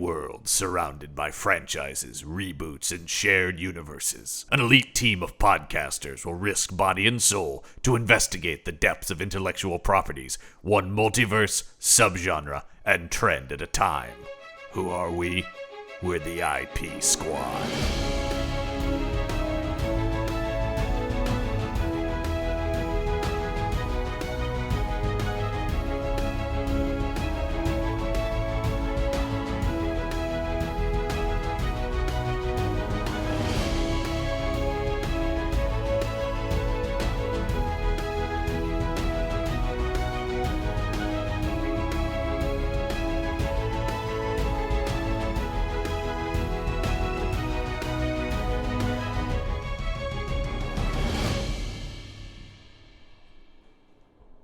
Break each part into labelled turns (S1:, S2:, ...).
S1: world surrounded by franchises, reboots, and shared universes. An elite team of podcasters will risk body and soul to investigate the depths of intellectual properties, one multiverse, subgenre, and trend at a time. Who are we? We're the IP Squad.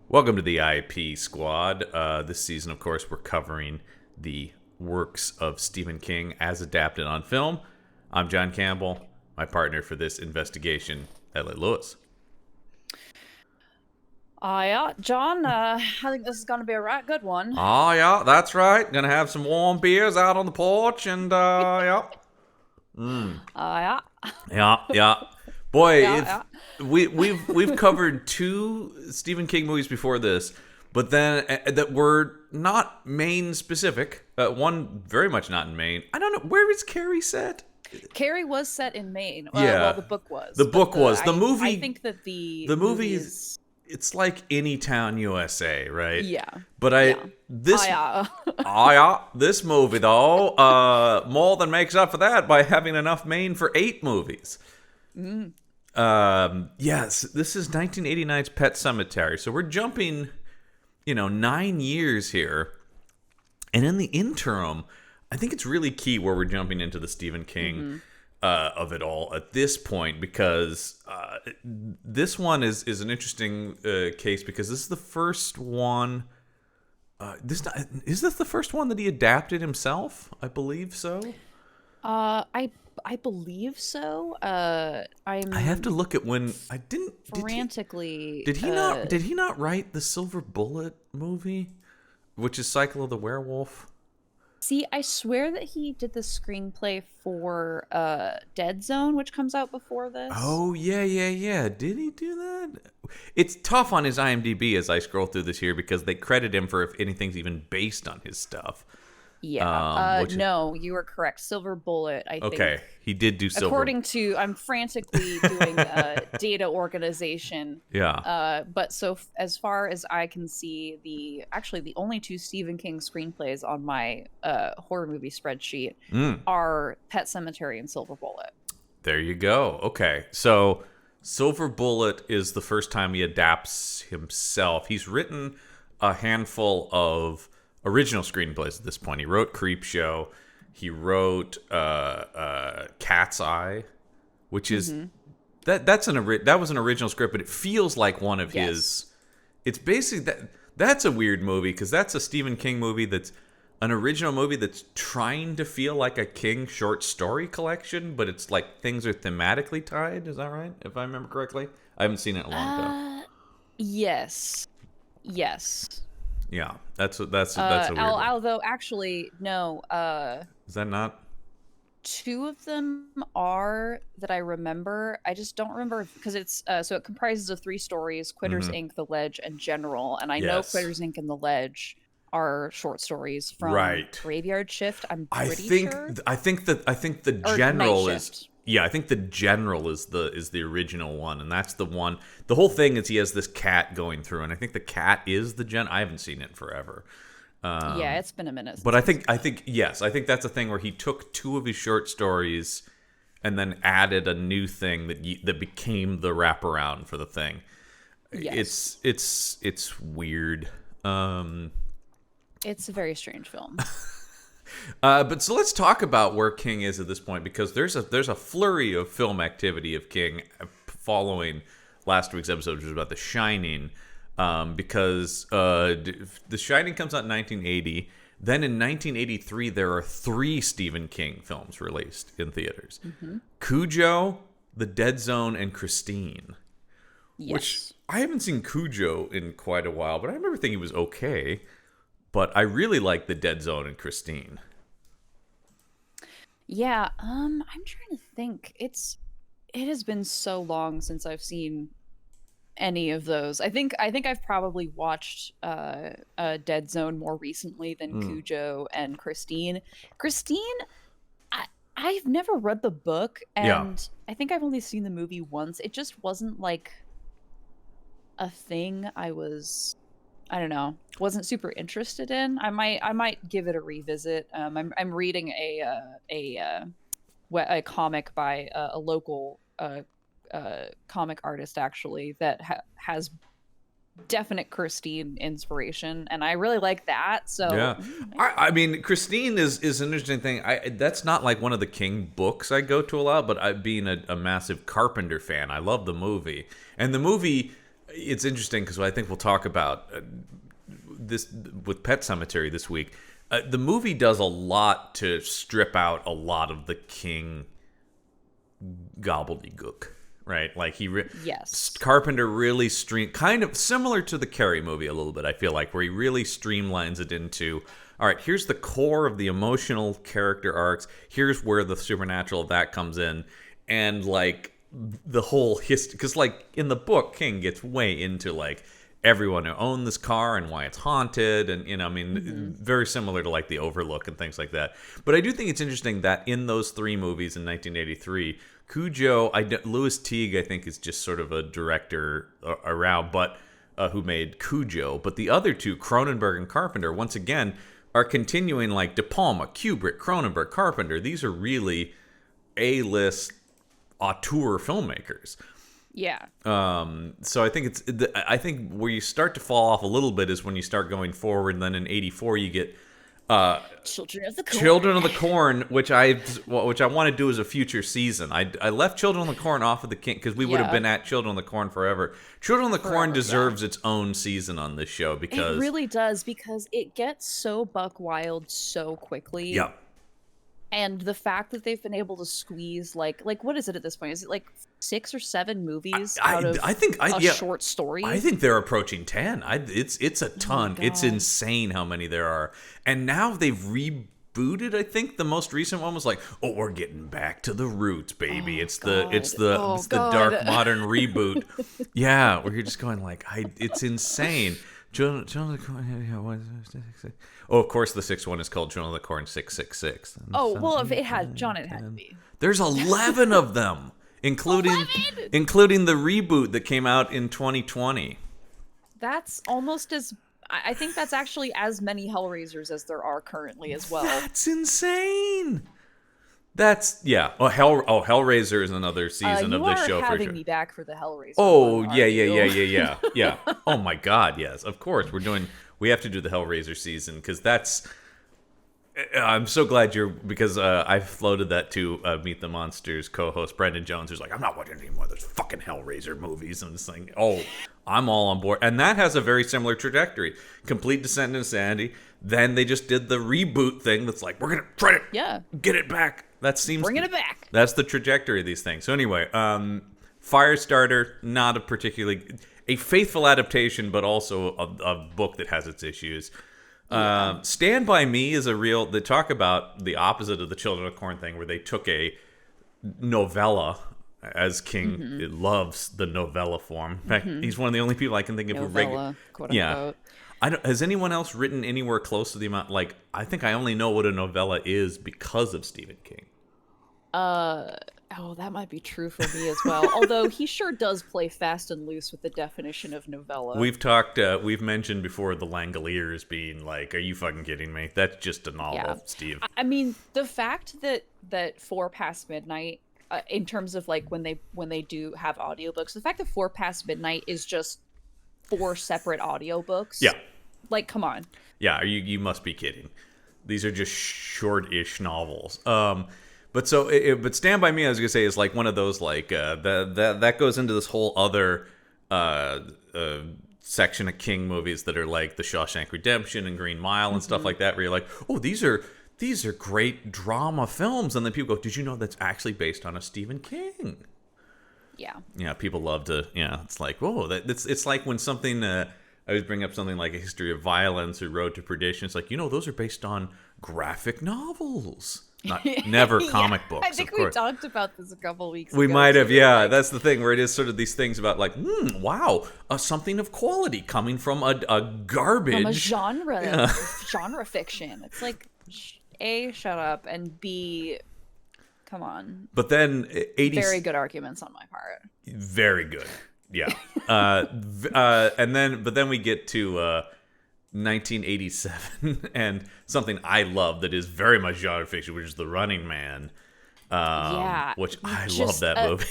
S1: Welcome to the IP Squad. This season, of course, we're covering the works of Stephen King as adapted on film. I'm John Campbell. My partner for this investigation, Elliott Lewis.
S2: Yeah, John, I think this is going to be a right good one.
S1: Oh, yeah, that's right. Gonna have some warm beers out on the porch and, yeah.
S2: Yeah.
S1: Yeah. Boy,
S2: Yeah.
S1: we've covered two Stephen King movies before this, but then that were not Maine specific. One very much not in Maine. I don't know, where is Carrie set?
S2: Carrie was set in Maine.
S1: Yeah.
S2: Well, the book was.
S1: The book was. The movie.
S2: I think that the
S1: movie is. It's like Anytown, USA, right?
S2: Yeah.
S1: But this.
S2: Yeah.
S1: This movie though, more than makes up for that by having enough Maine for 8 movies. Yes, this is 1989's Pet Sematary. So we're jumping, 9 years here. And in the interim, I think it's really key where we're jumping into the Stephen King of it all at this point, because this one is an interesting case because this is the first one. Is this the first one that he adapted himself? I believe so.
S2: I believe so. I
S1: have to look at when I didn't
S2: frantically.
S1: Did he not write the Silver Bullet movie, which is Cycle of the Werewolf?
S2: See, I swear that he did the screenplay for Dead Zone, which comes out before this.
S1: Oh yeah. Did he do that? It's tough on his IMDb as I scroll through this here because they credit him for if anything's even based on his stuff.
S2: Yeah. No, you are correct. Silver Bullet, I think.
S1: Okay, he did do Silver.
S2: According to, I'm frantically doing data organization.
S1: Yeah.
S2: But as far as I can see, the only 2 Stephen King screenplays on my horror movie spreadsheet are Pet Sematary and Silver Bullet.
S1: There you go. Okay, so Silver Bullet is the first time he adapts himself. He's written a handful of original screenplays at this point. He wrote Creepshow. He wrote Cat's Eye, which is that was an original script, but it feels like one of his. It's basically that's a weird movie because that's a Stephen King movie that's an original movie that's trying to feel like a King short story collection, but it's like things are thematically tied. Is that right? If I remember correctly, I haven't seen it in a long time.
S2: Yes.
S1: Yeah, that's a weird one.
S2: Although actually, no.
S1: Is that not?
S2: 2 of them are that I remember. I just don't remember because it's so it comprises of 3 stories: Quitters Inc., The Ledge, and General. And I know Quitters Inc. and The Ledge are short stories from Graveyard Shift. I'm pretty sure. I think
S1: the General is. Yeah, I think the General is the original one, and that's the one. The whole thing is he has this cat going through, and I think the cat is the I haven't seen it forever.
S2: Yeah, it's been a minute.
S1: But I think that's a thing where he took 2 of his short stories, and then added a new thing that became the wraparound for the thing.
S2: Yes.
S1: It's weird.
S2: It's a very strange film.
S1: But so let's talk about where King is at this point, because there's a flurry of film activity of King following last week's episode, which was about The Shining, because The Shining comes out in 1980. Then in 1983, there are 3 Stephen King films released in theaters: Cujo, The Dead Zone, and Christine.
S2: Yes.
S1: Which I haven't seen Cujo in quite a while, but I remember thinking it was okay. But I really like The Dead Zone and Christine.
S2: Yeah, I'm trying to think. It has been so long since I've seen any of those. I think I've probably watched Dead Zone more recently than
S1: Mm.
S2: Cujo and Christine. Christine, I I've never read the book,
S1: Yeah.
S2: and I think I've only seen the movie once. It just wasn't like a thing I don't know, wasn't super interested in. I might give it a revisit. I'm reading a comic by a local comic artist actually that has definite Christine inspiration, and I really like that. So
S1: Yeah,
S2: maybe.
S1: I mean, Christine is an interesting thing. That's not like one of the King books I go to a lot, but I, being a massive Carpenter fan, I love the movie. And the movie, it's interesting because I think we'll talk about this with Pet Cemetery this week. The movie does a lot to strip out a lot of the King gobbledygook, right? Like
S2: Yes.
S1: Carpenter really kind of similar to the Carrie movie a little bit. I feel like where he really streamlines it into, all right, here's the core of the emotional character arcs. Here's where the supernatural of that comes in, and like the whole history. Because like in the book, King gets way into like everyone who owned this car and why it's haunted, and I mean, very similar to like the Overlook and things like that. But I do think it's interesting that in those three movies in 1983, Cujo, Louis Teague, I think, is just sort of a director around, but who made Cujo. But the other two, Cronenberg and Carpenter, once again, are continuing like De Palma, Kubrick, Cronenberg, Carpenter. These are really A-list auteur filmmakers.
S2: Yeah.
S1: So I think I think where you start to fall off a little bit is when you start going forward, and then in '84 you get
S2: Children of the Corn.
S1: Children of the Corn, which I want to do as a future season. I left Children of the Corn off of the King because we would have been at Children of the Corn forever. Children of the Corn deserves its own season on this show because
S2: it really does, because it gets so buck wild so quickly.
S1: Yeah.
S2: And the fact that they've been able to squeeze like what is it at this point? Is it like 6 or 7 movies out of a short story?
S1: I think they're approaching 10. It's a ton. It's insane how many there are. And now they've rebooted. I think the most recent one was like, oh, we're getting back to the roots, baby. It's the dark modern reboot. Yeah, where you're just going like, it's insane. Oh, of course, the sixth one is called Children of the Corn 666.
S2: Oh, well, if it had John, it had to be.
S1: There's 11 of them, including the reboot that came out in 2020.
S2: That's almost as I think that's actually as many Hellraisers as there are currently as well.
S1: That's insane. That's Hellraiser is another season of this show for sure.
S2: You are having me back for the Hellraiser.
S1: Oh, yeah. Oh my God, yes, of course we have to do the Hellraiser season because that's. I'm so glad because I floated that to Meet the Monsters co-host Brendan Jones, who's like, I'm not watching any more of those fucking Hellraiser movies. I'm just like, oh, I'm all on board. And that has a very similar trajectory. Complete descent into insanity. Then they just did the reboot thing that's like, we're going to try to get it back. That seems...
S2: Bringing it back.
S1: That's the trajectory of these things. So anyway, Firestarter, not a particularly... A faithful adaptation, but also a book that has its issues. Stand By Me is they talk about the opposite of the Children of Corn thing, where they took a novella, as King loves the novella form. In fact, he's one of the only people I can think of
S2: novella, quote unquote.
S1: Has anyone else written anywhere close to the amount? Like, I think I only know what a novella is because of Stephen King.
S2: That might be true for me as well. Although he sure does play fast and loose with the definition of novella.
S1: We've mentioned before the Langoliers being like, are you fucking kidding me? That's just a novel, Steve.
S2: I mean, the fact that 4 Past Midnight, in terms of like when they do have audiobooks, the fact that 4 Past Midnight is just 4 separate audiobooks.
S1: Yeah.
S2: Like, come on.
S1: Yeah, you must be kidding. These are just short-ish novels. But Stand By Me, I was gonna say, is like one of those like that goes into this whole other section of King movies that are like The Shawshank Redemption and Green Mile and stuff like that, where you're like, oh, these are great drama films, and then people go, did you know that's actually based on a Stephen King? Yeah, people love to. Yeah, it's like, whoa, it's like when something. I always bring up something like A History of Violence or Road to Perdition. It's like, those are based on graphic novels. never comic books.
S2: I think we talked about this a couple weeks ago.
S1: We might have, yeah. Like, that's the thing, where it is sort of these things about like, wow, something of quality coming from a garbage.
S2: From a genre fiction. It's like, A, shut up, and B, come on.
S1: But then 80s...
S2: Very good arguments on my part.
S1: Very good, yeah. But then we get to 1987 and something I love that is very much genre fiction, which is The Running Man. Which I love that movie.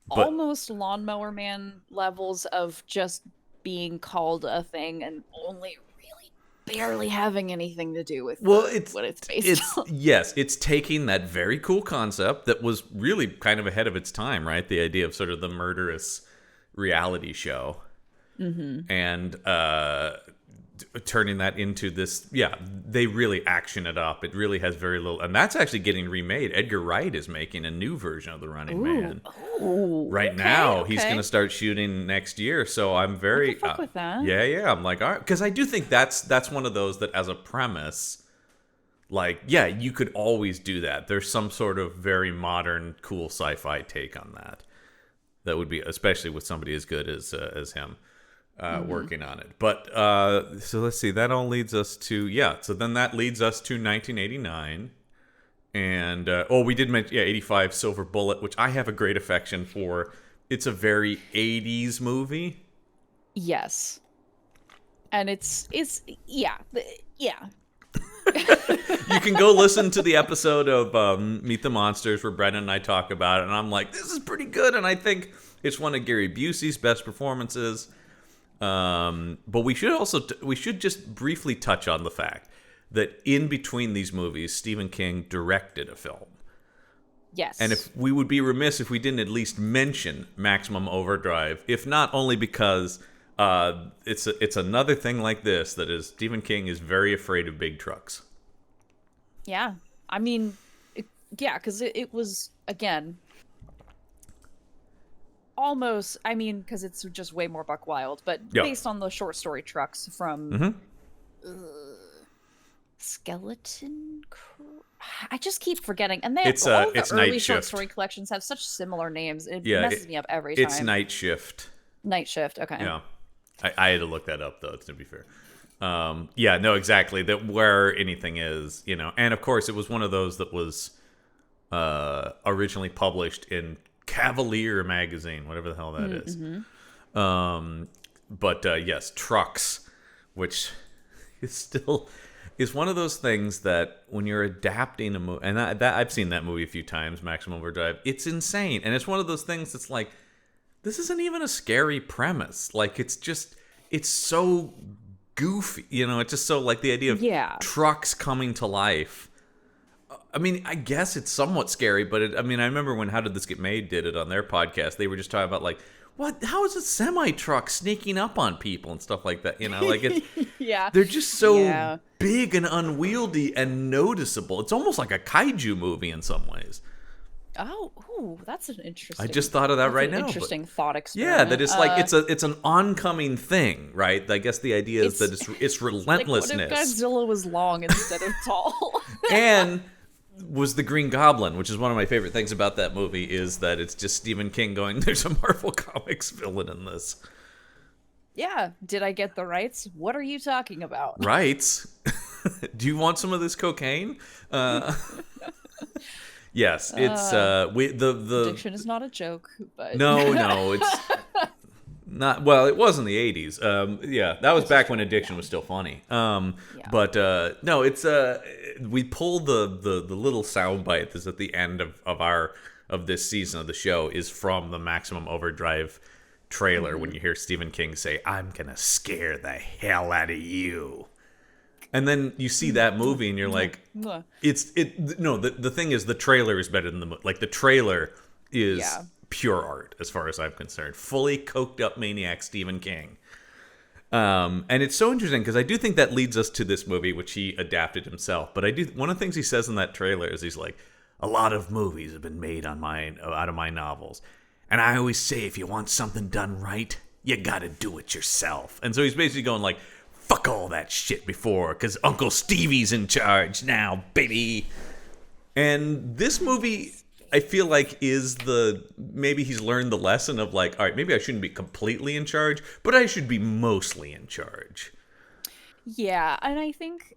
S2: Almost Lawnmower Man levels of just being called a thing and only really barely having anything to do with what it's based on.
S1: Yes, it's taking that very cool concept that was really kind of ahead of its time, right? The idea of sort of the murderous reality show. Mm-hmm. And turning that into this, they really action it up. It really has very little, and that's actually getting remade. Edgar Wright is making a new version of The Running Man. Right now. He's going to start shooting next year, so I'm very
S2: fuck with that.
S1: Yeah, I'm like, all right, because I do think that's one of those that as a premise, like, yeah, you could always do that. There's some sort of very modern, cool sci-fi take on that. That would be, especially with somebody as good as him. Working on it. But so let's see, that all leads us to so then that leads us to 1989, and we did mention 85, Silver Bullet, which I have a great affection for. It's a very 80s movie.
S2: Yes. And it's yeah.
S1: You can go listen to the episode of Meet the Monsters where Brendan and I talk about it, and I'm like, this is pretty good, and I think it's one of Gary Busey's best performances. But we should just briefly touch on the fact that in between these movies, Stephen King directed a film.
S2: Yes.
S1: And if we would be remiss if we didn't at least mention Maximum Overdrive, if not only because it's another thing like this that is Stephen King is very afraid of big trucks.
S2: Yeah. I mean, because it was, again... Almost, I mean, because it's just way more buck wild, but based on the short story trucks from Skeleton Crew. I just keep forgetting, and all the early short story collections have such similar names. It messes me up every time.
S1: It's Night Shift.
S2: Night Shift. Okay.
S1: Yeah, I had to look that up though, to be fair. No, exactly. That where anything is, and of course it was one of those that was originally published in Cavalier magazine, whatever the hell that is. But yes, Trucks, which is one of those things that when you're adapting a movie, and I've seen that movie a few times, Maximum Overdrive, it's insane. And it's one of those things that's like, this isn't even a scary premise. Like, it's so goofy, it's just so like the idea of trucks coming to life. I mean, I guess it's somewhat scary, but I remember when How Did This Get Made did it on their podcast. They were just talking about like, how is a semi-truck sneaking up on people and stuff like that? Like it's, they're just so big and unwieldy and noticeable. It's almost like a kaiju movie in some ways.
S2: Oh, that's an interesting.
S1: I just thought of that right now.
S2: Interesting thought experiment.
S1: Yeah, that it's like it's an oncoming thing, right? I guess the idea is that it's relentlessness.
S2: Like, what if Godzilla was long instead of tall?
S1: And was the Green Goblin, which is one of my favorite things about that movie, is that it's just Stephen King going, there's a Marvel Comics villain in this.
S2: Yeah. Did I get the rights? What are you talking about?
S1: Rights? Do you want some of this cocaine? Yes, it's the
S2: addiction is not a joke, but
S1: no, it's not. Well, it was in the 80s. That was back when addiction was still funny. But no, it's we pulled the little soundbite that's at the end of this season of the show is from the Maximum Overdrive trailer when you hear Stephen King say, "I'm gonna scare the hell out of you." And then you see that movie and you're like, the thing is the trailer is better than the movie. Like the trailer is pure art as far as I'm concerned. Fully coked up maniac Stephen King. And it's so interesting because I do think that leads us to this movie, which he adapted himself. But one of the things he says in that trailer is he's like, a lot of movies have been made out of my novels. And I always say, if you want something done right, you got to do it yourself. And so he's basically going like, fuck all that shit before, because Uncle Stevie's in charge now, baby. And this movie, I feel like, is maybe he's learned the lesson of like, all right, maybe I shouldn't be completely in charge, but I should be mostly in charge.
S2: Yeah, and I think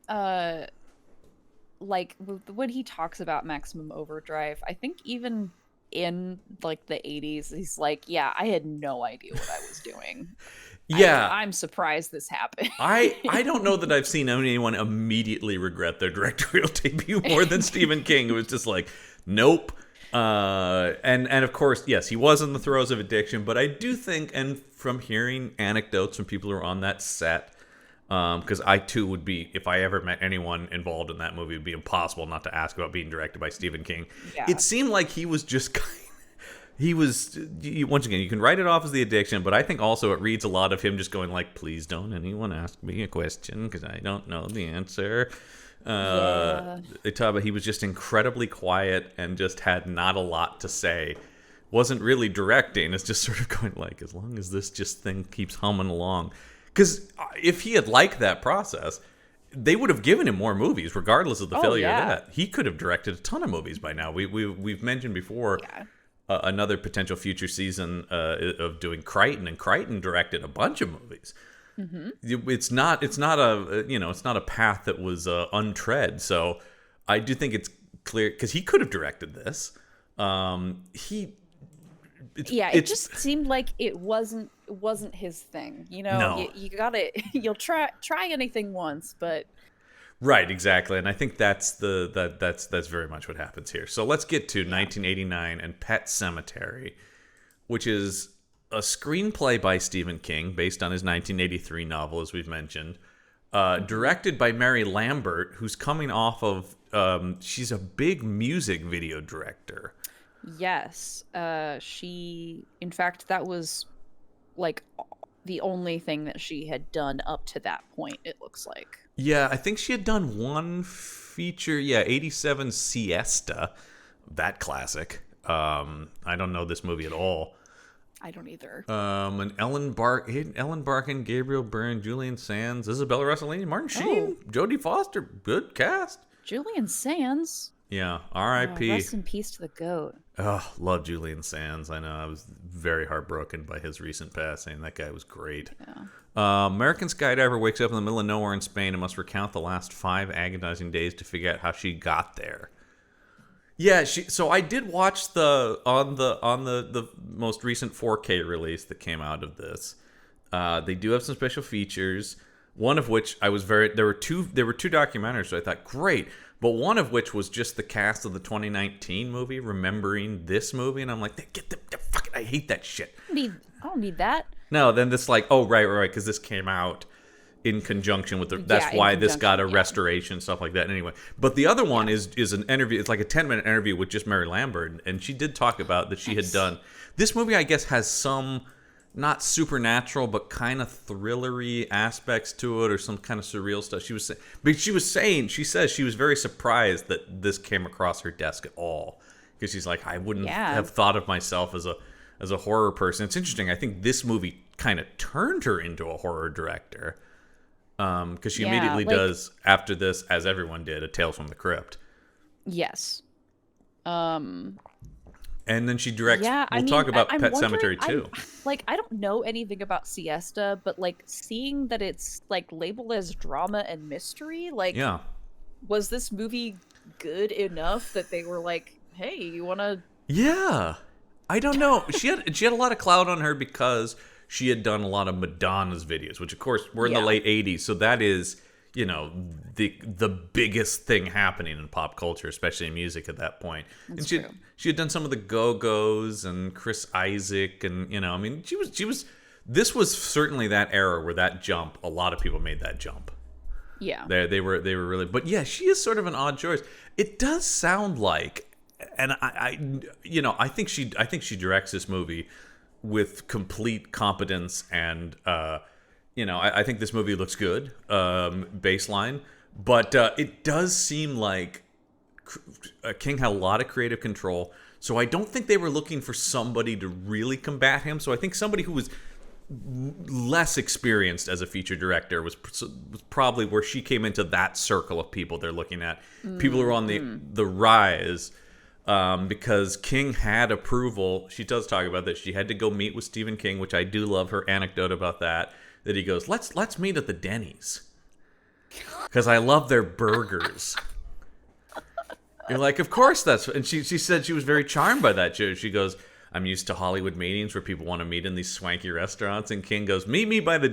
S2: like when he talks about Maximum Overdrive, I think even in like the 80s, he's like, yeah, I had no idea what I was doing.
S1: Yeah.
S2: I'm surprised this happened.
S1: I don't know that I've seen anyone immediately regret their directorial debut more than Stephen King. It was just like, nope. And of course, yes, he was in the throes of addiction, but I do think, and from hearing anecdotes from people who are on that set, because I too would be, if I ever met anyone involved in that movie, it would be impossible not to ask about being directed by Stephen King.
S2: Yeah.
S1: It seemed like he was just once again, you can write it off as the addiction, but I think also it reads a lot of him just going like, please don't anyone ask me a question because I don't know the answer. They talk about he was just incredibly quiet and just had not a lot to say. Wasn't really directing. It's just sort of going like, as long as this just thing keeps humming along. Because if he had liked that process, they would have given him more movies, regardless of the failure of that. He could have directed a ton of movies by now. We've mentioned before another potential future season of doing Crichton, and Crichton directed a bunch of movies. Mm-hmm. It's not a path that was untread. So I do think it's clear because he could have directed this.
S2: It just seemed like it wasn't his thing. You know,
S1: no.
S2: you'll try anything once, but
S1: right, exactly. And I think that's very much what happens here. So let's get to 1989 and Pet Sematary, which is a screenplay by Stephen King based on his 1983 novel, as we've mentioned, directed by Mary Lambert, who's coming off of she's a big music video director.
S2: Yes, in fact, that was like the only thing that she had done up to that point, it looks like.
S1: Yeah, I think she had done one feature, 87 Siesta, that classic. I don't know this movie at all.
S2: I don't either.
S1: And Ellen Barkin, Gabriel Byrne, Julian Sands, Isabella Rossellini, Martin Sheen, Jodie Foster, good cast.
S2: Julian Sands?
S1: Yeah, R.I.P.
S2: Rest in peace to the goat.
S1: Oh, love Julian Sands. I know, I was very heartbroken by his recent passing. That guy was great. Yeah. American skydiver wakes up in the middle of nowhere in Spain and must recount the last 5 agonizing days to figure out how she got there. Yeah, so I did watch on the most recent 4K release that came out of this. They do have some special features. One of which there were two documentaries, so I thought great. But one of which was just the cast of the 2019 movie, remembering this movie, and I'm like, get the fucking, I hate that shit.
S2: I don't need that.
S1: No, then this like, oh right, because this came out in conjunction with that's why this got a restoration, stuff like that. Anyway, but the other one is an interview. It's like a 10-minute interview with just Mary Lambert, and she did talk about that she had done this movie. I guess has some not supernatural, but kind of thrillery aspects to it, or some kind of surreal stuff. She says she was very surprised that this came across her desk at all, because she's like, I wouldn't have thought of myself as a horror person. It's interesting. I think this movie kind of turned her into a horror director, because she immediately does after this, as everyone did, a Tales from the Crypt.
S2: Yes.
S1: And then she directs. Yeah, we'll talk about Pet Sematary too.
S2: I don't know anything about Siesta, but like seeing that it's like labeled as drama and mystery, was this movie good enough that they were like, "Hey, you want to?" Yeah,
S1: I don't know. She had a lot of clout on her because she had done a lot of Madonna's videos, which of course were in the late '80s, so that is, the biggest thing happening in pop culture, especially in music at that point.
S2: That's
S1: and
S2: true.
S1: She had done some of the Go-Go's and Chris Isaak, and she was. This was certainly that era where that jump. A lot of people made that jump.
S2: Yeah,
S1: they were really. But yeah, she is sort of an odd choice. It does sound like, and I think she directs this movie with complete competence and. I think this movie looks good, baseline, but it does seem like King had a lot of creative control, so I don't think they were looking for somebody to really combat him. So I think somebody who was less experienced as a feature director, was probably where she came into that circle of people they're looking at. People who are on the rise, because King had approval. She does talk about that. She had to go meet with Stephen King, which I do love her anecdote about that. That he goes, let's meet at the Denny's because I love their burgers. You're like, of course that's. And she said she was very charmed by that. She goes, I'm used to Hollywood meetings where people want to meet in these swanky restaurants. And King goes, meet me at the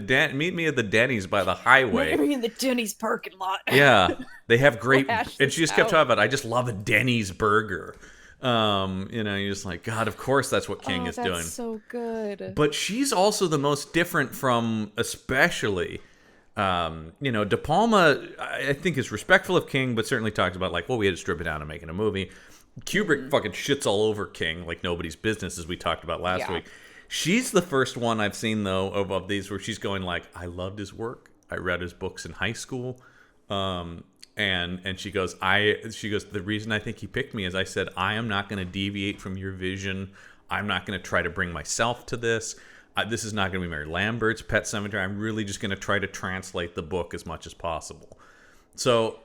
S1: Denny's by the highway.
S2: Meet me in the Denny's parking lot.
S1: Yeah, they have great. And she just kept talking about, I just love a Denny's burger. You're just like, God, of course that's what King is doing.
S2: That's so good.
S1: But she's also the most different from, especially, De Palma, I think, is respectful of King, but certainly talks about, like, well, we had to strip it down and make it a movie. Kubrick fucking shits all over King like nobody's business, as we talked about last week. She's the first one I've seen, though, of these where she's going like, I loved his work. I read his books in high school. And she goes, the reason I think he picked me is I said, I am not going to deviate from your vision. I'm not going to try to bring myself to this. This is not going to be Mary Lambert's Pet Sematary. I'm really just going to try to translate the book as much as possible. So...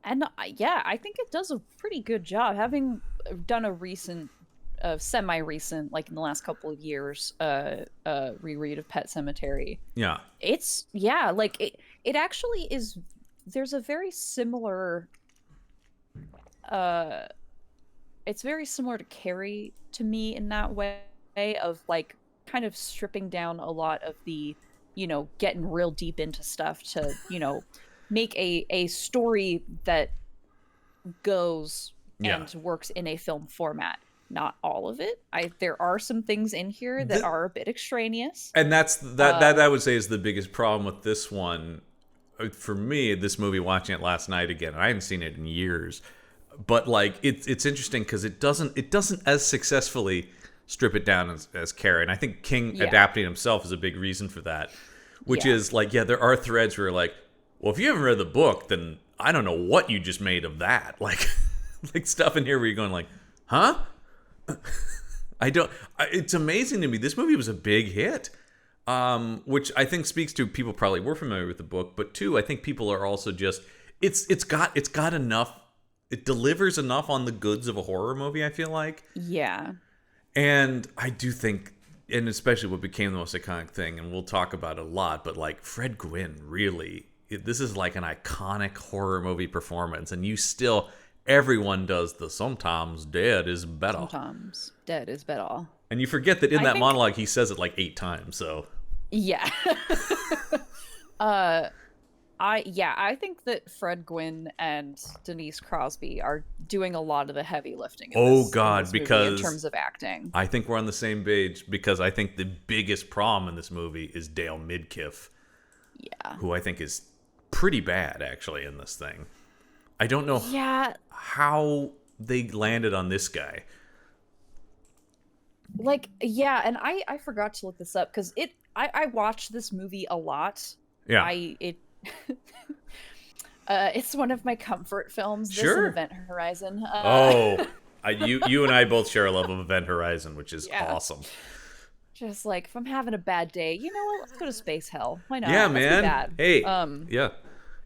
S2: And I think it does a pretty good job. Having done a semi-recent, like in the last couple of years, reread of Pet Sematary.
S1: Yeah.
S2: It actually is. There's a very similar. It's very similar to Carrie to me in that way of like kind of stripping down a lot of the, getting real deep into stuff to, make a story that goes and works in a film format. Not all of it. There are some things in here that are a bit extraneous.
S1: And that I would say is the biggest problem with this one. For me, this movie, watching it last night again, I hadn't seen it in years. But like it's interesting because it doesn't as successfully strip it down as Carrie. And I think King adapting himself is a big reason for that. Which is like, there are threads where you're like, well, if you haven't read the book, then I don't know what you just made of that. Like stuff in here where you're going like, huh? It's amazing to me. This movie was a big hit, which I think speaks to people probably were familiar with the book, but two, I think people are also just, it's got enough, it delivers enough on the goods of a horror movie, I feel like.
S2: Yeah.
S1: And I do think, and especially what became the most iconic thing, and we'll talk about it a lot, but like Fred Gwynne really... This is like an iconic horror movie performance, and everyone does the sometimes dead is better.
S2: Sometimes dead is better.
S1: And you forget that in that monologue, he says it like 8 times, so.
S2: Yeah. I think that Fred Gwynne and Denise Crosby are doing a lot of the heavy lifting in this movie
S1: because
S2: in terms of acting.
S1: I think we're on the same page, because I think the biggest problem in this movie is Dale Midkiff.
S2: Yeah.
S1: Who I think is pretty bad, actually, in this thing. I don't know how they landed on this guy.
S2: Like, and I forgot to look this up, because I watched this movie a lot.
S1: Yeah.
S2: It's one of my comfort films. This and Event Horizon.
S1: You and I both share a love of Event Horizon, which is awesome.
S2: Just like, if I'm having a bad day, you know what? Let's go to Space Hell. Why not?
S1: Yeah, man.
S2: Bad.
S1: Hey,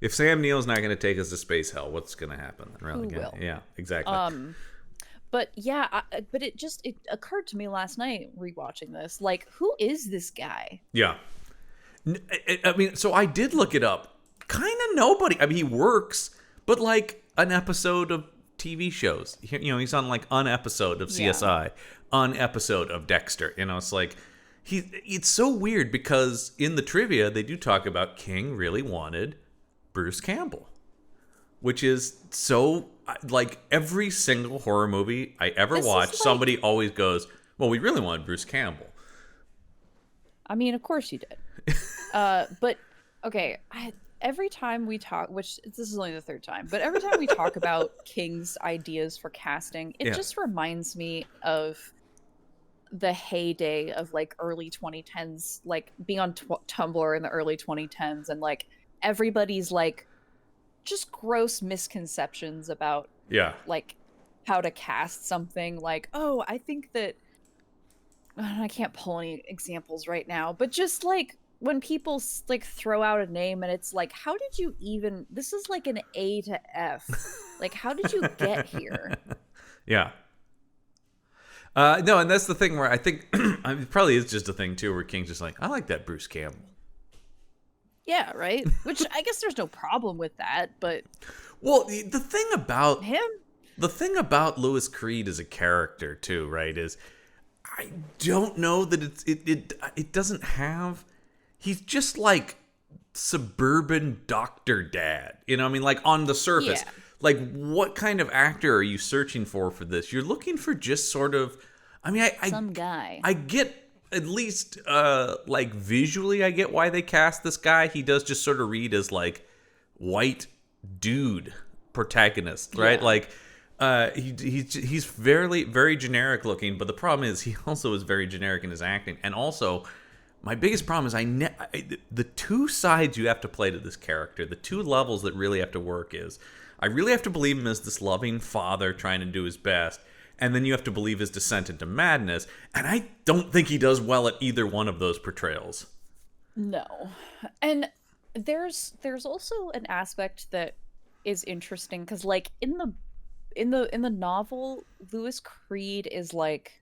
S1: if Sam Neill's not going to take us to Space Hell, what's going to happen? Really?
S2: Who will?
S1: Yeah, exactly.
S2: But it occurred to me last night rewatching this. Like, who is this guy?
S1: Yeah. I mean, so I did look it up. Kind of nobody. I mean, he works, but like an episode of TV shows. He's on like an episode of CSI, an episode of Dexter. It's like it's so weird, because in the trivia they do talk about King really wanted Bruce Campbell, which is so, like, every single horror movie I ever watched, somebody always goes, well, we really wanted Bruce Campbell.
S2: I mean, of course you did. But okay, every time we talk, which this is only the 3rd time, but every time we talk about King's ideas for casting, it just reminds me of the heyday of like early 2010s, like being on Tumblr in the early 2010s, and like everybody's like just gross misconceptions about like how to cast something. Like, oh, I think that I can't pull any examples right now, but just like when people like throw out a name and it's like, how did you even, this is like an A to F. Like, how did you get here?
S1: Yeah. No, and that's the thing where I think I mean, it probably is just a thing too, where King's just like, I like that Bruce Campbell.
S2: Yeah, right. Which I guess there's no problem with that, but
S1: well, the thing about
S2: him,
S1: Louis Creed as a character too, right, is I don't know that it doesn't have. He's just like suburban doctor dad. You know, I mean, like on the surface.
S2: yeah,
S1: Like, what kind of actor are you searching for this? You're looking for just sort of. I mean,
S2: some guy.
S1: I get at least like visually, I get why they cast this guy. He does just sort of read as like white dude protagonist, right?
S2: Yeah.
S1: Like he's very generic looking, but the problem is he also is very generic in his acting. And also, my biggest problem is the two sides you have to play to this character, the two levels that really have to work is I really have to believe him as this loving father trying to do his best, and then you have to believe his descent into madness, and I don't think he does well at either one of those portrayals.
S2: No. And there's also an aspect that is interesting because like in the novel, Louis Creed is like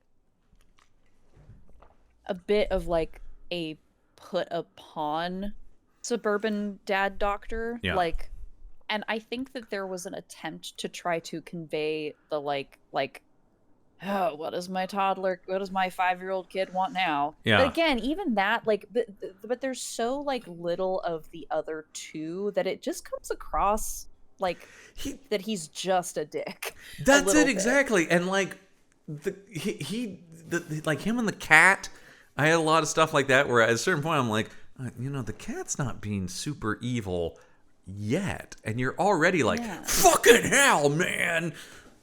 S2: a bit of like a put upon suburban dad doctor.
S1: Yeah.
S2: Like, and I think that there was an attempt to try to convey the like oh, what does my 5-year-old kid want now?
S1: Yeah.
S2: But again, even that, like, but there's so like little of the other two that it just comes across like that he's just a dick.
S1: That's it exactly, and like like him and the cat. I had a lot of stuff like that where at a certain point I'm like, the cat's not being super evil yet, and you're already like, fucking hell, man.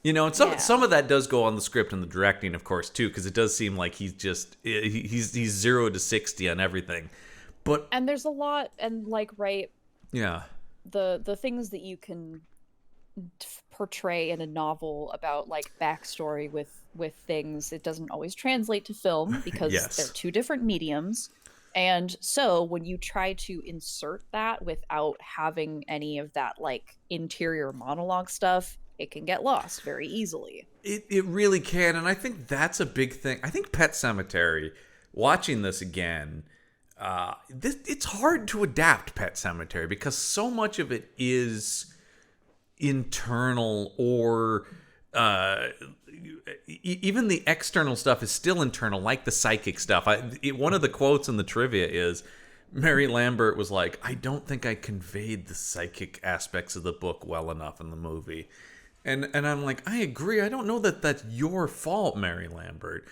S1: And some of that does go on the script and the directing, of course, too, because it does seem like he's 0 to 60 on everything.
S2: And there's a lot, and like, right,
S1: yeah,
S2: the things that you can portray in a novel about like backstory with things, it doesn't always translate to film because they're two different mediums. And so when you try to insert that without having any of that like interior monologue stuff, it can get lost very easily.
S1: It really can, and I think that's a big thing. I think Pet Sematary, watching this again, it's hard to adapt Pet Sematary because so much of it is internal, or even the external stuff is still internal, like the psychic stuff. One of the quotes in the trivia is Mary Lambert was like, I don't think I conveyed the psychic aspects of the book well enough in the movie. And I'm like, I agree. I don't know that that's your fault, Mary Lambert.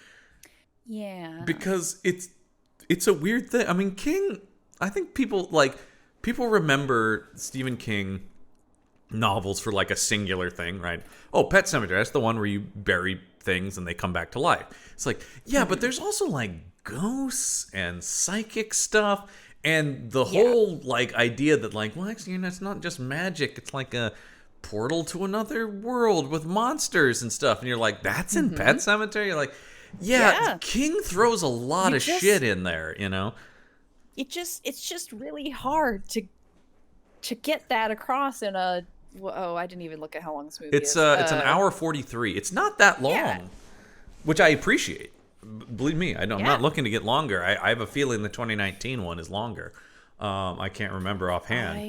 S2: Yeah.
S1: Because it's a weird thing. I mean, King, I think people remember Stephen King novels for like a singular thing, right? Oh, Pet Sematary, that's the one where you bury things and they come back to life. It's like, yeah, but there's also like ghosts and psychic stuff and the whole like idea that like, well, actually, it's not just magic. It's like a portal to another world with monsters and stuff. And you're like, that's in Pet Sematary? You're like, yeah. King throws a lot of shit in there,
S2: It's just really hard to get that across in a... Oh, I didn't even look at how long this movie is.
S1: It's an hour 43. It's not that long, which I appreciate. Believe me, I'm not looking to get longer. I have a feeling the 2019 one is longer. I can't remember offhand.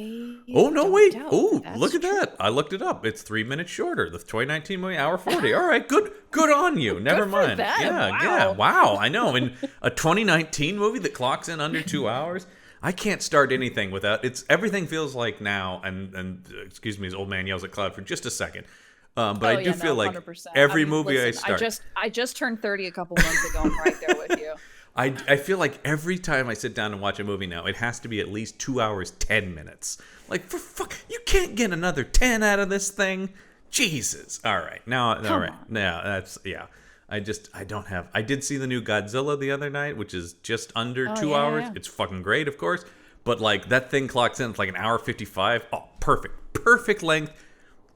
S1: Wait. Oh, look at that. I looked it up. It's 3 minutes shorter. The 2019 movie, hour 40. All right, good on you. Never mind. Yeah. Wow. I know. In a 2019 movie that clocks in under 2 hours, I can't start anything without everything feels like now. And excuse me, as old man yells at cloud for just a second. But I do feel like
S2: 100%.
S1: every movie I start.
S2: I just turned 30 a couple months ago. I'm right there with you.
S1: I feel like every time I sit down and watch a movie now, it has to be at least 2 hours, 10 minutes. Like, for fuck, you can't get another 10 out of this thing. Jesus. All right. Now, all right. Now, that's, yeah. I did see the new Godzilla the other night, which is just under 2 hours. Yeah. It's fucking great, of course. But, like, that thing clocks in, it's like an hour 55. Oh, perfect. Perfect length.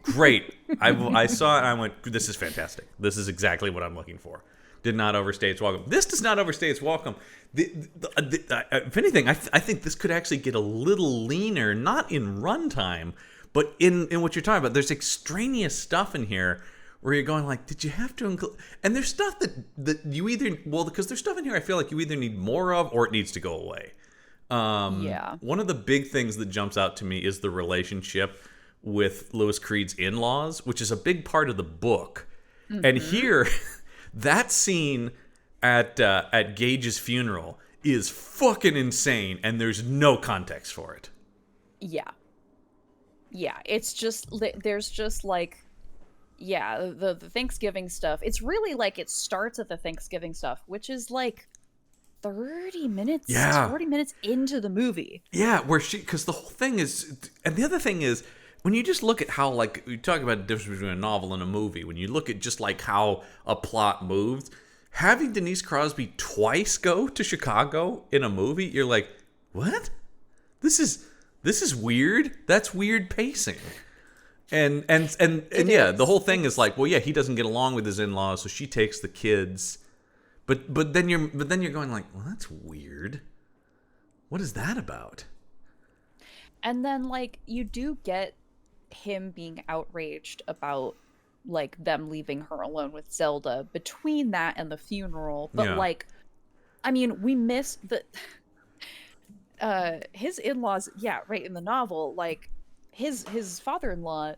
S1: Great. I saw it and I went, this is fantastic. This is exactly what I'm looking for. did not overstay its welcome. This does not overstay its welcome. If anything, I think this could actually get a little leaner, not in runtime, but in what you're talking about. There's extraneous stuff in here where you're going like, did you have to include? And there's stuff that you either, well, because there's stuff in here I feel like you either need more of or it needs to go away. One of the big things that jumps out to me is the relationship with Louis Creed's in-laws, which is a big part of the book. Mm-hmm. And here, that scene at Gage's funeral is fucking insane, and there's no context for it.
S2: Yeah. It's just there's just like, the Thanksgiving stuff. It's really like it starts at the Thanksgiving stuff, which is like 30 minutes, 40 minutes into the movie.
S1: Yeah, because the whole thing is, and the other thing is, when you just look at how, like, you talk about the difference between a novel and a movie, when you look at just like how a plot moves, having Denise Crosby twice go to Chicago in a movie, you're like, what? This is weird. That's weird pacing. And yeah, the whole thing is like, well, yeah, he doesn't get along with his in-laws, so she takes the kids. But then you're going like, well, that's weird. What is that about?
S2: And then like you do get him being outraged about like them leaving her alone with Zelda between that and the funeral. But like, I mean, we missed his in-laws. Yeah, right, in the novel, like his father-in-law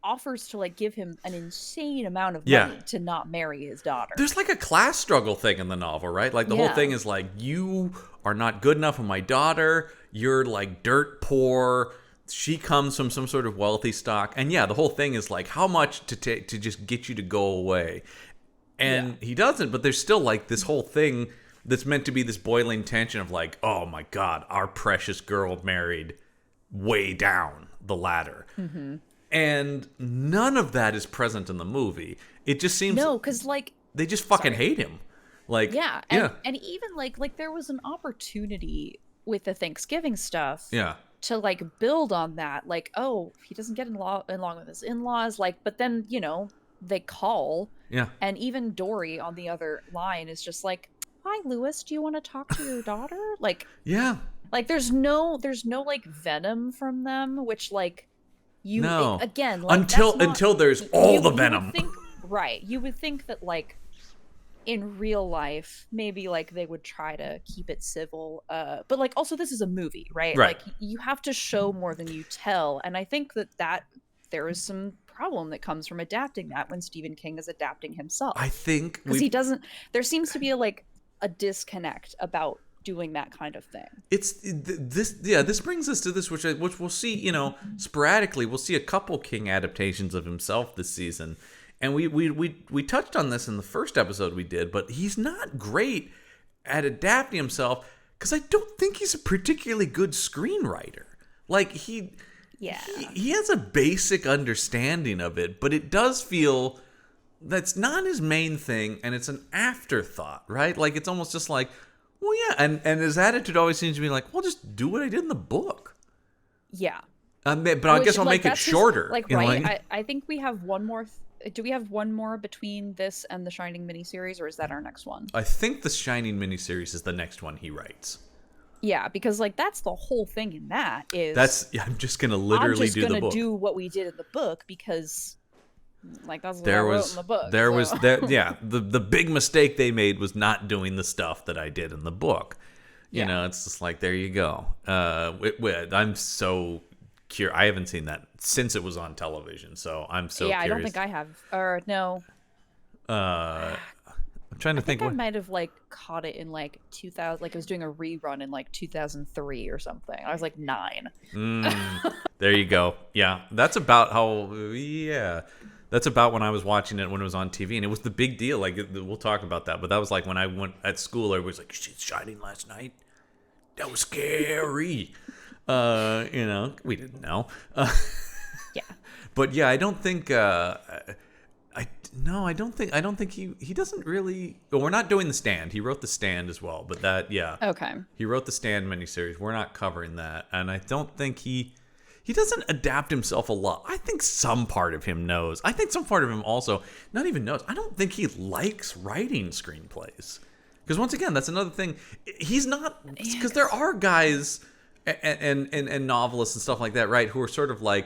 S2: offers to like give him an insane amount of money to not marry his daughter.
S1: There's like a class struggle thing in the novel, right? Like the whole thing is like, you are not good enough for my daughter. You're like dirt poor. She comes from some sort of wealthy stock. And the whole thing is like, how much to just get you to go away? And he doesn't, but there's still like this whole thing that's meant to be this boiling tension of like, oh my God, our precious girl married way down the ladder. Mm-hmm. And none of that is present in the movie. It just seems
S2: because like
S1: they just fucking hate him. Like
S2: and even like there was an opportunity with the Thanksgiving stuff. To like build on that, like, oh, he doesn't get along with his in-laws, like, but then they call, and even Dory on the other line is just like, hi, Louis, do you want to talk to your daughter? Like, like there's no like venom from them, which like. Again, like,
S1: until there's all the venom.
S2: You would think that like in real life maybe like they would try to keep it civil, but like also this is a movie, right? Like you have to show more than you tell, and I think that there is some problem that comes from adapting that when Stephen King is adapting himself.
S1: I think
S2: because he doesn't. There seems to be a disconnect about doing that kind of thing.
S1: This brings us to this, which we'll see, sporadically. We'll see a couple King adaptations of himself this season, and we touched on this in the first episode we did, but he's not great at adapting himself because I don't think he's a particularly good screenwriter. Like he has a basic understanding of it, but it does feel that's not his main thing, and it's an afterthought, right? Like it's almost just like, well, yeah, and his attitude always seems to be like, well, just do what I did in the book.
S2: Yeah.
S1: But I guess I'll make it shorter.
S2: I think we have one more. Do we have one more between this and the Shining miniseries, or is that our next one?
S1: I think the Shining miniseries is the next one he writes.
S2: Yeah, because like that's the whole thing in that is.
S1: I'm just gonna literally do the book. I'm just gonna
S2: do what we did in the book because. Like that's what I wrote in the book.
S1: The big mistake they made was not doing the stuff that I did in the book. You know, it's just like, there you go. I'm so curious. I haven't seen that since it was on television, so I'm so curious.
S2: I don't think I have. Or no.
S1: I'm trying to think.
S2: I might have like caught it in like 2000. Like I was doing a rerun in like 2003 or something. I was like 9.
S1: There you go. Yeah, that's about how. Yeah. That's about when I was watching it when it was on TV, and it was the big deal. Like, we'll talk about that, but that was like when I went at school. Everybody was like, "You see Shining last night? That was scary." We didn't know. But yeah, I don't think. I don't think he doesn't really. Well, we're not doing The Stand. He wrote The Stand as well, but that
S2: okay.
S1: He wrote The Stand miniseries. We're not covering that, and I don't think he he doesn't adapt himself a lot. I think some part of him knows. I think some part of him also not even knows. I don't think he likes writing screenplays. Because once again, that's another thing. He's not, because there are guys and novelists and stuff like that, right, who are sort of like,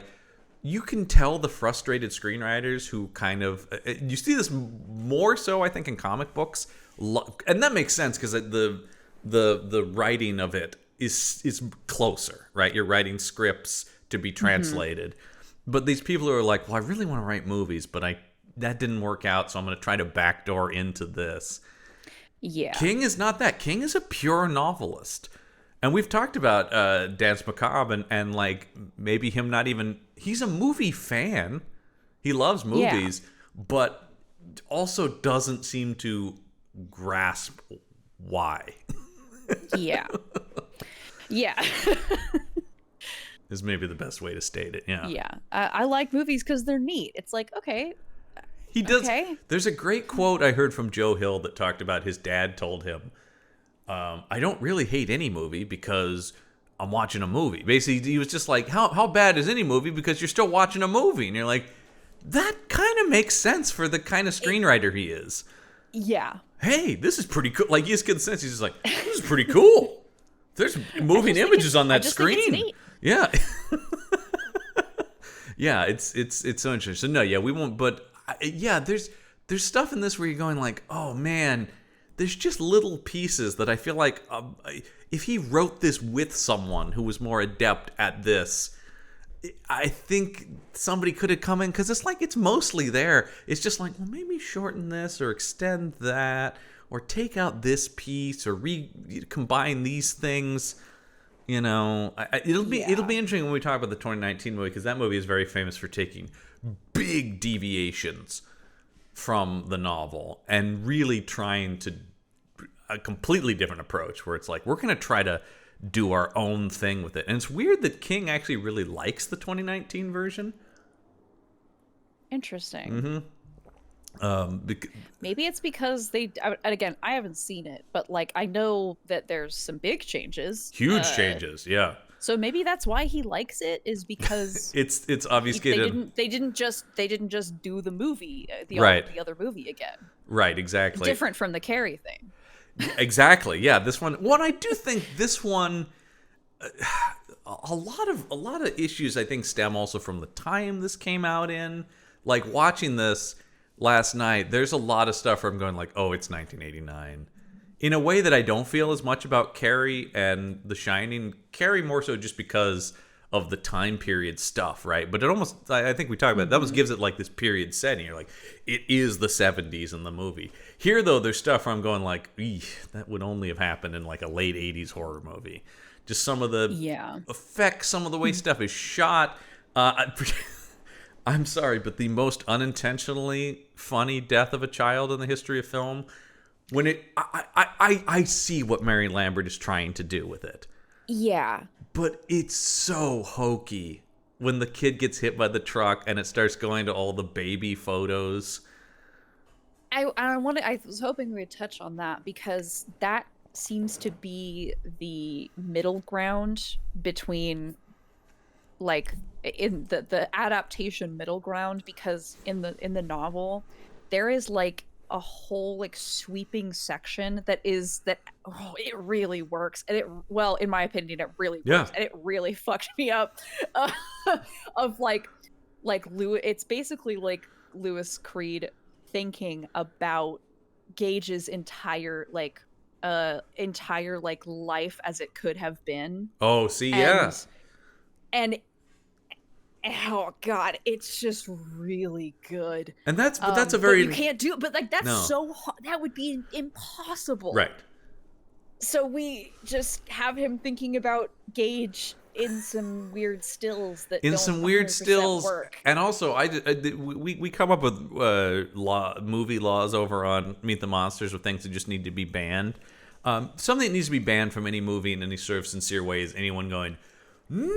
S1: you can tell the frustrated screenwriters who kind of, you see this more so, I think, in comic books, and that makes sense because the writing of it is closer, right? You're writing scripts to be translated, but these people who are like, well, I really want to write movies, but that didn't work out, so I'm going to try to backdoor into this.
S2: Yeah.
S1: King is not that. King is a pure novelist. And we've talked about Danse Macabre and like maybe him not even... He's a movie fan. He loves movies, but also doesn't seem to grasp why.
S2: Yeah. Yeah.
S1: Is maybe the best way to state it. Yeah.
S2: Yeah. I like movies because they're neat. It's like, okay...
S1: He does.
S2: Okay.
S1: There's a great quote I heard from Joe Hill that talked about his dad told him, I don't really hate any movie because I'm watching a movie. Basically, he was just like, how bad is any movie because you're still watching a movie? And you're like, that kind of makes sense for the kind of screenwriter he is.
S2: Yeah.
S1: Hey, this is pretty cool. Like, he has good sense. He's just like, this is pretty cool. There's moving images on that screen. Yeah. Yeah, it's so interesting. So, no, yeah, we won't, but... Yeah, there's stuff in this where you're going like, oh man, there's just little pieces that I feel like if he wrote this with someone who was more adept at this, I think somebody could have come in, because it's like it's mostly there. It's just like, well, maybe shorten this or extend that or take out this piece or combine these things. You know, it'll be interesting when we talk about the 2019 movie, because that movie is very famous for taking big deviations from the novel and really trying to a completely different approach where it's like, we're going to try to do our own thing with it. And it's weird that King actually really likes the 2019 version.
S2: Interesting. Maybe it's because again, I haven't seen it, but like I know that there's some big changes,
S1: huge changes. Yeah.
S2: So maybe that's why he likes it, is because
S1: it's obfuscated.
S2: They didn't just do the movie, the other movie again.
S1: Right. Exactly.
S2: Different from the Carrie thing.
S1: Exactly. Yeah. This one. What I do think this one, a lot of issues I think stem also from the time this came out in. Like watching this last night, there's a lot of stuff where I'm going like, oh, it's 1989. In a way that I don't feel as much about Carrie and The Shining. Carrie more so just because of the time period stuff, right? But it almost, I think we talked about it, that almost gives it like this period setting. You're like, it is the 70s in the movie. Here, though, there's stuff where I'm going like, that would only have happened in like a late 80s horror movie. Just some of the effects, some of the way stuff is shot. I'm sorry, but the most unintentionally funny death of a child in the history of film, when I see what Mary Lambert is trying to do with it.
S2: Yeah.
S1: But it's so hokey when the kid gets hit by the truck and it starts going to all the baby photos.
S2: I was hoping we would touch on that, because that seems to be the middle ground between, like, in the adaptation middle ground, because in the novel there is like a whole like sweeping section that it really works, and in my opinion it really works, and it really fucked me up of like Lewis. It's basically like Lewis Creed thinking about Gage's entire life as it could have been.
S1: Oh, see,
S2: and oh god, it's just really good.
S1: And that's a very,
S2: you can't do it, but like that's so hard. That would be impossible,
S1: right?
S2: So we just have him thinking about Gage in some weird stills that work.
S1: And also we come up with movie laws over on Meet the Monsters with things that just need to be banned. Something that needs to be banned from any movie in any sort of sincere way is anyone going, no,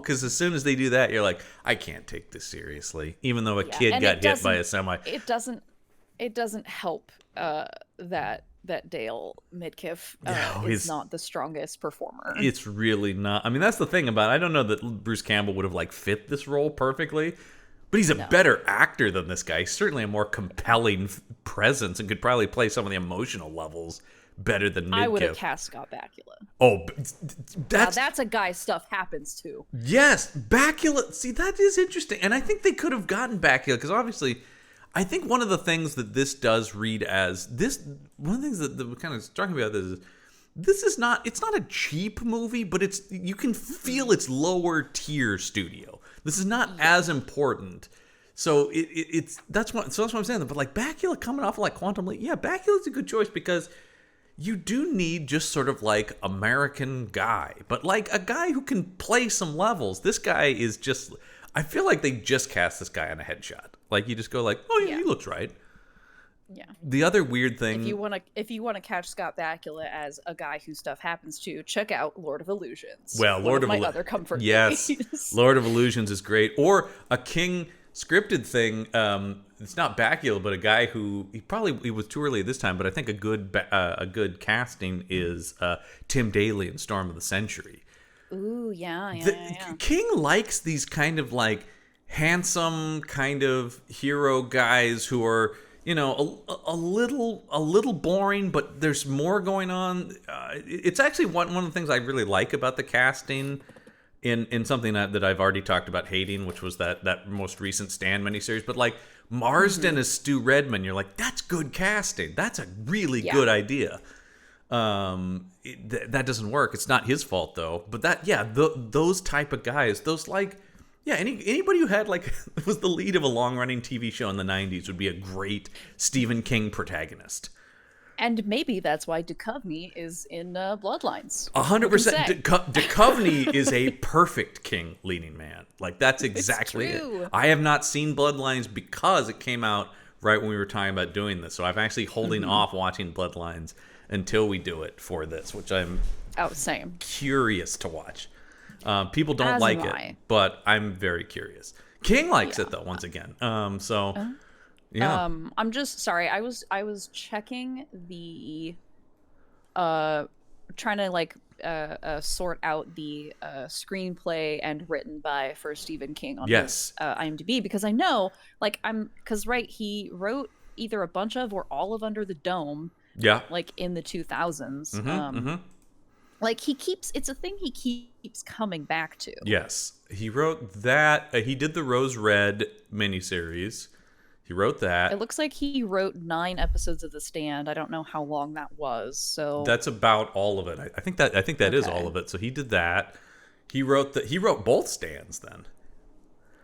S1: because as soon as they do that, you're like, I can't take this seriously, even though a kid got hit by a semi.
S2: It doesn't help that that Dale Midkiff
S1: Yeah,
S2: is not the strongest performer.
S1: it's really not. I mean, that's the thing about it. I don't know that Bruce Campbell would have like fit this role perfectly, but he's a better actor than this guy. He's certainly a more compelling presence and could probably play some of the emotional levels better than Midkiff.
S2: I would have cast Scott Bakula.
S1: Oh,
S2: that's a guy stuff happens to.
S1: Yes, Bakula. See, that is interesting, and I think they could have gotten Bakula because obviously, I think one of the things that this does read as this. One of the things that kind of struck me about this is not. It's not a cheap movie, but you can feel it's lower tier studio. This is not as important. So that's what I'm saying. But like Bakula coming off of like Quantum Leap, yeah, Bakula's a good choice because you do need just sort of like American guy, but like a guy who can play some levels. This guy is just, I feel like they just cast this guy on a headshot. Like you just go like, oh yeah, he looks right.
S2: Yeah.
S1: The other weird thing,
S2: if you want to catch Scott Bakula as a guy who stuff happens to, check out Lord of Illusions.
S1: Well, Lord of
S2: my other comfort
S1: yes,
S2: movies.
S1: Lord of Illusions is great, or a King scripted thing. It's not Bakula, but a guy who he was too early at this time. But I think a good casting is Tim Daly in Storm of the Century.
S2: Ooh, yeah.
S1: King likes these kind of like handsome kind of hero guys who are, you know, a little boring, but there's more going on. It's actually one of the things I really like about the casting in something that I've already talked about hating, which was that most recent Stan miniseries. But like Marsden as Stu Redman, you're like, that's good casting. That's a really good idea. That doesn't work. It's not his fault though. But those type of guys, those like. Yeah, anybody who had like was the lead of a long-running TV show in the 90s would be a great Stephen King protagonist.
S2: And maybe that's why Duchovny is in Bloodlines.
S1: 100%. Duchovny is a perfect King leading man. Like that's exactly it. I have not seen Bloodlines because it came out right when we were talking about doing this. So I'm actually holding off watching Bloodlines until we do it for this, which I'm
S2: same
S1: curious to watch. People don't like it, but I'm very curious. King likes it though. Once again, yeah.
S2: I'm just sorry. I was checking the, trying to like sort out the screenplay and written by for Stephen King on his IMDb because I know like he wrote either a bunch of or all of Under the Dome.
S1: Yeah.
S2: Like in the 2000s. Like it's a thing he keeps coming back to.
S1: Yes, he wrote that. He did the Rose Red miniseries. He wrote that.
S2: It looks like he wrote 9 episodes of The Stand. I don't know how long that was. So
S1: that's about all of it. I think that is all of it. So he did that. He wrote both Stands then.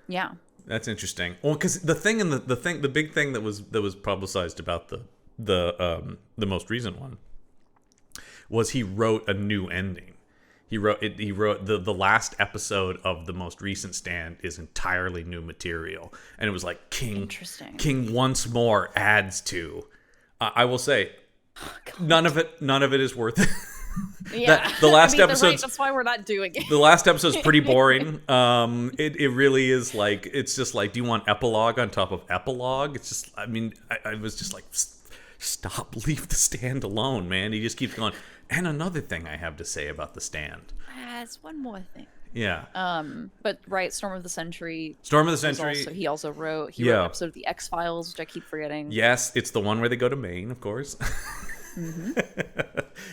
S2: Yeah.
S1: That's interesting. Well, because the big thing that was publicized about the most recent one was he wrote a new ending. He wrote the last episode of the most recent Stand is entirely new material, and it was like King once more adds to. I will say, none of it is worth it.
S2: Yeah,
S1: the last episode.
S2: That's why we're not doing it.
S1: The last episode is pretty boring. It really is like it's just like, do you want epilogue on top of epilogue? It's just, I mean, I was just like, stop, leave the Stand alone, man. He just keeps going. And another thing I have to say about the Stand.
S2: It's one more thing.
S1: Yeah.
S2: But Storm of the Century. He also wrote an episode of the X-Files, which I keep forgetting.
S1: Yes, it's the one where they go to Maine, of course.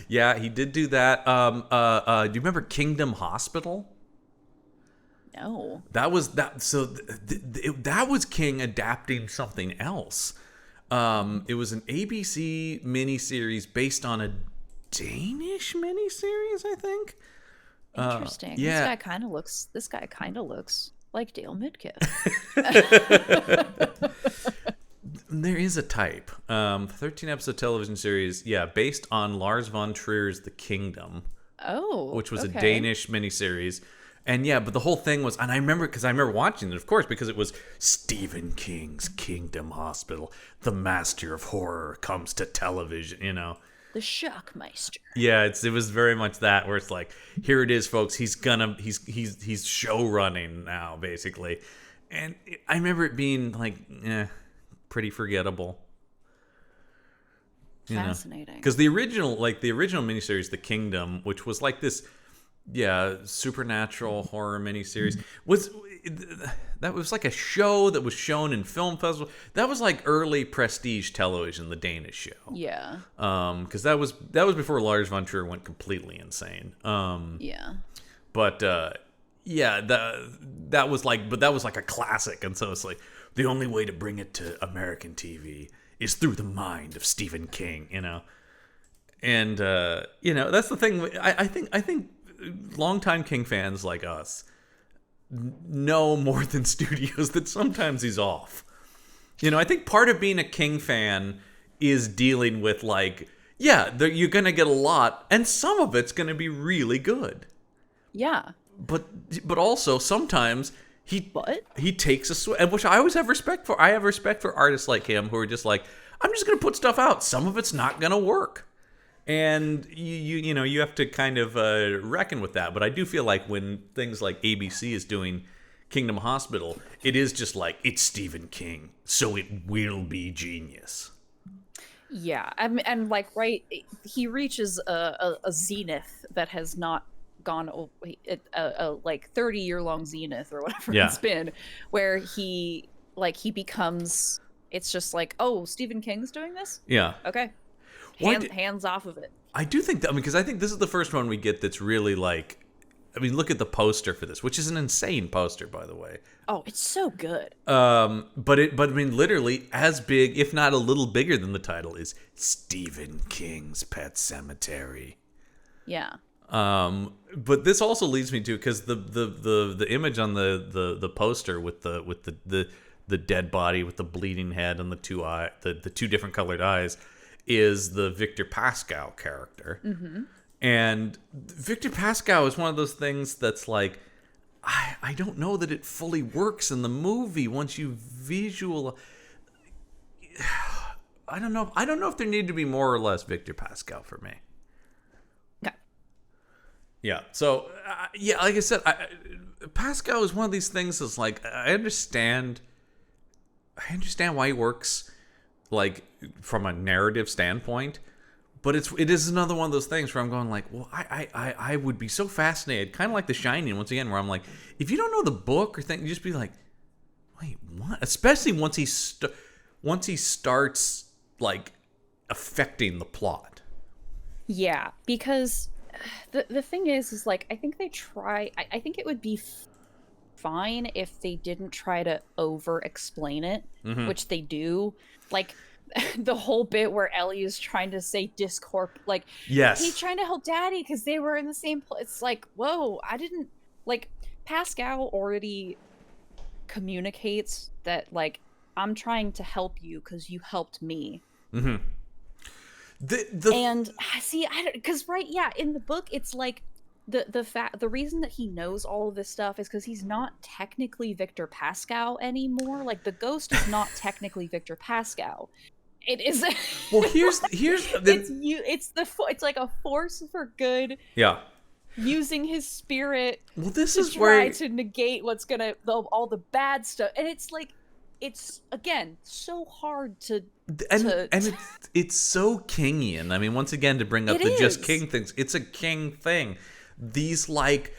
S1: Yeah, he did do that. Do you remember Kingdom Hospital?
S2: No.
S1: That was that. So that was King adapting something else. It was an ABC miniseries based on a Danish miniseries, I think.
S2: Interesting.
S1: Yeah.
S2: This guy kind of looks like Dale Midkiff.
S1: There is a type. 13 episode television series, based on Lars von Trier's The Kingdom.
S2: Oh,
S1: which was a Danish miniseries. And but the whole thing was, and I remember watching it, of course, because it was Stephen King's Kingdom Hospital. The master of horror comes to television, you know.
S2: The Shockmeister.
S1: Yeah, it was very much that, where it's like, here it is, folks. He's show running now, basically. And I remember it being like, pretty forgettable.
S2: Fascinating.
S1: Because the original miniseries, The Kingdom, which was like this, supernatural horror miniseries, was like a show that was shown in film festival. That was like early prestige television, the Danish show.
S2: Yeah.
S1: Because that was before Lars von Trier went completely insane.
S2: Yeah.
S1: But that was like a classic, and so it's like the only way to bring it to American TV is through the mind of Stephen King, And that's the thing. I think longtime King fans like us know more than studios that sometimes he's off. I think part of being a King fan is dealing with you're gonna get a lot, and some of it's gonna be really good.
S2: Yeah.
S1: But also sometimes he takes a swing, which I always have respect for. I have respect for artists like him who are just like, I'm just going to put stuff out. Some of it's not going to work. And you have to kind of reckon with that. But I do feel like when things like ABC is doing Kingdom Hospital, it is just like, it's Stephen King, so it will be genius.
S2: Yeah. And he reaches a zenith that has not gone a 30-year-long zenith or whatever it's been, where he becomes, it's just like, oh, Stephen King's doing this?
S1: Yeah.
S2: Okay. Hands off of it.
S1: I do think that, because I think this is the first one we get that's really look at the poster for this, which is an insane poster, by the way.
S2: Oh, it's so good.
S1: But literally as big, if not a little bigger than the title, is Stephen King's Pet Sematary.
S2: Yeah.
S1: But this also leads me to, because the image on the poster with the dead body with the bleeding head and the two different colored eyes is the Victor Pascow character.
S2: Mm-hmm.
S1: And Victor Pascow is one of those things that's like, I don't know that it fully works in the movie once you visual. I don't know if there needed to be more or less Victor Pascow for me. Yeah. So, like I said, Pascal is one of these things that's like, I understand why he works, from a narrative standpoint, but it is another one of those things where I'm going like, well, I would be so fascinated, kind of like The Shining, once again, where I'm like, if you don't know the book or thing, you just be like, wait, what? Especially once he starts, affecting the plot.
S2: Yeah, because the thing is I think they try. I think it would be fine if they didn't try to over explain it, which they do. The whole bit where Ellie is trying to say Discorp,
S1: yes,
S2: he's trying to help Daddy because they were in the same place. It's like, whoa, I didn't Pascal already communicates that I'm trying to help you because you helped me.
S1: Mm-hmm.
S2: And see, in the book it's the reason that he knows all of this stuff is because he's not technically Victor Pascow anymore. The ghost is not technically Victor Pascow. It is.
S1: Well, here's
S2: it's like a force for good.
S1: Yeah.
S2: Using his spirit.
S1: Well, this
S2: to
S1: is
S2: try
S1: where
S2: to negate what's all the bad stuff, and it's again so hard to.
S1: It's so Kingian. Just bring up just King things. It's a King thing. These pretty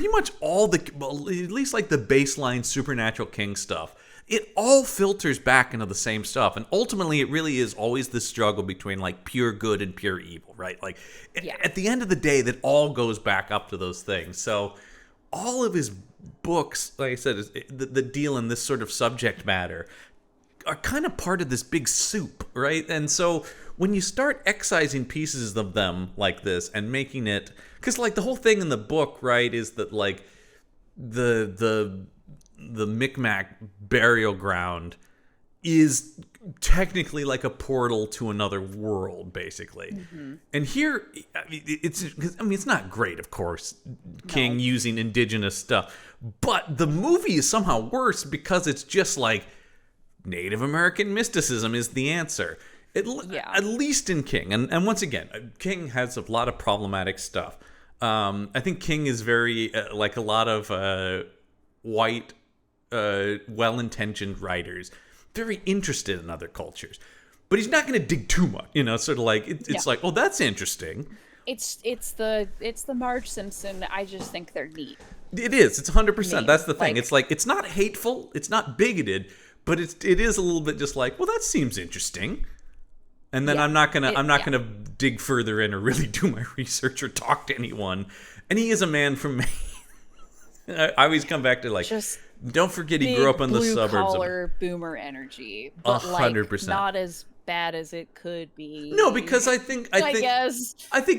S1: much all the, at least the baseline supernatural King stuff, it all filters back into the same stuff, and ultimately it really is always this struggle between pure good and pure evil, right? At the end of the day, that all goes back up to those things. So all of his books, like I said, the deal in this sort of subject matter are kind of part of this big soup, right? And so when you start excising pieces of them like this and making it, because the whole thing in the book, right, is that the Micmac burial ground is technically a portal to another world, basically. Mm-hmm. And here, it's not great, of course, King using indigenous stuff, but the movie is somehow worse because it's just Native American mysticism is the answer. At least in King. And once again, King has a lot of problematic stuff. I think King is very, a lot of white, well-intentioned writers, very interested in other cultures. But he's not going to dig too much, sort of like it's like, oh, that's interesting.
S2: It's the Marge Simpson. I just think they're neat.
S1: It is. It's 100%.
S2: Name.
S1: That's the thing. It's like, it's not hateful. It's not bigoted, but it is a little bit just like, well, that seems interesting. And then I'm not gonna dig further in or really do my research or talk to anyone. And he is a man from Maine. I always come back to like, just don't forget he grew up in the suburbs.
S2: Blue collar boomer energy, but 100%. Like not as bad as it could be.
S1: No, because I think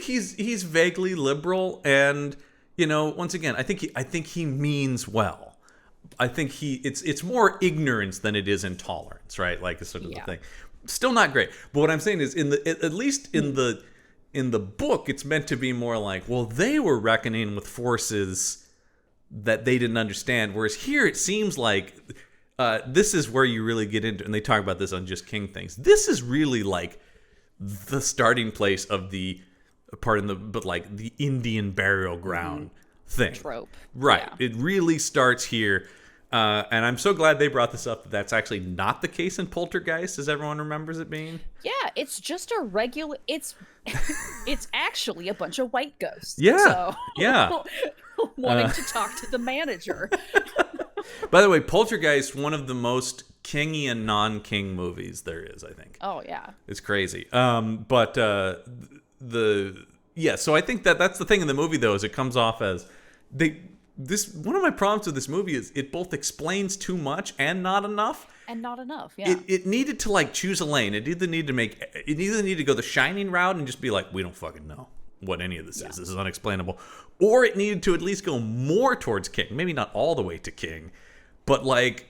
S1: he's vaguely liberal, and once again, I think he means well. I think it's more ignorance than it is intolerance, right? Like, sort of the thing. Still not great, but what I'm saying is, at least in the book, it's meant to be more like, well, they were reckoning with forces that they didn't understand, whereas here it seems like this is where you really get into, and they talk about this on Just King Things. This is really like the starting place of the Indian burial ground thing.
S2: Trope.
S1: Right.
S2: Yeah.
S1: It really starts here. And I'm so glad they brought this up. That's actually not the case in Poltergeist, as everyone remembers it being.
S2: Yeah, it's just a regular. It's actually a bunch of white ghosts.
S1: Yeah,
S2: so,
S1: yeah.
S2: Wanting to talk to the manager.
S1: By the way, Poltergeist, one of the most kingy and non-king movies there is, I think.
S2: Oh yeah,
S1: it's crazy. But so I think that's the thing in the movie, though, is it comes off as one of my problems with this movie is it both explains too much and not enough. Yeah. It needed to like choose a lane. It either needed to go the Shining route and just be like, we don't fucking know what any of this is. This is unexplainable. Or it needed to at least go more towards King. Maybe not all the way to King, but like,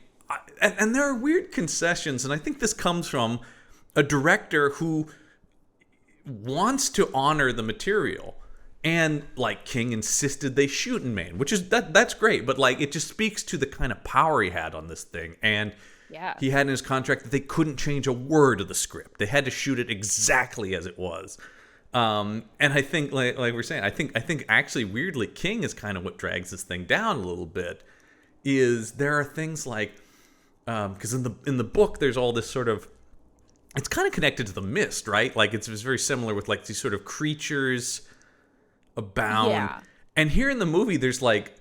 S1: and there are weird concessions, and I think this comes from a director who wants to honor the material. And like King insisted they shoot in Maine, which is that's great, but like it just speaks to the kind of power he had on this thing. And he had in his contract that they couldn't change a word of the script. They had to shoot it exactly as it was. And I think like we're saying, I think actually weirdly King is kind of what drags this thing down a little bit. Is there are things like because in the book there's all this sort of, it's kind of connected to The Mist, right? Like it's very similar with like these sort of creatures abound.
S2: Yeah.
S1: And here in the movie, there's like,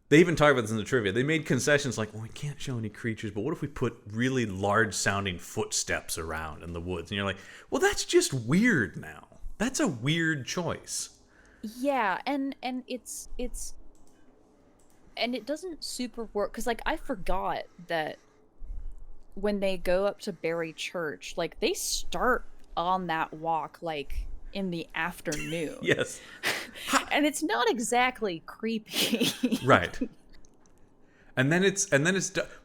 S1: they even talk about this in the trivia. They made concessions like, well, we can't show any creatures, but what if we put really large sounding footsteps around in the woods? And you're like, well, that's just weird now. That's a weird choice.
S2: Yeah, and it's and it doesn't super work, because like I forgot that when they go up to Barry Church, like they start on that walk like in the afternoon.
S1: Yes.
S2: And it's not exactly creepy.
S1: Right. And then it's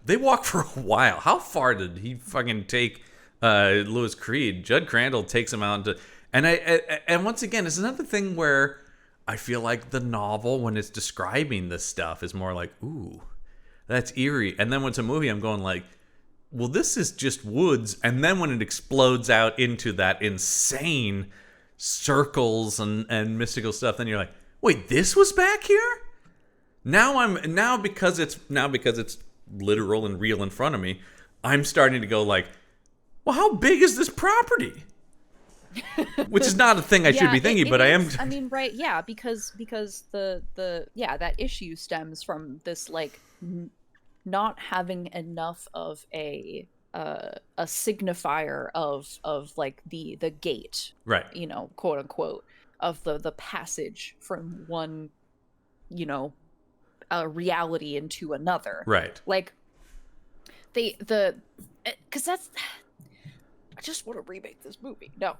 S1: they walk for a while. How far did he fucking take Louis Creed? Judd Crandall takes him out and once again, it's another thing where I feel like the novel, when it's describing this stuff, is more like, ooh, that's eerie. And then when it's a movie, I'm going like, well, this is just woods. And then when it explodes out into that insane circles and mystical stuff, then you're like, wait, this was back here? Now because it's literal and real in front of me, I'm starting to go like, well, how big is this property? Which is not a thing I should be thinking, but I am.
S2: I mean, right? Yeah, because the that issue stems from this like not having enough of a signifier of like the gate,
S1: right?
S2: Quote unquote, of the passage from one, reality into another,
S1: right?
S2: Like because that's. I just want to remake this movie. No,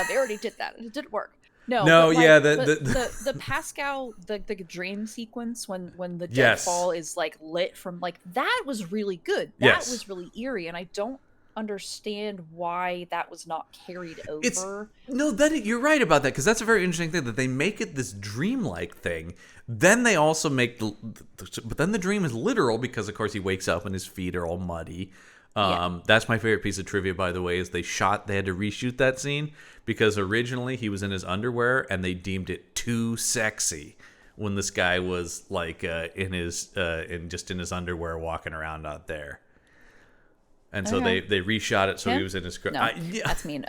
S2: they already did that, and it didn't work. No, like,
S1: yeah,
S2: the Pascal the dream sequence when the deadfall is like lit from like that was really good. That was really eerie, and I don't understand why that was not carried over.
S1: You're right about that, because that's a very interesting thing, that they make it this dreamlike thing. Then they also make but then the dream is literal, because of course he wakes up and his feet are all muddy. That's my favorite piece of trivia, by the way, is they had to reshoot that scene because originally he was in his underwear and they deemed it too sexy when this guy was like in his underwear walking around out there. And so they reshot it so he was in his...
S2: No, that's mean.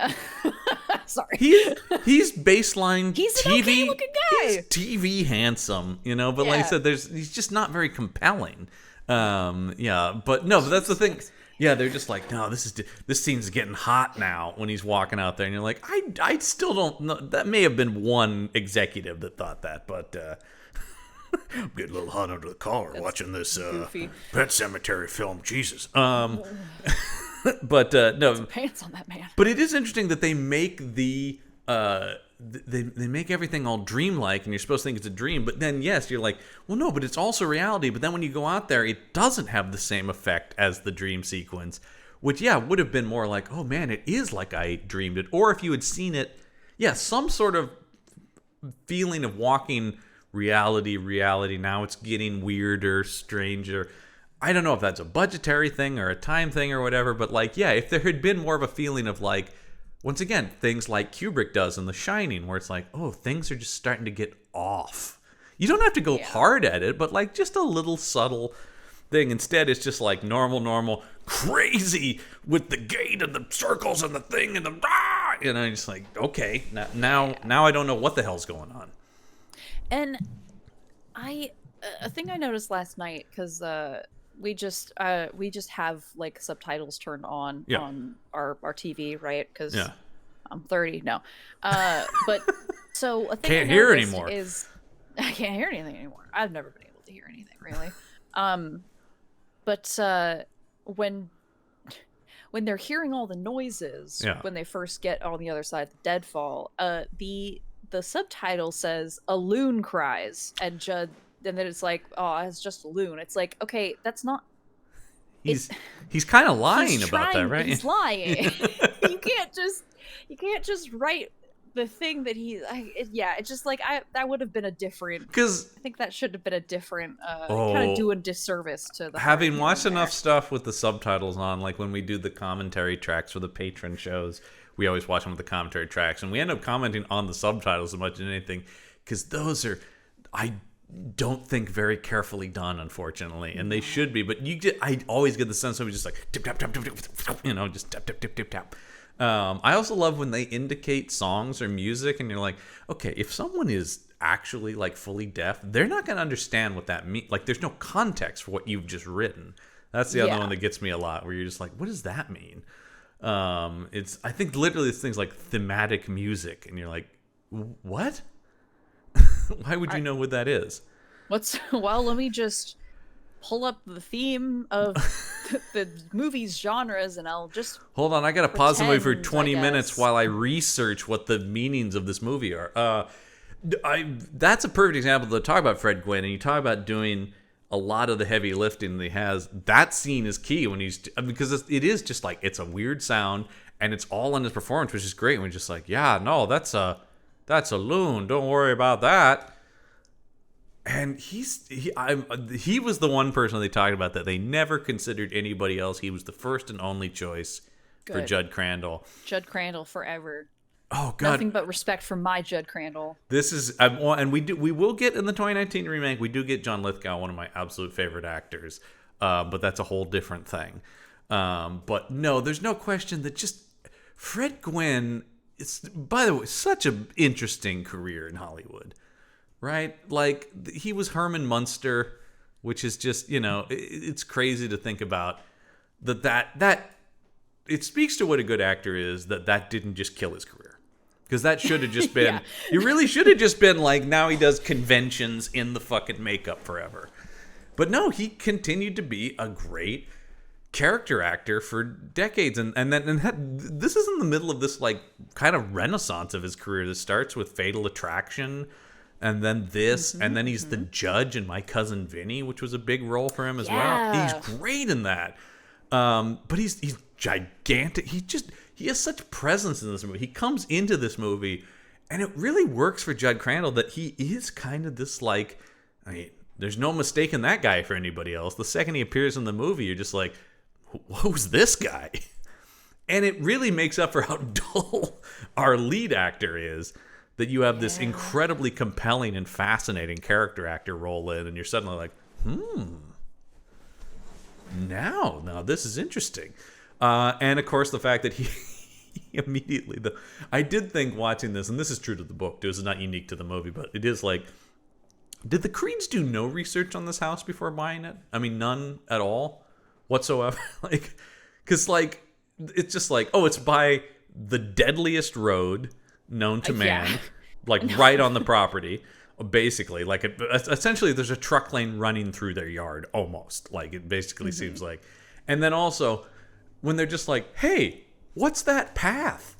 S2: Sorry.
S1: He's baseline
S2: he's
S1: TV.
S2: An okay-looking guy.
S1: He's TV handsome, but like I said, he's just not very compelling. But that's the thing. Yeah, they're just like, no, this scene's getting hot now when he's walking out there, and you're like, I still don't know. That may have been one executive that thought that, but I'm getting a little hot under the collar watching this Pet Sematary film. Jesus. But no,
S2: some pants on that man.
S1: But it is interesting that they make they make everything all dreamlike, and you're supposed to think it's a dream. But then, yes, you're like, well, no, but it's also reality. But then when you go out there, it doesn't have the same effect as the dream sequence, which, would have been more like, oh, man, it is like I dreamed it. Or if you had seen it, some sort of feeling of walking reality. Now it's getting weirder, stranger. I don't know if that's a budgetary thing or a time thing or whatever, but like, if there had been more of a feeling of like, once again, things like Kubrick does in The Shining, where it's like, oh, things are just starting to get off. You don't have to go hard at it, but like just a little subtle thing. Instead, it's just like normal, crazy with the gate and the circles and the thing and the rah! And I'm just like, okay, now I don't know what the hell's going on.
S2: And a thing I noticed last night, because we just have like subtitles turned on our TV, right? Because I'm 30 no, but so a thing
S1: can't hear anymore.
S2: I can't hear anything anymore. I've never been able to hear anything really. But when they're hearing all the noises when they first get on the other side of the deadfall, the subtitle says a loon cries, and then it's like, oh, it's just a loon. It's like, okay, that's not.
S1: He's kind of lying about that, right?
S2: He's lying. You can't just write the thing that it's just like that would have been a different. Because I think that should have been a different. Kind of do a disservice to the.
S1: Having watched enough stuff with the subtitles on, like when we do the commentary tracks for the patron shows, we always watch them with the commentary tracks, and we end up commenting on the subtitles as much as anything, because those are, I don't think, very carefully done, unfortunately, and they should be. But I always get the sense of just like tip tap tap tap tap, just tap tap tap tap tap. I also love when they indicate songs or music, and you're like, okay, if someone is actually like fully deaf, they're not going to understand what that means. Like, there's no context for what you've just written. That's the other one that gets me a lot, where you're just like, what does that mean? I think literally it's things like thematic music, and you're like, what? Why would you know what that is?
S2: Well, let me just pull up the theme of the movie's genres, and I'll just
S1: hold on. I gotta pause the movie for 20 minutes while I research what the meanings of this movie are. That's a perfect example to talk about Fred Gwynne, and you talk about doing a lot of the heavy lifting that he has. That scene is key when because it is just like, it's a weird sound, and it's all in his performance, which is great. We're just like, no, that's a loon. Don't worry about that. And he was the one person they talked about that they never considered anybody else. He was the first and only choice for Judd Crandall.
S2: Judd Crandall forever.
S1: Oh God!
S2: Nothing but respect for my Judd Crandall.
S1: This is, and we will get in the 2019 remake. We do get John Lithgow, one of my absolute favorite actors, but that's a whole different thing. But no, there's no question that just Fred Gwynne. It's, by the way, such an interesting career in Hollywood, right? Like, he was Herman Munster, which is just, it's crazy to think about that it speaks to what a good actor is, that didn't just kill his career. Because that should have just been, he really should have just been like, now he does conventions in the fucking makeup forever. But no, he continued to be a great character actor for decades, and this is in the middle of this like kind of renaissance of his career that starts with Fatal Attraction, and then this, and then he's the judge in My Cousin Vinny, which was a big role for him as well. He's great in that, but he's gigantic. He has such presence in this movie. He comes into this movie, and it really works for Judd Crandall that he is kind of this like, I mean, there's no mistaking that guy for anybody else. The second he appears in the movie, you're just like, who's this guy? And it really makes up for how dull our lead actor is, that you have this incredibly compelling and fascinating character actor roll in, and you're suddenly like, now this is interesting. And of course the fact that he immediately, I did think watching this, and this is true to the book too, this is not unique to the movie, but it is like, did the Creeds do no research on this house before buying it? I mean, none at all whatsoever. Like, because like, it's just like, oh, it's by the deadliest road known to man, like right on the property, basically. Like, essentially, there's a truck lane running through their yard, almost. Like, it basically seems like. And then also, when they're just like, hey, what's that path?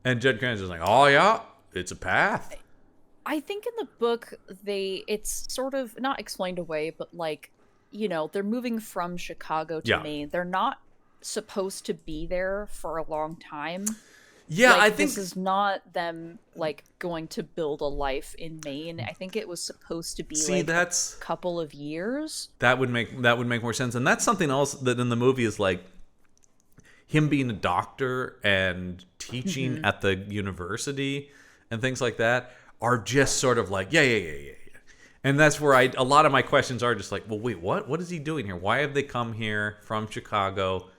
S1: And Judd Grant's just like, oh yeah, it's a path.
S2: I think in the book it's sort of not explained away, but like, you know, they're moving from Chicago to Maine. They're not supposed to be there for a long time.
S1: Yeah,
S2: like,
S1: I think
S2: this is not them like going to build a life in Maine. I think it was supposed to be
S1: that's
S2: a couple of years.
S1: That would make more sense. And that's something else that in the movie is like him being a doctor and teaching at the university and things like that are just sort of like, yeah. And that's where a lot of my questions are just like, well, wait, what? What is he doing here? Why have they come here from Chicago?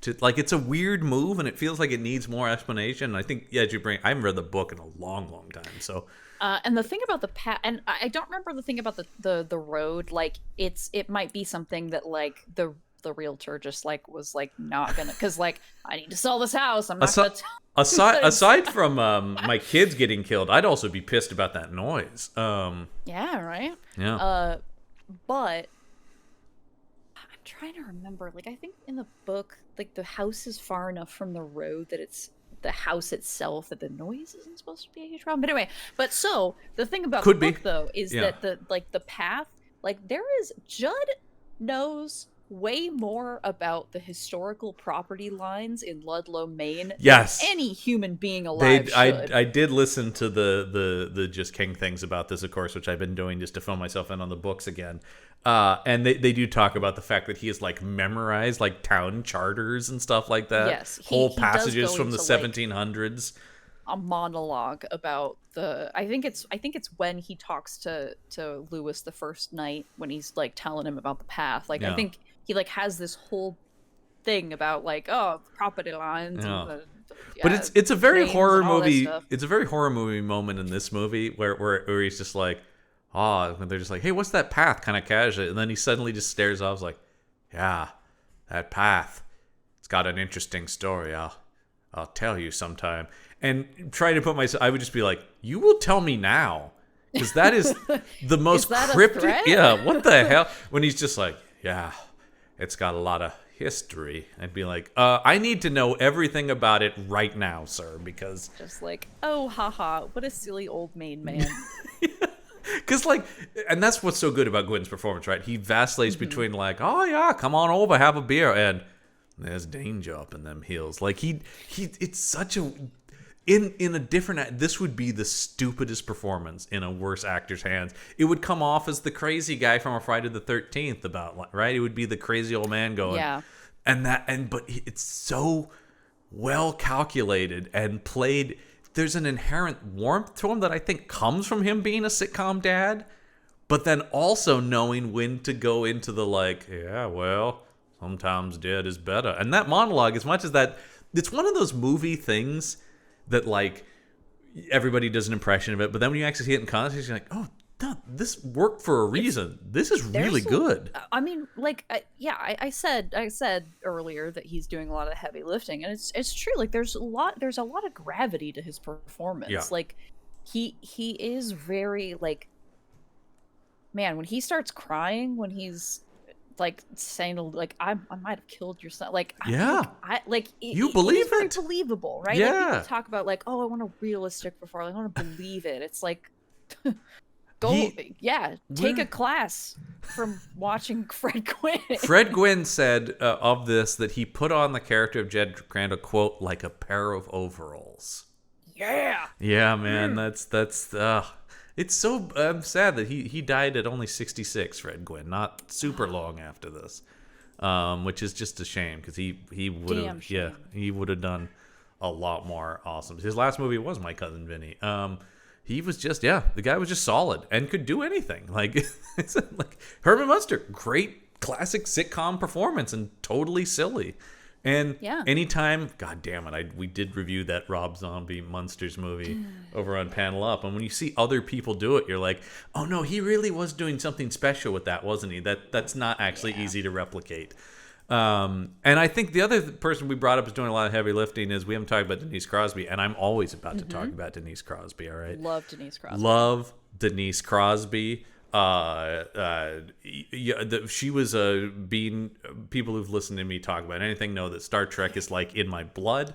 S1: To, like, it's a weird move, and it feels like it needs more explanation. I think, yeah, I haven't read the book in a long, long time, so.
S2: And the thing about the path, and I don't remember the thing about the road. Like, it might be something that like the realtor just like was like not gonna, because like I need to sell this house. I'm not gonna.
S1: Aside from my kids getting killed, I'd also be pissed about that noise.
S2: Yeah, right.
S1: Yeah.
S2: But I'm trying to remember. Like, I think in the book, like the house is far enough from the road that it's the house itself that the noise isn't supposed to be a huge problem. But anyway, so the thing about the book though is that the path, like Judd knows way more about the historical property lines in Ludlow, Maine than any human being alive should.
S1: I did listen to the Just King things about this, of course, which I've been doing just to fill myself in on the books again. And they do talk about the fact that he has like memorized like town charters and stuff like that.
S2: Yes,
S1: whole passages from the 1700s.
S2: Like a monologue about I think it's when he talks to Lewis the first night when he's like telling him about the path. Like, I think he like has this whole thing about like, oh, property lines. And
S1: but it's a very horror movie. It's a very horror movie moment in this movie where he's just like, when they're just like, hey, what's that path? Kind of casually, and then he suddenly just stares off like, yeah, that path. It's got an interesting story. I'll tell you sometime. And trying to put myself, I would just be like, you will tell me now, because that is the most cryptic. Yeah, what the hell? When he's just like, yeah, it's got a lot of history. I'd be like, I need to know everything about it right now, sir, because
S2: just like, oh, haha, what a silly old Maine man.
S1: Because like, and that's what's so good about Gwynne's performance, right? He vacillates between like, oh yeah, come on over, have a beer, and there's danger up in them hills. Like it's such a in a different. This would be the stupidest performance in a worse actor's hands. It would come off as the crazy guy from a Friday the 13th about, right? It would be the crazy old man going,
S2: yeah.
S1: But it's so well calculated and played. There's an inherent warmth to him that I think comes from him being a sitcom dad, but then also knowing when to go into the like, yeah, well, sometimes dead is better. And that monologue, as much as that, it's one of those movie things that like everybody does an impression of it, but then when you actually see it in context, you're like, oh, this worked for a reason. This is really good.
S2: I mean, like, I said earlier that he's doing a lot of heavy lifting, and it's true. Like, there's a lot of gravity to his performance.
S1: Yeah.
S2: Like, he is very like, man, when he starts crying, when he's like saying like, I might have killed your son. Like,
S1: yeah,
S2: you
S1: believe
S2: it? It's very believable, right?
S1: Yeah.
S2: Like, people talk about like, oh, I want a realistic performance. I want to believe it. It's like. Take a class from watching Fred Gwynne.
S1: Fred Gwynne said of this that he put on the character of Jed Grant, quote, like a pair of overalls.
S2: Yeah.
S1: Yeah, man, that's it's so sad that he died at only 66, Fred Gwynne, not super long after this, which is just a shame because he would have done a lot more awesome. His last movie was My Cousin Vinny. He was just, the guy was just solid and could do anything. Like, it's like Herman Munster, great classic sitcom performance and totally silly. And
S2: Yeah.
S1: anytime, God damn it, we did review that Rob Zombie Monsters movie over on Panel Up, and when you see other people do it, you're like, oh no, he really was doing something special with that, wasn't he? That's not actually easy to replicate. And I think the other person we brought up is doing a lot of heavy lifting is we haven't talked about Denise Crosby, and I'm always about to talk about Denise Crosby. All right,
S2: Love Denise Crosby.
S1: Love Denise Crosby. She was being people who've listened to me talk about anything know that Star Trek is like in my blood.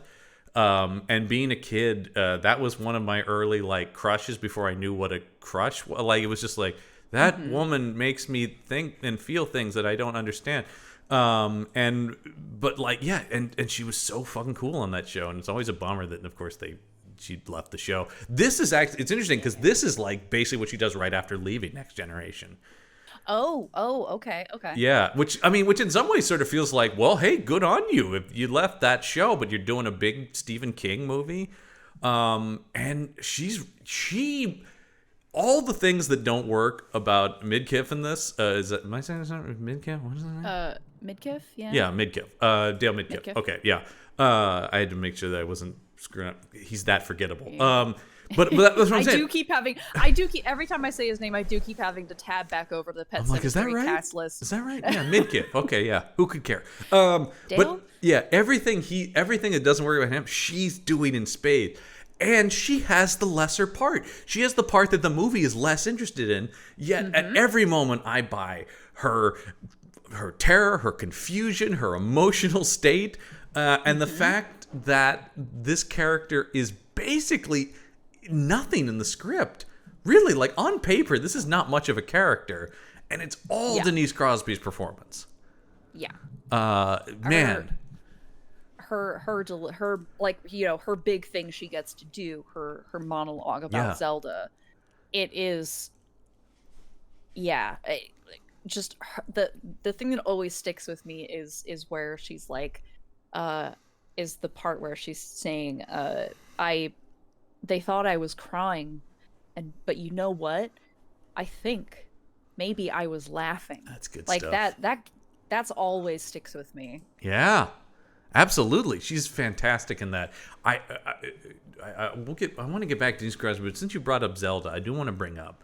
S1: And being a kid, that was one of my early like crushes before I knew what a crush was. Like it was just like that woman makes me think and feel things that I don't understand. And she was so fucking cool on that show, and it's always a bummer that of course she left the show. This is actually, it's interesting because this is like basically what she does right after leaving Next Generation.
S2: Oh, okay.
S1: Yeah, which in some ways sort of feels like, well, hey, good on you if you left that show, but you're doing a big Stephen King movie. And she all the things that don't work about Midkiff in this, am I saying this right? Midkiff? What is that?
S2: Midkiff, yeah.
S1: Yeah, Midkiff. Dale Midkiff.
S2: Midkiff.
S1: Okay, yeah. I had to make sure that I wasn't screwing up. He's that forgettable. Yeah. But that's what I'm saying.
S2: Every time I say his name, I do keep having to tab back over the Pet Sematary
S1: is that right?
S2: cast list.
S1: Is that right? Yeah, Midkiff. Okay, yeah. Who could care? But yeah, everything that doesn't work about him, she's doing in spades. And she has the lesser part. She has the part that the movie is less interested in. Yet at every moment I buy her terror, her confusion, her emotional state, and the fact that this character is basically nothing in the script. Really, like on paper, this is not much of a character, and it's all Denise Crosby's performance.
S2: Yeah.
S1: Man.
S2: Her like, you know, her big thing she gets to do, her monologue about Zelda, it is just the thing that always sticks with me is where she's like is the part where she's saying they thought I was crying, but you know what, I think maybe I was laughing.
S1: That's good
S2: like
S1: stuff.
S2: That's always sticks with me.
S1: Yeah. Absolutely, she's fantastic in that. I want to get back to Denise Crosby, but since you brought up Zelda, I do want to bring up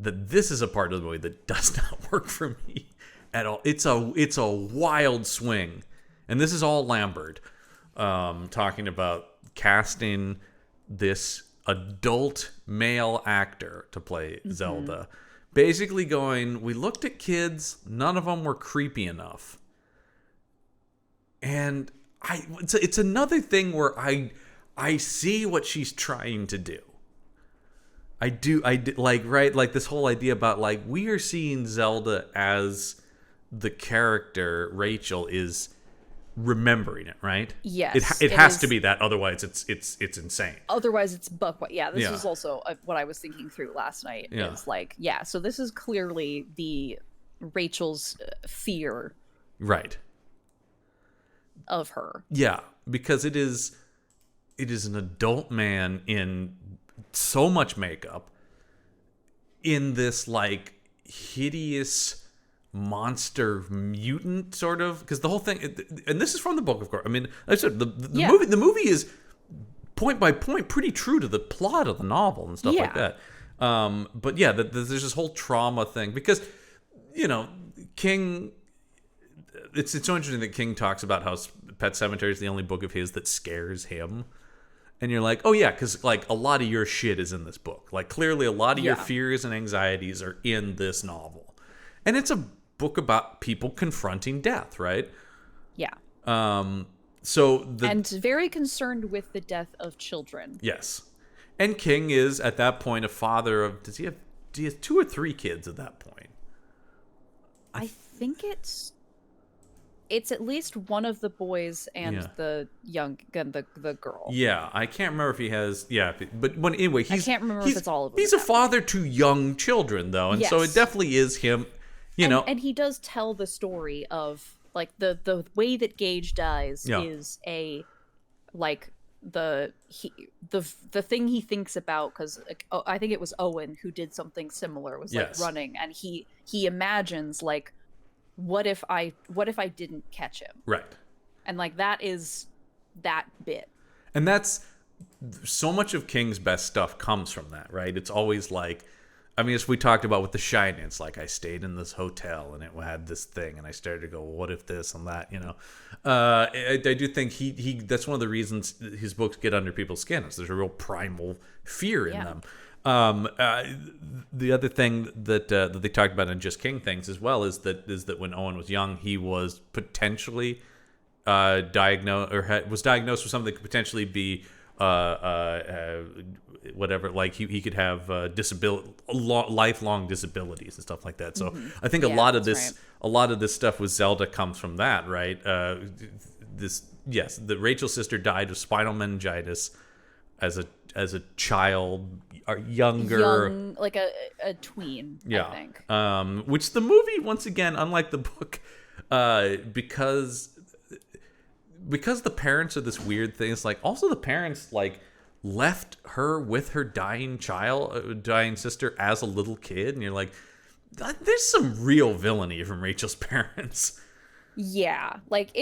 S1: that this is a part of the movie that does not work for me at all. It's a wild swing, and this is all Lambert talking about casting this adult male actor to play Zelda. Basically, going, we looked at kids, none of them were creepy enough. And it's another thing where I see what she's trying to do. I do like, right, like this whole idea about like we are seeing Zelda as the character Rachel is remembering it, right?
S2: Yes,
S1: it has to be that, otherwise it's insane.
S2: Otherwise it's buck. Yeah, this is also what I was thinking through last night.
S1: Yeah.
S2: It's like, so this is clearly the Rachel's fear,
S1: right,
S2: of her.
S1: Yeah, because it is an adult man in so much makeup in this like hideous monster mutant sort of, because the whole thing, and this is from the book, of course. I mean, like I said, the movie is point by point pretty true to the plot of the novel and stuff like that. But yeah, there's this whole trauma thing because, you know, King. It's so interesting that King talks about how Pet Sematary is the only book of his that scares him. And you're like, oh yeah, because like a lot of your shit is in this book. Like clearly a lot of your fears and anxieties are in this novel. And it's a book about people confronting death, right?
S2: Yeah.
S1: And
S2: very concerned with the death of children.
S1: Yes. And King is at that point a father of, do he have 2 or 3 kids at that point?
S2: I think it's at least one of the boys and the girl.
S1: Yeah, I can't remember if he has. Yeah, but anyway,
S2: I can't remember if it's all of them.
S1: He's a father to young children, though, and so it definitely is him. You know, and
S2: he does tell the story of like the way that Gage dies is a like the thing he thinks about, because I think it was Owen who did something similar, was like running, and he imagines like, what if I didn't catch him?
S1: Right.
S2: And like that is that bit.
S1: And that's so much of King's best stuff comes from that, right? It's always like, I mean, as we talked about with The Shining, it's like I stayed in this hotel and it had this thing, and I started to go, well, what if this and that, you know? I do think he that's one of the reasons his books get under people's skin, is there's a real primal fear in them. The other thing that they talked about in Just King Things as well is that when Owen was young, he was potentially diagnosed with something that could potentially be whatever, like he could have lifelong disabilities and stuff like that. So I think a lot of this stuff with Zelda comes from that, right? The Rachel's sister died of spinal meningitis as a child, or young,
S2: like a tween, I think.
S1: Which the movie, once again, unlike the book, because the parents are this weird thing. It's like, also the parents like left her with her dying sister as a little kid, and you're like, there's some real villainy from Rachel's parents.
S2: Yeah, like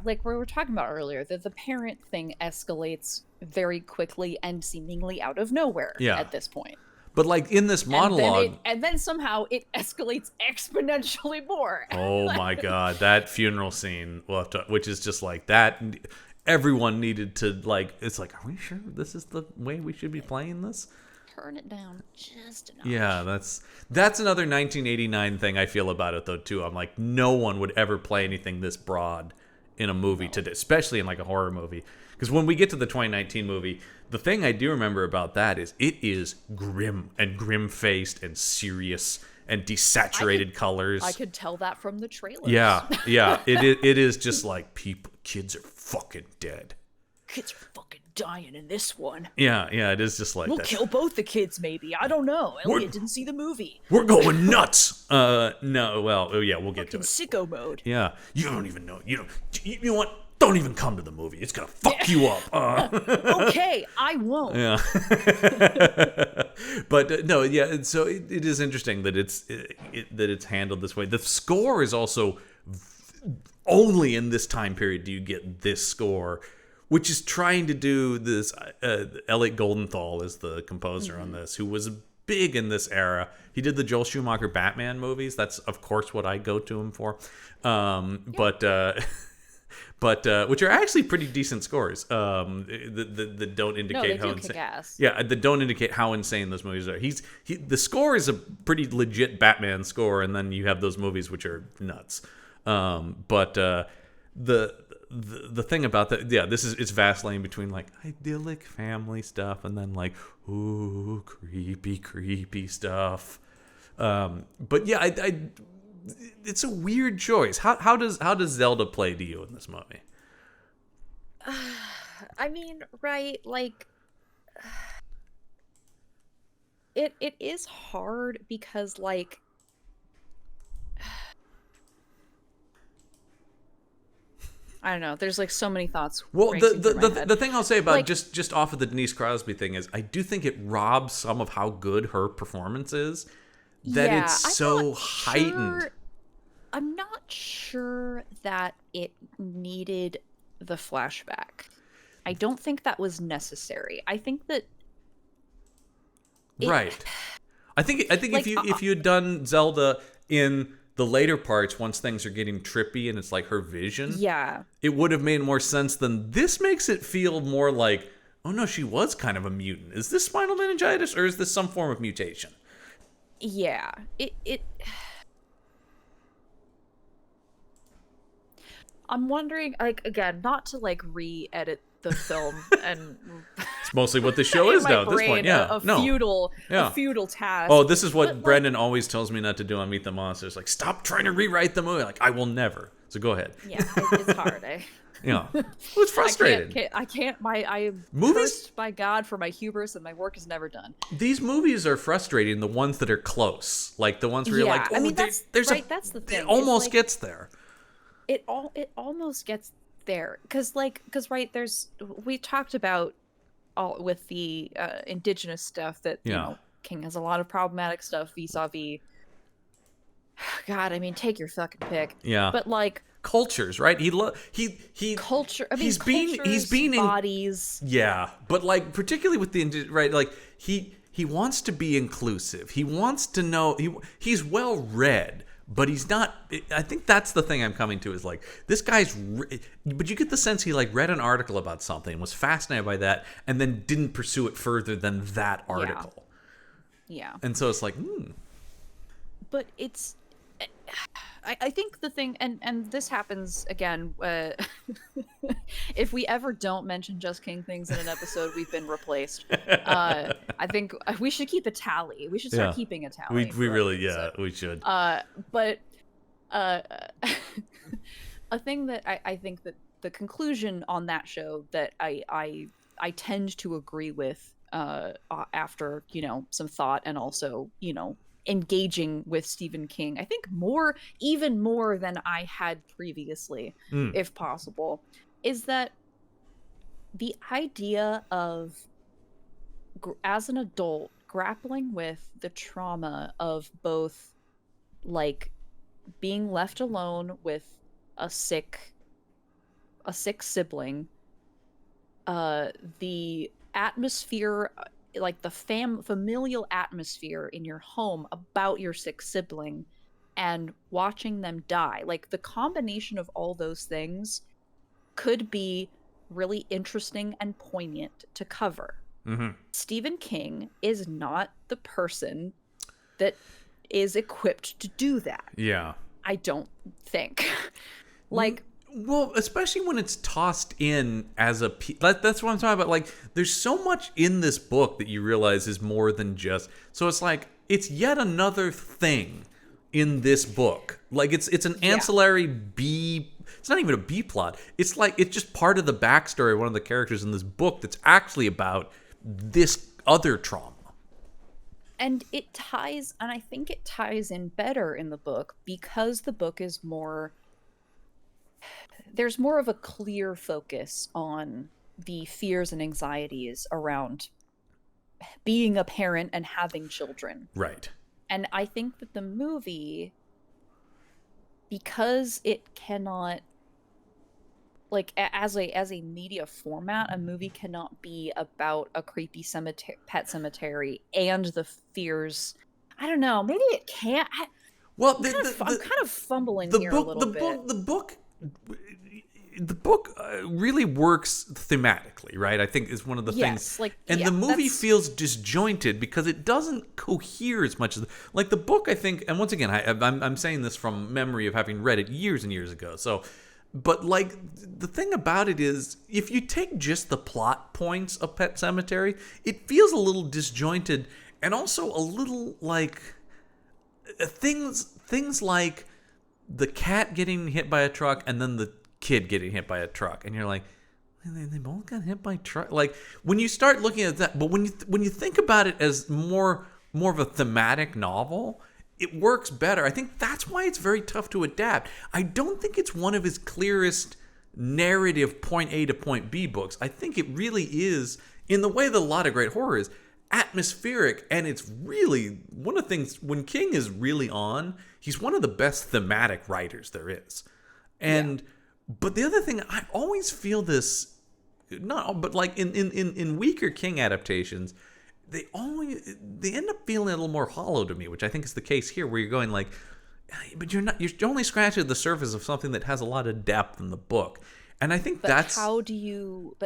S2: like we were talking about earlier, that the parent thing escalates very quickly and seemingly out of nowhere at this point.
S1: But like in this monologue,
S2: and then somehow it escalates exponentially more.
S1: Oh my god, that funeral scene, which is just like that. Everyone needed to like. It's like, are we sure this is the way we should be playing this?
S2: Turn it down just enough.
S1: Yeah, that's another 1989 thing I feel about it though too. I'm like, no one would ever play anything this broad in a movie today, especially in like a horror movie. Because when we get to the 2019 movie, the thing I do remember about that is it is grim and grim-faced and serious and desaturated colors.
S2: I could tell that from the trailers.
S1: Yeah. It is just like kids are fucking dead.
S2: Kids are fucking dying in this one.
S1: Yeah, it is just like
S2: we'll
S1: that.
S2: Kill both the kids, maybe. I don't know. Elliott didn't see the movie.
S1: We're going nuts. No, well, we'll get to it.
S2: Sicko mode.
S1: Yeah, you don't even know. You know what? Don't even come to the movie. It's gonna fuck you up.
S2: Okay, I won't.
S1: Yeah. But no, yeah. So it is interesting that it's handled this way. The score is also only in this time period do you get this score, which is trying to do this. Elliott Goldenthal is the composer on this, who was big in this era. He did the Joel Schumacher Batman movies. That's of course what I go to him for. But which are actually pretty decent scores. That don't indicate how insane. Yeah, that don't indicate how insane those movies are. The score is a pretty legit Batman score, and then you have those movies which are nuts. But the thing about that, it's vacillating between like idyllic family stuff and then like ooh creepy stuff. But yeah, I it's a weird choice. How does Zelda play to you in this movie?
S2: I mean, right, like it is hard because like I don't know. There's like so many thoughts.
S1: Well, the thing I'll say about like, just off of the Denise Crosby thing is I do think it robs some of how good her performance is. That it's so heightened.
S2: I'm not sure that it needed the flashback. I don't think that was necessary. I think that
S1: right. I think like, if you had done Zelda in the later parts, once things are getting trippy and it's like her vision, it would have made more sense than this. Makes it feel more like, oh no, she was kind of a mutant. Is this spinal meningitis or is this some form of mutation?
S2: Yeah, it I'm wondering, like, again, not to like re-edit the film, and
S1: it's mostly what the show is now at this point. Yeah,
S2: a futile task.
S1: Oh, this is what Brendan always tells me not to do on Meet the Monsters. Like, stop trying to rewrite the movie. Like, I will never. So go ahead.
S2: Yeah, it's hard.
S1: It's frustrating.
S2: I can't. I am cursed by God for my hubris, and my work is never done.
S1: These movies are frustrating. The ones that are close, like the ones where you're like, oh, I mean, that's the thing. It almost like, gets there.
S2: It almost gets there because right, we talked about all with the indigenous stuff that you know King has a lot of problematic stuff vis-a-vis. God, I mean, take your fucking pick.
S1: Yeah,
S2: but like
S1: cultures, right? He
S2: Culture. I mean,
S1: he's
S2: cultures,
S1: being
S2: bodies.
S1: yeah, but like particularly with the right, like he wants to be inclusive. He wants to know he's well read, but he's not. I think that's the thing I'm coming to is like this guy's. But you get the sense he like read an article about something, was fascinated by that, and then didn't pursue it further than that article.
S2: Yeah.
S1: And so it's like,
S2: But it's I think the thing, and this happens again, if we ever don't mention Just King things in an episode, we've been replaced. I think we should keep a tally. We should start keeping a tally.
S1: We really we should.
S2: But uh, a thing that I think that the conclusion on that show that I tend to agree with after some thought and also engaging with Stephen King, I think even more than I had previously, if possible, is that the idea of as an adult grappling with the trauma of both like being left alone with a sick sibling, the atmosphere, like the familial atmosphere in your home about your sick sibling, and watching them die. Like the combination of all those things could be really interesting and poignant to cover. Stephen King is not the person that is equipped to do that.
S1: Yeah.
S2: I don't think. Like,
S1: well, especially when it's tossed in as a that's what I'm talking about. Like, there's so much in this book that you realize is more than just. So it's like it's yet another thing in this book. Like it's an ancillary B. It's not even a B plot. It's like it's just part of the backstory of one of the characters in this book that's actually about this other trauma.
S2: And it ties, and I think it ties in better in the book because the book is more. There's more of a clear focus on the fears and anxieties around being a parent and having children.
S1: Right.
S2: And I think that the movie, because it cannot, like, as a media format, a movie cannot be about a creepy pet cemetery and the fears. I don't know. Maybe it can't.
S1: Well,
S2: I'm kind of fumbling here a little bit.
S1: The book really works thematically, right? I think is one of the things.
S2: Like,
S1: and the movie feels disjointed because it doesn't cohere as much as like the book. I think, and once again, I'm saying this from memory of having read it years and years ago. So, but like the thing about it is, if you take just the plot points of Pet Sematary, it feels a little disjointed and also a little like things like the cat getting hit by a truck and then the kid getting hit by a truck, and you're like, they both got hit by truck. Like when you start looking at that, but when you think about it as more of a thematic novel, it works better. I think that's why it's very tough to adapt. I don't think it's one of his clearest narrative point A to point B books. I think it really is, in the way that a lot of great horror is, atmospheric, and it's really one of the things when King is really on, he's one of the best thematic writers there is. And but the other thing, I always feel this, but like in weaker King adaptations, they end up feeling a little more hollow to me, which I think is the case here, where you're going like, but you're only scratching the surface of something that has a lot of depth in the book. And I think
S2: how do you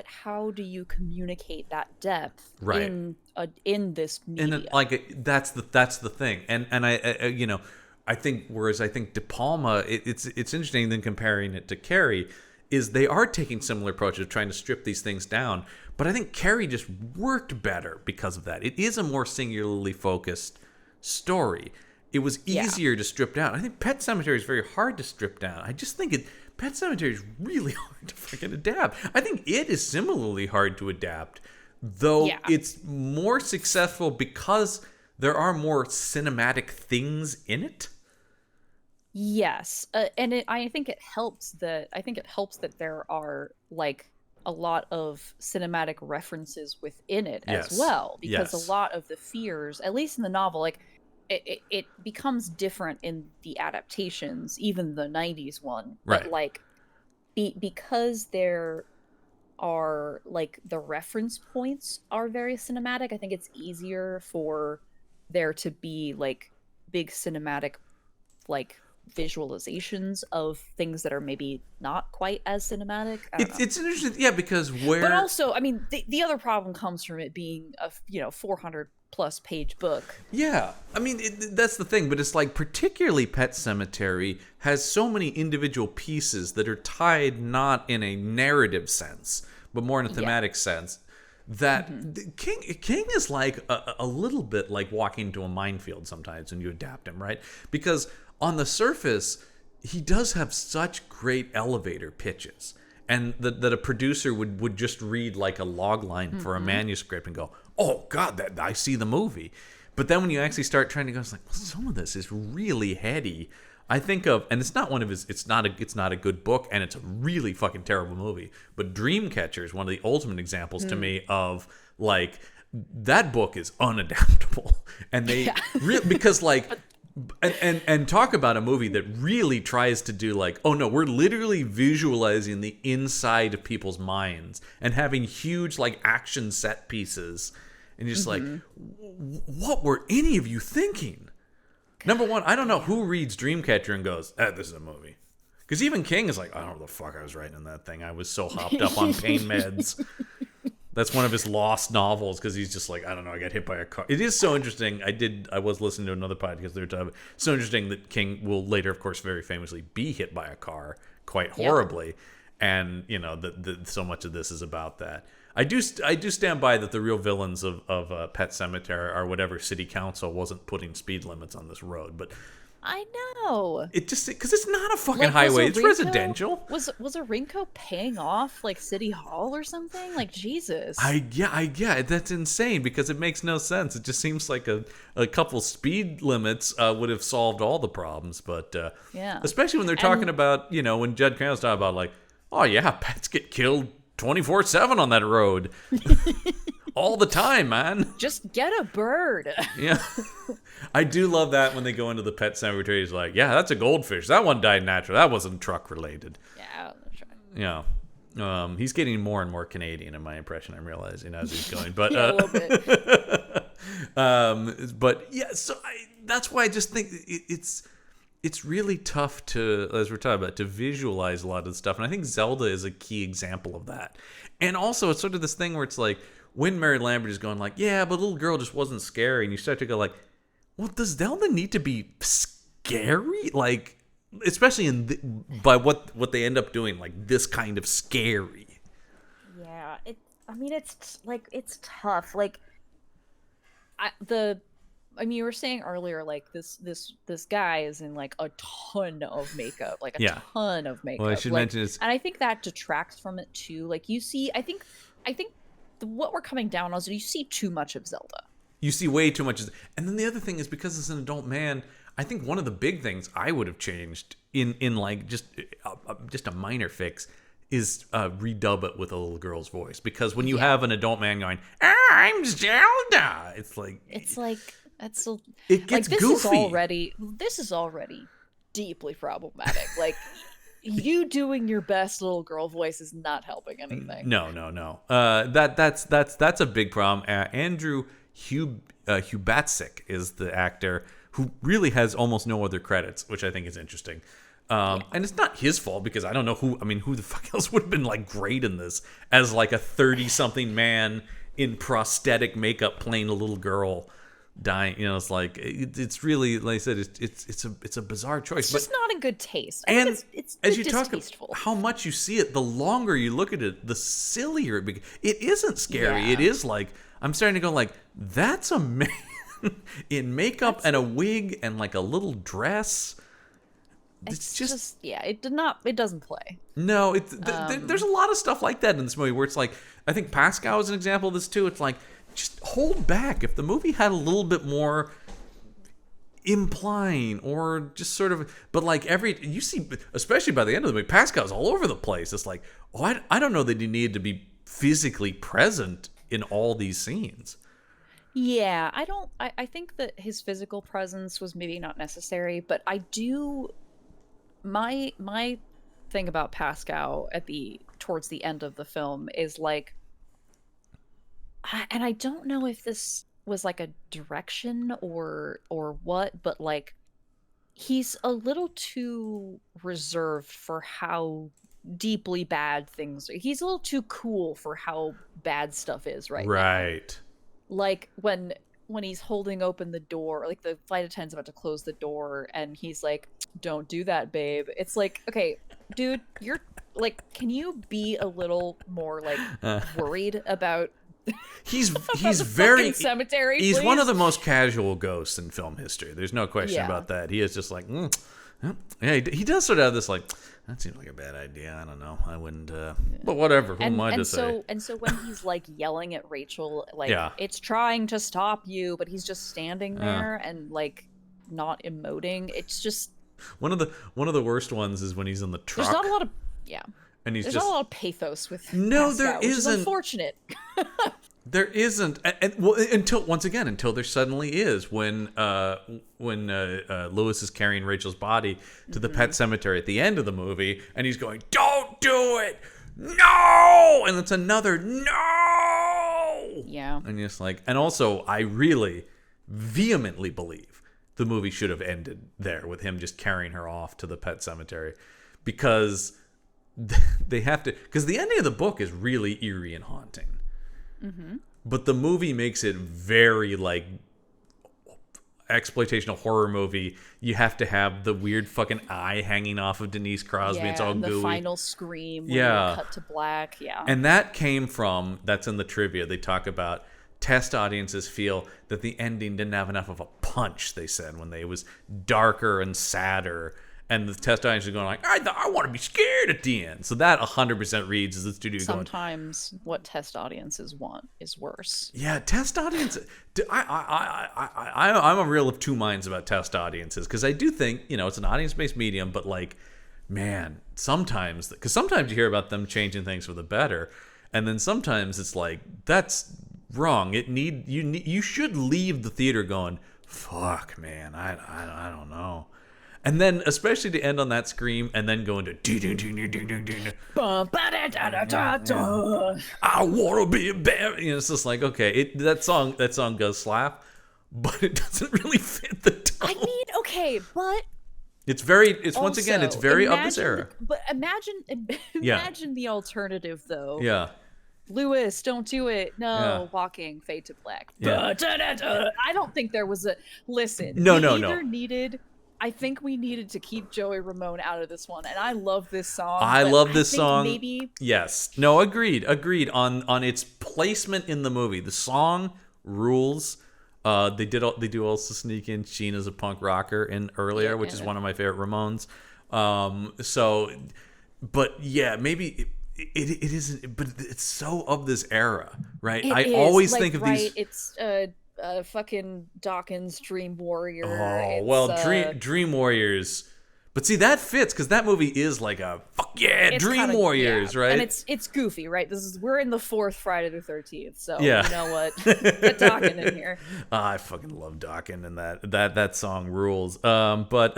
S2: communicate that depth in this media?
S1: That's the thing. And I think De Palma, it's interesting then comparing it to Carrie, is they are taking similar approaches, trying to strip these things down. But I think Carrie just worked better because of that. It is a more singularly focused story. It was easier to strip down. I think Pet Sematary is very hard to strip down. I just think Pet Sematary is really hard to fucking adapt. I think it is similarly hard to adapt, though it's more successful because there are more cinematic things in it.
S2: Yes, and I think it helps that there are like a lot of cinematic references within it as well, because a lot of the fears, at least in the novel, like it becomes different in the adaptations, even the 90s one, but
S1: Right.
S2: like because there are like the reference points are very cinematic. I think it's easier for there to be like big cinematic like visualizations of things that are maybe not quite as cinematic. I don't know.
S1: It's interesting, yeah, because
S2: But
S1: where
S2: also, I mean, the other problem comes from it being a 400 plus page book.
S1: yeah, I mean that's the thing, but it's like particularly Pet Cemetery has so many individual pieces that are tied not in a narrative sense, but more in a
S2: Yeah.
S1: thematic sense. That
S2: Hmm.
S1: King is like a little bit like walking into a minefield sometimes when you adapt him, right? Because on the surface, he does have such great elevator pitches, and that a producer would just read like a log line for a
S2: Hmm.
S1: manuscript and go, "Oh God, that I see the movie." But then when you actually start trying to go, it's like, well, some of this is really heady. I think of, and it's not one of his. It's not a good book, and it's a really fucking terrible movie. But Dreamcatcher is one of the ultimate examples to me of like that book is unadaptable, and they
S2: Yeah.
S1: because like and talk about a movie that really tries to do like, oh no, we're literally visualizing the inside of people's minds and having huge like action set pieces, and you're just like,
S2: Hmm.
S1: what were any of you thinking? Number one, I don't know
S2: Yeah.
S1: who reads Dreamcatcher and goes, this is a movie. Because even King is like, I don't know what the fuck I was writing in that thing. I was so hopped up on pain meds. That's one of his lost novels because he's just like, I don't know, I got hit by a car. It is so interesting. I was listening to another podcast the other time. So interesting that King will later, of course, very famously be hit by a car quite
S2: Yep.
S1: horribly. And, you know, so much of this is about that. I do stand by that the real villains of Pet Cemetery are whatever city council wasn't putting speed limits on this road. But
S2: I know.
S1: it just, because it's not a fucking
S2: Like,
S1: highway, it's residential.
S2: Was Rinko paying off like City Hall or something? Like Jesus.
S1: Yeah, that's insane because it makes no sense. It just seems like a couple speed limits would have solved all the problems, but
S2: Yeah.
S1: especially when they're talking
S2: And
S1: about, you know, when Judd Crandall's talking about like, oh yeah, pets get killed 24/7 on that road all the time, man.
S2: just get a bird.
S1: Yeah, I do love that when they go into the pet cemetery. He's like, yeah, that's a goldfish. That one died natural. That wasn't truck related.
S2: Yeah, that's right.
S1: Yeah. He's getting more and more Canadian in my impression. I'm realizing as he's going, but
S2: Yeah, a little bit.
S1: but yeah. So that's why I just think it's really tough to, as we're talking about, to visualize a lot of the stuff, and I think Zelda is a key example of that. And also, it's sort of this thing where it's like when Mary Lambert is going like, yeah, but little girl just wasn't scary, and you start to go like, well, does Zelda need to be scary? Like, especially by what they end up doing, like this kind of scary.
S2: Yeah, I mean, it's like it's tough. Like, I mean, you were saying earlier, like this guy is in like a ton of makeup, like a
S1: Yeah.
S2: ton of
S1: Well, I
S2: makeup.
S1: should
S2: Like,
S1: mention it's
S2: and I think that detracts from it too. Like, you see, I think what we're coming down on is you see too much of Zelda.
S1: you see way too much. And then the other thing is because it's an adult man, I think one of the big things I would have changed in like just a minor fix is redub it with a little girl's voice, because when you have an adult man going, I'm Zelda, it's like
S2: That's so,
S1: it gets
S2: like
S1: goofy.
S2: this is already deeply problematic. Like, you doing your best little girl voice is not helping anything.
S1: No. That's a big problem. Andrew Hubatsik is the actor who really has almost no other credits, which I think is interesting. And it's not his fault because I don't know who. I mean, who the fuck else would have been like great in this as like a 30-something man in prosthetic makeup playing a little girl dying? You know, it's like it's really, like I said, it's a bizarre choice.
S2: It's
S1: But
S2: just not in good taste. I
S1: and
S2: think it's
S1: as you talk about
S2: distasteful.
S1: how much you see it, the longer you look at it, the sillier it becomes. It isn't scary.
S2: Yeah.
S1: It is like, I'm starting to go like, that's a man in makeup and a wig and like a little dress.
S2: It's just yeah, it doesn't play.
S1: No, there's a lot of stuff like that in this movie where it's like, I think Pascal is an example of this too. It's like, just hold back. If the movie had a little bit more implying or just sort of, but like you see, especially by the end of the movie, Pascal's all over the place. It's like, I don't know that he needed to be physically present in all these scenes.
S2: Yeah, I think that his physical presence was maybe not necessary, but I do my thing about Pascal at the towards the end of the film is like and I don't know if this was like a direction or what, but like he's a little too reserved for how deeply bad things are. He's a little too cool for how bad stuff is right now.
S1: Right.
S2: Like when he's holding open the door, like the flight attendant's about to close the door and he's like, "Don't do that, babe." It's like, okay, dude, you're like, can you be a little more like worried about
S1: He's
S2: about the
S1: very
S2: fucking cemetery,
S1: he's
S2: please?
S1: one of the most casual ghosts in film history. There's no question
S2: Yeah.
S1: about that. He is just like, yeah, he does sort of have this like, that seems like a bad idea. I don't know. I wouldn't. But whatever. Who am I to say?
S2: And so when he's like yelling at Rachel, like
S1: Yeah.
S2: it's trying to stop you, but he's just standing there and like not emoting. It's just
S1: One of the worst ones is when he's in the truck.
S2: there's not a lot of
S1: and he's
S2: there's
S1: just
S2: not a lot of pathos with
S1: No,
S2: Pascal,
S1: there
S2: which is
S1: isn't.
S2: unfortunate.
S1: There isn't, and well, until there suddenly is when Lewis is carrying Rachel's body to the pet cemetery at the end of the movie, and he's going, "Don't do it, no!" And it's another no.
S2: Yeah.
S1: And you're just like, and also, I really vehemently believe the movie should have ended there with him just carrying her off to the pet cemetery, because they have to, because the ending of the book is really eerie and haunting.
S2: Mm-hmm.
S1: But the movie makes it very like exploitational horror movie. You have to have the weird fucking eye hanging off of Denise Crosby.
S2: Yeah,
S1: It's all
S2: and the
S1: gooey.
S2: final scream when
S1: Yeah.
S2: they cut to black. Yeah.
S1: And that came from, that's in the trivia. They talk about test audiences feel that the ending didn't have enough of a punch, they said, when it was darker and sadder. And the test audience is going like, I want to be scared at the end. So that 100% reads as the studio going,
S2: Sometimes what test audiences want is worse.
S1: yeah, test audience. I'm a real of two minds about test audiences, because I do think, it's an audience-based medium, but like, man, sometimes, because sometimes you hear about them changing things for the better, and then sometimes it's like, that's wrong. You should leave the theater going, fuck, man, I don't know. And then, especially to end on that scream, and then go into I wanna be a bear. It's just like, okay, that song does slap, but it doesn't really fit the tone.
S2: I mean, okay, but
S1: It's once again, it's very of this
S2: imagine
S1: era.
S2: But imagine the alternative though.
S1: Yeah.
S2: Lewis, don't do it. No,
S1: Yeah.
S2: walking, fade to black.
S1: Yeah.
S2: I don't think there was a listen.
S1: No.
S2: I think we needed to keep Joey Ramone out of this one, and I love this song.
S1: I
S2: but
S1: love this
S2: think
S1: song.
S2: Maybe
S1: Yes. No, agreed on its placement in the movie. The song rules. They do also sneak in Sheen as a punk rocker in earlier, which is one of my favorite Ramones. But yeah, maybe it isn't, but it's so of this era, right? I always think of these.
S2: It's fucking Dawkins Dream Warrior.
S1: Oh, well, Dream Warriors. But see, that fits, because that movie is like a fuck yeah,
S2: It's
S1: Dream
S2: kinda,
S1: Warriors, right?
S2: And it's goofy, right? We're in the fourth Friday the 13th, so
S1: Yeah.
S2: you know what? Get Dawkins in here.
S1: I fucking love Dawkins, and that song rules. No, but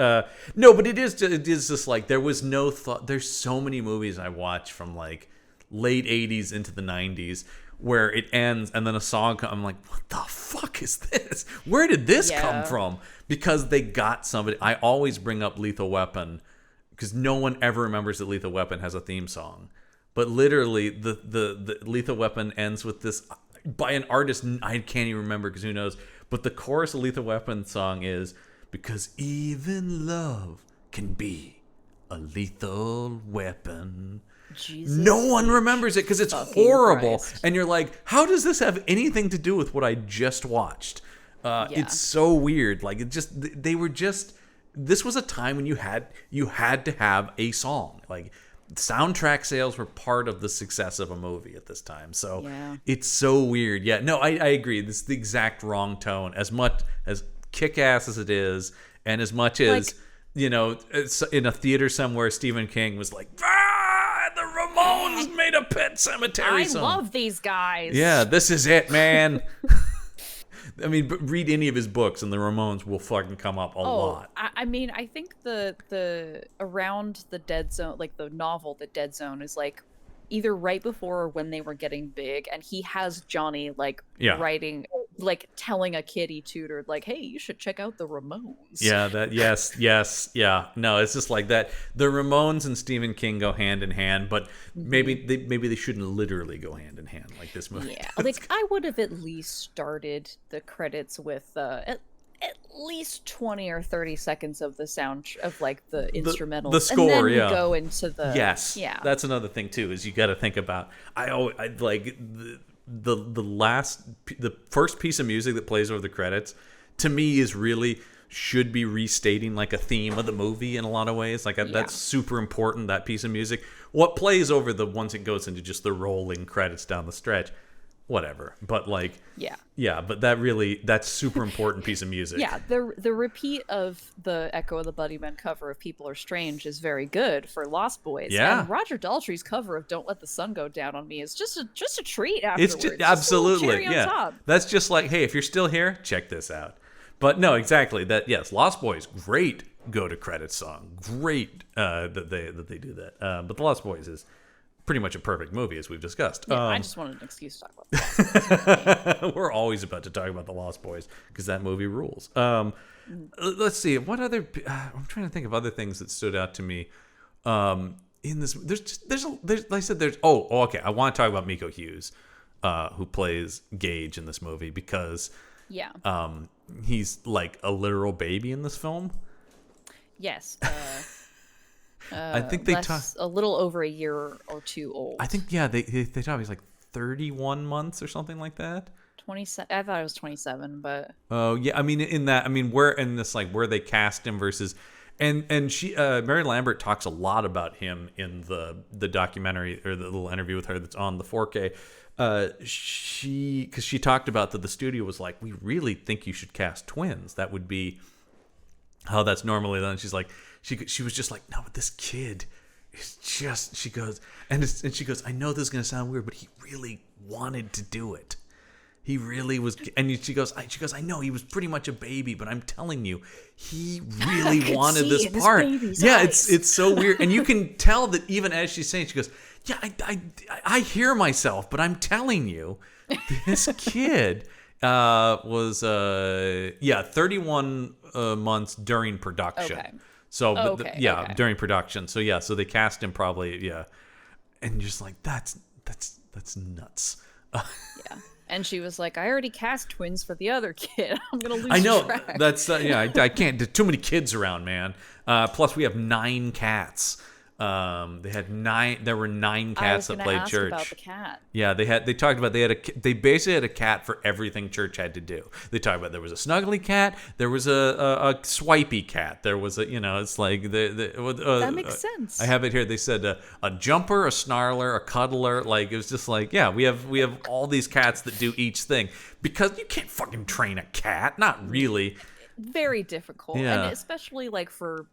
S1: it is just like, there was no thought. There's so many movies I watch from like late 80s into the 90s where it ends and then a song I'm like, what the fuck is this? Where did this come from? Because they got somebody. I always bring up Lethal Weapon because no one ever remembers that Lethal Weapon has a theme song. But literally, the Lethal Weapon ends with this by an artist I can't even remember, because who knows. But the chorus of Lethal Weapon song is, because even love can be a lethal weapon.
S2: Jesus.
S1: No one remembers it because it's
S2: Fucking
S1: horrible.
S2: Christ.
S1: And you're like, how does this have anything to do with what I just watched? It's so weird. Like, this was a time when you had to have a song. Like, soundtrack sales were part of the success of a movie at this time. So it's so weird. Yeah, no, I agree. This is the exact wrong tone. As much as kick-ass as it is, and as much as, it's in a theater somewhere, Stephen King was like, the Ramones made a Pet Cemetery song.
S2: I love these guys.
S1: Yeah, this is it, man. I mean, but read any of his books, and the Ramones will fucking come up a lot.
S2: I mean, I think the around the Dead Zone, like the novel, the Dead Zone is like either right before or when they were getting big, and he has Johnny like writing, like telling a kid he tutored, like, "Hey, you should check out the Ramones."
S1: Yeah, yeah. No, it's just like that. The Ramones and Stephen King go hand in hand, but maybe they shouldn't literally go hand in hand like this movie.
S2: Yeah, like I would have at least started the credits with at least 20 or 30 seconds of the sound of like the instrumental,
S1: the score,
S2: and then go into the
S1: That's another thing too, is you got to think about. I like the first piece of music that plays over the credits to me is really should be restating like a theme of the movie in a lot of ways. Like that's super important, that piece of music. What plays over the once it goes into just the rolling credits down the stretch, whatever. But like but that's super important piece of music.
S2: Yeah, the repeat of the Echo of the Bloody Men cover of People Are Strange is very good for Lost Boys.
S1: Yeah.
S2: And Roger Daltrey's cover of Don't Let the Sun Go Down on Me is just a treat afterwards.
S1: It's just, absolutely,
S2: on top.
S1: That's just like, hey, if you're still here, check this out. But no, exactly that. Yes, Lost Boys, great go to credits song, great that they do that. But the Lost Boys is pretty much a perfect movie, as we've discussed.
S2: Yeah, I just wanted an excuse to talk about that.
S1: We're always about to talk about the Lost Boys because that movie rules. Let's see, what other? I'm trying to think of other things that stood out to me. In this, there's like I said, there's okay. I want to talk about Miko Hughes, who plays Gage in this movie because he's like a literal baby in this film.
S2: Yes.
S1: I think they
S2: a little over a year or two old.
S1: I think they taught he's like 31 months or something like that.
S2: 27. I thought it was 27, but
S1: oh yeah, I mean where in this like where they cast him versus and she Mary Lambert talks a lot about him in the documentary or the little interview with her that's on the 4K. She talked about that the studio was like, we really think you should cast twins. That would be how that's normally done. She's like, she was just like, no, but this kid is just, she goes, and she goes, I know this is going to sound weird, but he really wanted to do it. He really was, and she goes, I know he was pretty much a baby, but I'm telling you, he really wanted this part. Yeah, it's so weird, and you can tell that even as she's saying, she goes, yeah, I hear myself, but I'm telling you, this kid was 31 months during production.
S2: Okay.
S1: So during production. So so they cast him probably and just like that's nuts.
S2: Yeah. And she was like, I already cast twins for the other kid. I'm gonna lose.
S1: I know
S2: track.
S1: that's I can't. There's too many kids around, man. Plus we have 9 cats. They had 9. There were 9 cats that played church.
S2: About the cat.
S1: Yeah, they talked about they basically had a cat for everything church had to do. They talked about there was a snuggly cat, there was a swipey cat, there was a it's like
S2: that makes sense.
S1: I have it here. They said a jumper, a snarler, a cuddler. Like it was just like we have all these cats that do each thing because you can't fucking train a cat, not really.
S2: Very difficult, and especially like for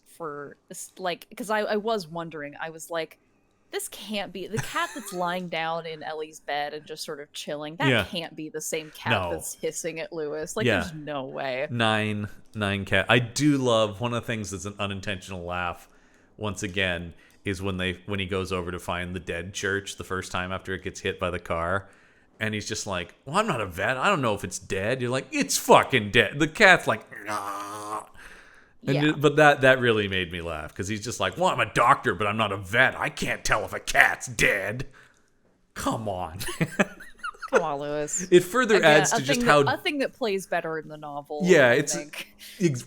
S2: like because I was wondering, I was like, this can't be the cat that's lying down in Ellie's bed and just sort of chilling. That can't be the same cat that's hissing at Lewis. Like there's no way. 9 cat. I do love one of the things that's an unintentional laugh. Once again, is when he goes over to find the dead church the first time after it gets hit by the car. And he's just like, well, I'm not a vet. I don't know if it's dead. You're like, it's fucking dead. The cat's like, nah. But that really made me laugh because he's just like, well, I'm a doctor, but I'm not a vet. I can't tell if a cat's dead. Come on. Come on, Lewis.
S1: It further adds to just how...
S2: A thing that plays better in the novel.
S1: Yeah,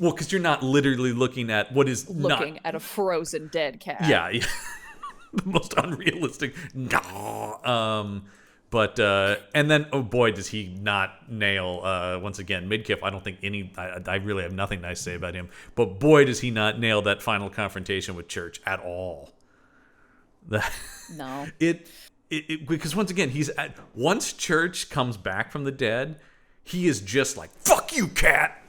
S1: well, because you're not literally looking at what is
S2: looking at a frozen dead cat.
S1: Yeah. The most unrealistic. But and then oh boy does he not nail once again Midkiff. I don't think I really have nothing nice to say about him, but boy does he not nail that final confrontation with Church at all.
S2: No.
S1: It because once again once Church comes back from the dead, he is just like, fuck you, cat.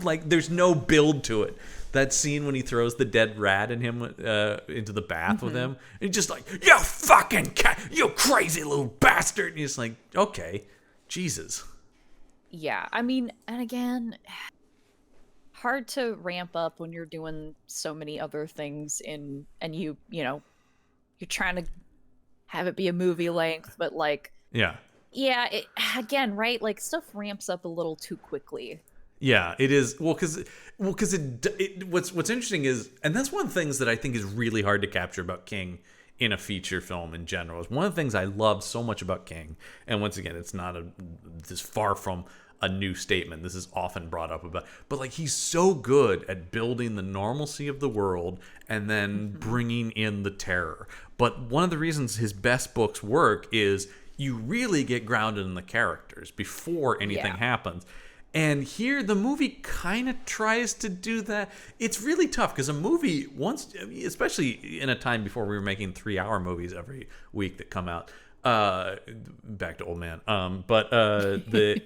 S1: Like there's no build to it. That scene when he throws the dead rat in him into the bath with him, and he's just like, you fucking cat, you crazy little bastard. And he's like, okay, Jesus.
S2: Yeah, I mean, and again, hard to ramp up when you're doing so many other things and you know, you're trying to have it be a movie length, but like,
S1: Yeah.
S2: yeah, again, right? Like stuff ramps up a little too quickly.
S1: Yeah, it is. Well, because what's interesting is, and that's one of the things that I think is really hard to capture about King in a feature film in general. Is one of the things I love so much about King. And once again, it's not this far from a new statement. This is often brought up about, but like he's so good at building the normalcy of the world and then bringing in the terror. But one of the reasons his best books work is you really get grounded in the characters before anything
S2: Yeah.
S1: happens. And here, the movie kind of tries to do that. It's really tough because a movie, once, especially in a time before we were making 3-hour movies every week that come out. Back to old man. The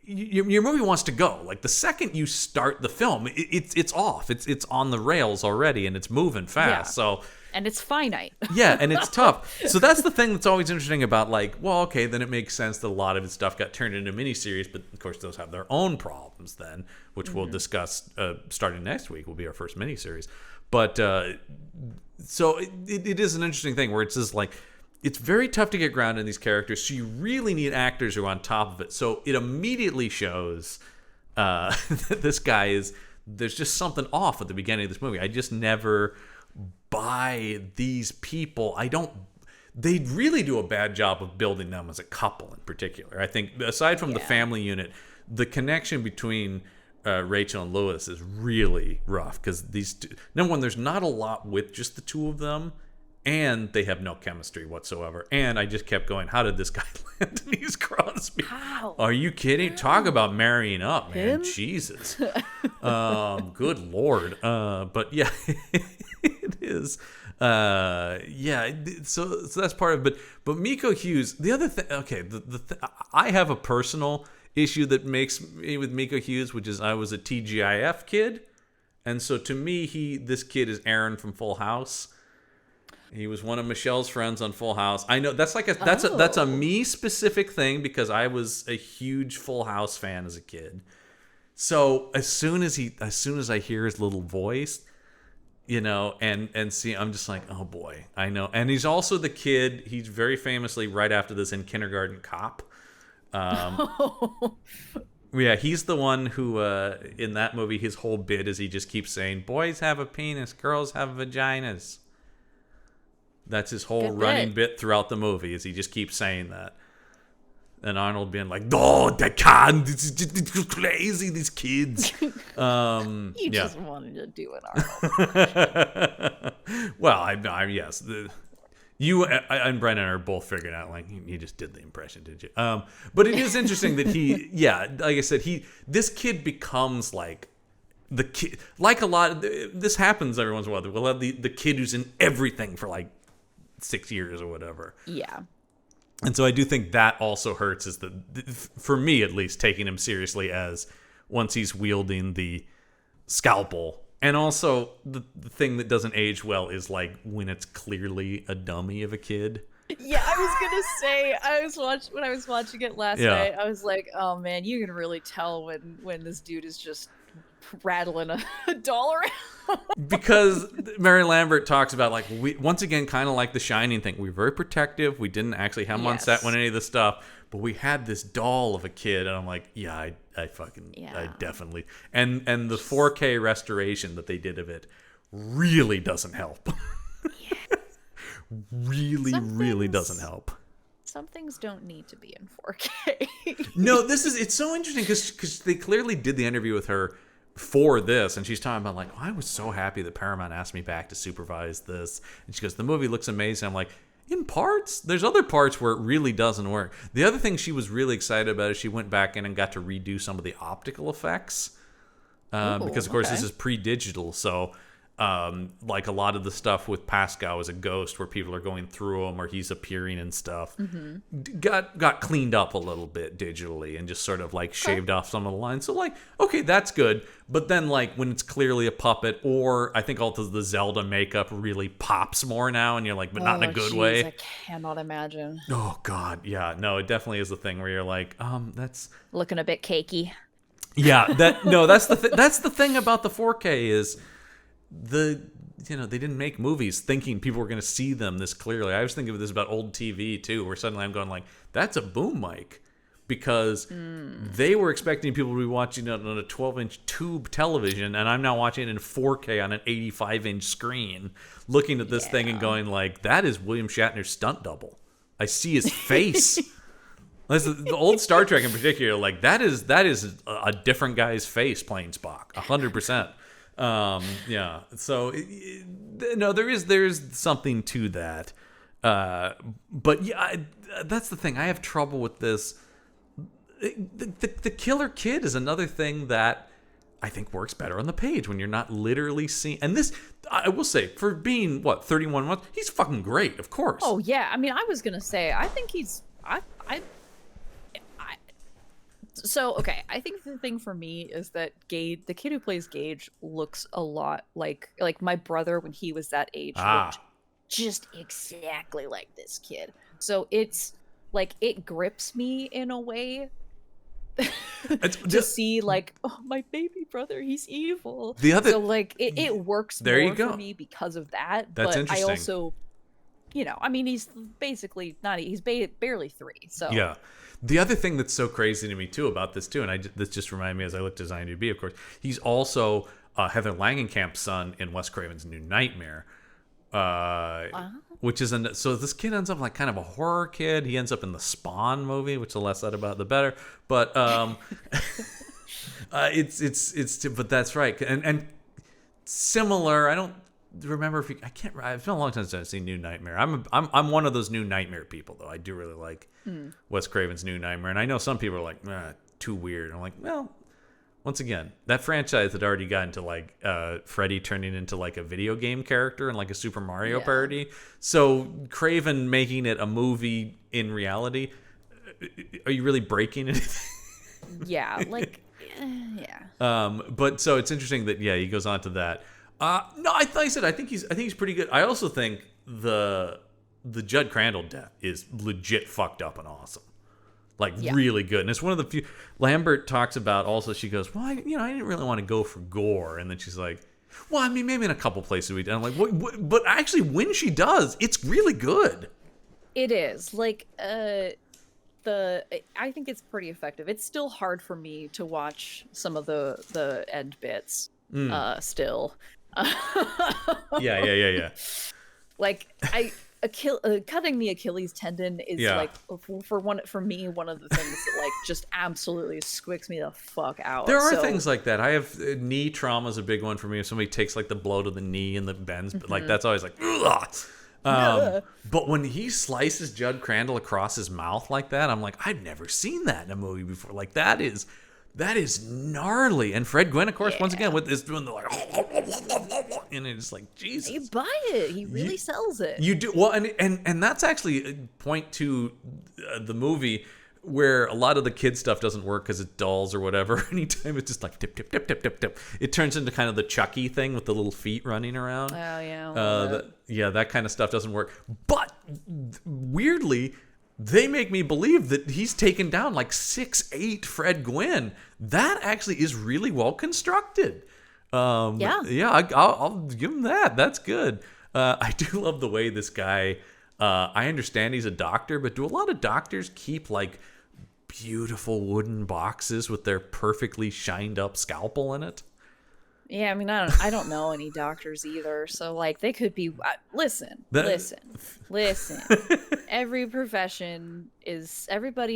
S1: your movie wants to go. Like the second you start the film, it's off. It's on the rails already, and it's moving fast.
S2: Yeah.
S1: So.
S2: And it's finite.
S1: Yeah, and it's tough. So that's the thing that's always interesting about, like, well, okay, then it makes sense that a lot of his stuff got turned into miniseries, but of course those have their own problems then, which we'll discuss starting next week will be our first miniseries. But so it is an interesting thing where it's just like, it's very tough to get grounded in these characters, so you really need actors who are on top of it. So it immediately shows that this guy is, there's just something off at the beginning of this movie. I just never buy these people. They really do a bad job of building them as a couple in particular. I think aside from the family unit, the connection between Rachel and Lewis is really rough because these two, number one, there's not a lot with just the two of them, and they have no chemistry whatsoever. And I just kept going, how did this guy land in East Crosby?
S2: How?
S1: Are you kidding? Talk about marrying up, man.
S2: Him?
S1: Jesus. Good Lord. But yeah, it is. Yeah, so that's part of it. But Miko Hughes, the other thing, okay, I have a personal issue that makes me with Miko Hughes, which is I was a TGIF kid. And so to me, this kid is Aaron from Full House. He was one of Michelle's friends on Full House. I know that's a me specific thing because I was a huge Full House fan as a kid. So as soon as I hear his little voice, you know, and see, I'm just like, oh boy, I know. And he's also the kid. He's very famously right after this in Kindergarten Cop. Yeah, he's the one who in that movie, his whole bit is he just keeps saying, "Boys have a penis, girls have vaginas." That's his whole running bit throughout the movie, is he just keeps saying that. And Arnold being like, "Oh, they can't. It's crazy, these kids."
S2: Just wanted to do an Arnold.
S1: Well, yes. You and Brennan are both figuring out, like, he just did the impression, did you? But it is interesting that like I said, this kid becomes like the kid, like a lot. This happens every once in a while. We'll have the kid who's in everything for like 6 years or whatever.
S2: Yeah.
S1: And so I do think that also hurts, is for me at least, taking him seriously as once he's wielding the scalpel. And also the thing that doesn't age well is like when it's clearly a dummy of a kid.
S2: Yeah, I was gonna say, when I was watching it last night, I was like, oh man, you can really tell when this dude is just rattling a doll around.
S1: Because Mary Lambert talks about, like, we once again, kind of like The Shining thing, we were very protective. We didn't actually have him on set when any of this stuff, but we had this doll of a kid, and I'm like, yeah, I definitely, and the 4K restoration that they did of it really doesn't help. really doesn't help.
S2: Some things don't need to be in 4K.
S1: No, it's so interesting because they clearly did the interview with her for this, and she's talking about, like, I was so happy that Paramount asked me back to supervise this, and she goes, the movie looks amazing. I'm like, in parts, there's other parts where it really doesn't work. The other thing she was really excited about is she went back in and got to redo some of the optical effects, because of course this is pre-digital, so like a lot of the stuff with Pascal as a ghost, where people are going through him or he's appearing and stuff, got cleaned up a little bit digitally and just sort of like shaved off some of the lines. So like, okay, that's good. But then like when it's clearly a puppet, or I think also the Zelda makeup really pops more now, and you're like, but not in a good way.
S2: I cannot imagine.
S1: Oh God, yeah, no, it definitely is the thing where you're like, that's
S2: looking a bit cakey.
S1: Yeah, that's the thing about the 4K is they didn't make movies thinking people were going to see them this clearly. I was thinking of this about old TV too, where suddenly I'm going like, that's a boom mic, because they were expecting people to be watching it on a 12-inch tube television, and I'm now watching it in 4K on an 85-inch screen, looking at this thing and going like, that is William Shatner's stunt double. I see his face. The old Star Trek in particular, like that is a different guy's face playing Spock, 100%. Yeah. So no, there is something to that. But yeah, that's the thing. I have trouble with this. The killer kid is another thing that I think works better on the page when you're not literally seeing. And this, I will say, for being 31 months, he's fucking great, of course.
S2: Oh yeah, I mean, I was gonna say, I think he's So, okay, I think the thing for me is that Gage, the kid who plays Gage, looks a lot like my brother when he was that age. Looked just exactly like this kid. So it's like, it grips me in a way to see like, oh, my baby brother, he's evil. So like it works more for me because of that.
S1: That's
S2: but
S1: interesting.
S2: I also, I mean, he's basically he's barely 3. So
S1: yeah. The other thing that's so crazy to me too about this too, and this just reminded me as I looked at his IMDb, of course, he's also Heather Langenkamp's son in Wes Craven's New Nightmare, which is so this kid ends up like kind of a horror kid. He ends up in the Spawn movie, which the less said about the better. But but that's right, and similar. I don't remember if I can't. It's been a long time since I've seen New Nightmare. I'm one of those New Nightmare people though. I do really like Wes Craven's New Nightmare, and I know some people are like, too weird. I'm like, well, once again, that franchise had already gotten to like Freddy turning into like a video game character and like a Super Mario parody. So Craven making it a movie in reality, are you really breaking anything?
S2: Yeah, like yeah.
S1: But so it's interesting that he goes on to that. No, I think he's pretty good. I also think the Judd Crandall death is legit fucked up and awesome. Like really good. And it's one of the few Lambert talks about also, she goes, well, I didn't really want to go for gore. And then she's like, well, I mean, maybe in a couple places we did. I'm like, what? But actually when she does, it's really good.
S2: It is. Like, I think it's pretty effective. It's still hard for me to watch some of the end bits still.
S1: Yeah.
S2: Like cutting the Achilles tendon is like for me one of the things that like just absolutely squicks me the fuck out.
S1: There are things like that. I have knee trauma is a big one for me. If somebody takes like the blow to the knee and the bends, but like that's always like ugh. But when he slices Judd Crandall across his mouth like that, I'm like, I've never seen that in a movie before. Like that is gnarly. And Fred Gwynne, of course, once again with this doing the like, and it's like, Jesus,
S2: you buy it. He really sells it.
S1: You do well, and that's actually a point to the movie where a lot of the kid stuff doesn't work because it's dolls or whatever. Anytime it's just like tip tip tip tip tip tip, it turns into kind of the Chucky thing with the little feet running around.
S2: Oh yeah,
S1: that kind of stuff doesn't work. But weirdly, they make me believe that he's taken down like 6'8" Fred Gwynne. That actually is really well constructed. I'll give him that. That's good. I do love the way this guy. I understand he's a doctor, but do a lot of doctors keep like beautiful wooden boxes with their perfectly shined up scalpel in it?
S2: Yeah, I mean, I don't know any doctors either, so like they could be. Listen. Everybody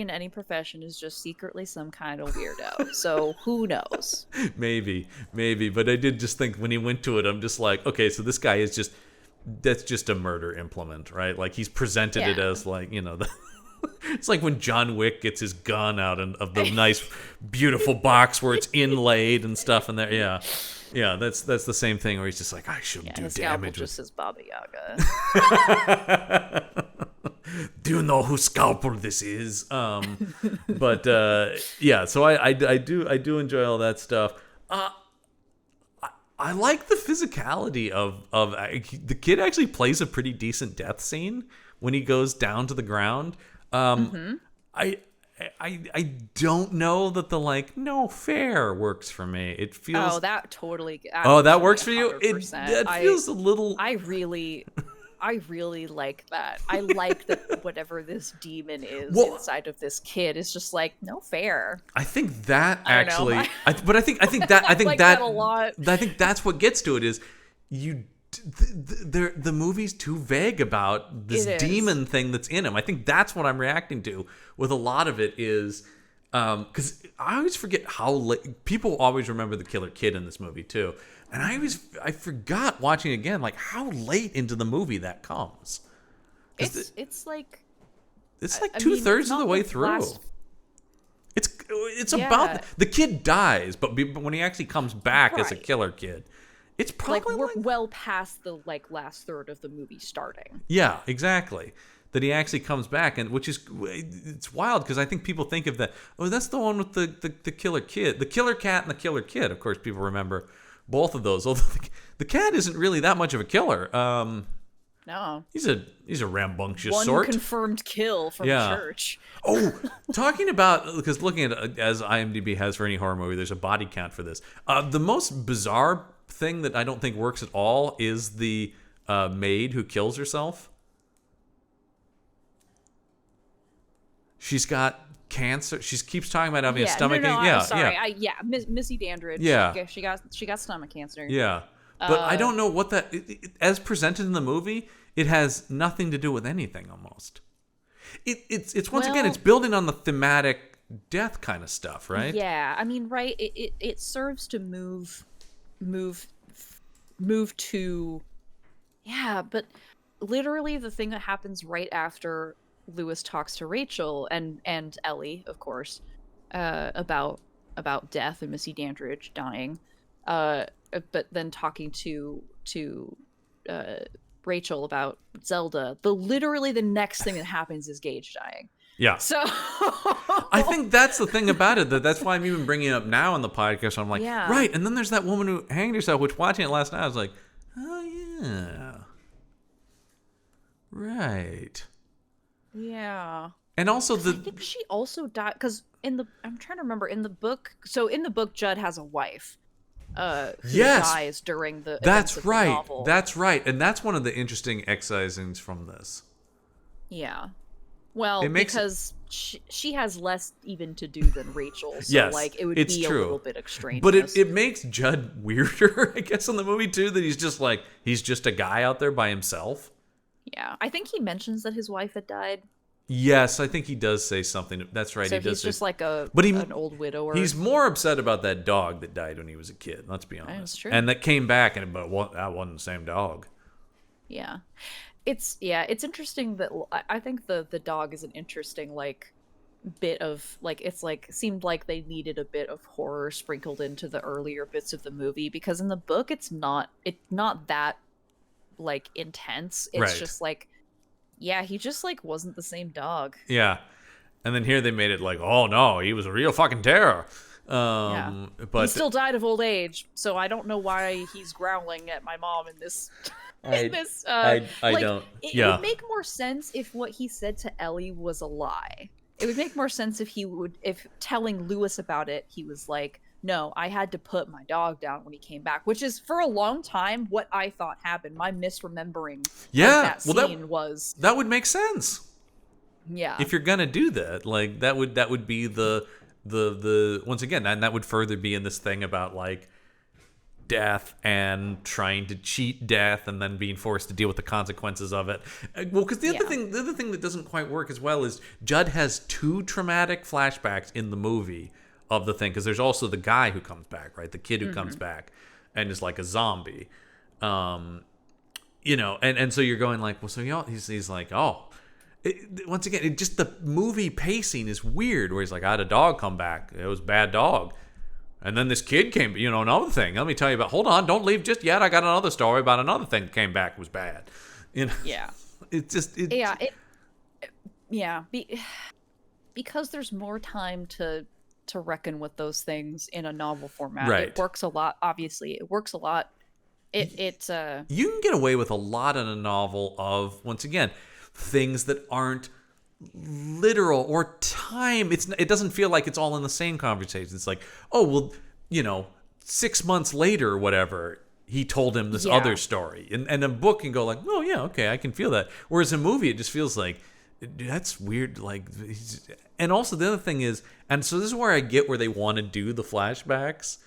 S2: in any profession is just secretly some kind of weirdo. So who knows? Maybe,
S1: but I did just think when he went to it, I'm just like, okay, so this guy is that's just a murder implement, right? Like he's presented it as like, it's like when John Wick gets his gun out of the nice, beautiful box where it's inlaid and stuff in there. Yeah. Yeah, that's the same thing where he's just like, I shouldn't do
S2: his
S1: damage.
S2: Scalpel just says Baba Yaga.
S1: Do you know whose scalpel this is? But yeah, so I do enjoy all that stuff. I like the physicality of the kid actually plays a pretty decent death scene when he goes down to the ground. I don't know that the like no fair works for me. It feels
S2: that totally.
S1: that works for you. That feels a little.
S2: I really like that. I like that whatever this demon is inside of this kid is just like no fair.
S1: I think that actually, I think
S2: like that a lot.
S1: I think that's what gets to it is the movie's too vague about this demon thing that's in him. I think that's what I'm reacting to with a lot of it is because I always forget how late people always remember the killer kid in this movie too. And I forgot watching it again, like how late into the movie that comes.
S2: It's like
S1: 2/3 of the way through. It's about the kid dies, but when he actually comes back as a killer kid, it's probably
S2: we're well past the last third of the movie starting.
S1: Yeah, exactly. That he actually comes back, and it's wild because I think people think of that. Oh, that's the one with the killer kid, the killer cat, and the killer kid. Of course, people remember both of those. Although the cat isn't really that much of a killer.
S2: No,
S1: he's a rambunctious
S2: one
S1: sort.
S2: Confirmed kill from church.
S1: Oh, talking about because looking at as IMDb has for any horror movie, there's a body count for this. The most bizarre thing that I don't think works at all is the maid who kills herself. She's got cancer. She keeps talking about having a stomach.
S2: I'm sorry. Missy Dandridge.
S1: Yeah,
S2: she got stomach cancer.
S1: Yeah, but I don't know what that as presented in the movie. It has nothing to do with anything. Almost. It's once again it's building on the thematic death kind of stuff, right?
S2: Yeah, I mean, right. It serves to move to. Yeah, but literally the thing that happens right after Lewis talks to Rachel and Ellie, of course, about death and Missy Dandridge dying, but then talking to Rachel about Zelda. Literally the next thing that happens is Gage dying.
S1: Yeah.
S2: So
S1: I think that's the thing about it. That's why I'm even bringing it up now on the podcast. I'm like, right. And then there's that woman who hanged herself. Which watching it last night, I was like, oh yeah, right.
S2: Yeah.
S1: And also
S2: I think she also died because I'm trying to remember in the book. So in the book, Judd has a wife who dies during the events of the novel.
S1: That's right. And that's one of the interesting excisings from this.
S2: Yeah. Well, because she has less even to do than Rachel. So it would be a little bit extraneous.
S1: But it makes Judd weirder, I guess, in the movie too, that he's just a guy out there by himself.
S2: Yeah, I think he mentions that his wife had died.
S1: Yes, I think he does say something. That's right.
S2: So
S1: he does.
S2: He's just like an old widower.
S1: He's more upset about that dog that died when he was a kid. Let's be honest.
S2: That's true.
S1: And that came back, but that wasn't the same dog.
S2: Yeah, it's interesting that I think the dog is an interesting bit of seemed like they needed a bit of horror sprinkled into the earlier bits of the movie because in the book it's not that intense. It's just he just wasn't the same dog.
S1: Yeah. And then here they made it oh no, he was a real fucking terror. But
S2: he still died of old age, so I don't know why he's growling at my mom in this I don't. It would make more sense if what he said to Ellie was a lie. It would make more sense if telling Lewis about it, he was like, no, I had to put my dog down when he came back, which is for a long time what I thought happened. My misremembering of that scene was
S1: that would make sense.
S2: Yeah,
S1: if you're gonna do that, that would be the once again, and that would further be in this thing about death and trying to cheat death and then being forced to deal with the consequences of it. Well, because the other thing that doesn't quite work as well is Judd has two traumatic flashbacks in the movie of the thing, because there's also the guy who comes back, right? The kid who comes back and is like a zombie. And so you're going well, so he's like, oh, once again, it just the movie pacing is weird, where he's like, I had a dog come back. It was a bad dog. And then this kid came, another thing. Let me tell you about. Hold on, don't leave just yet. I got another story about another thing that came back was bad.
S2: Yeah.
S1: It's just
S2: because there's more time to reckon with those things in a novel format.
S1: Right.
S2: It works a lot. Obviously, it works a lot.
S1: You can get away with a lot in a novel of, once again, things that aren't literal or time. It doesn't feel like it's all in the same conversation. It's like, oh well, 6 months later or whatever, he told him this other story, and a book can go like, oh yeah, okay, I can feel that. Whereas a movie, it just feels like that's weird. Like, and also the other thing is, and so this is where I get where they want to do the flashbacks.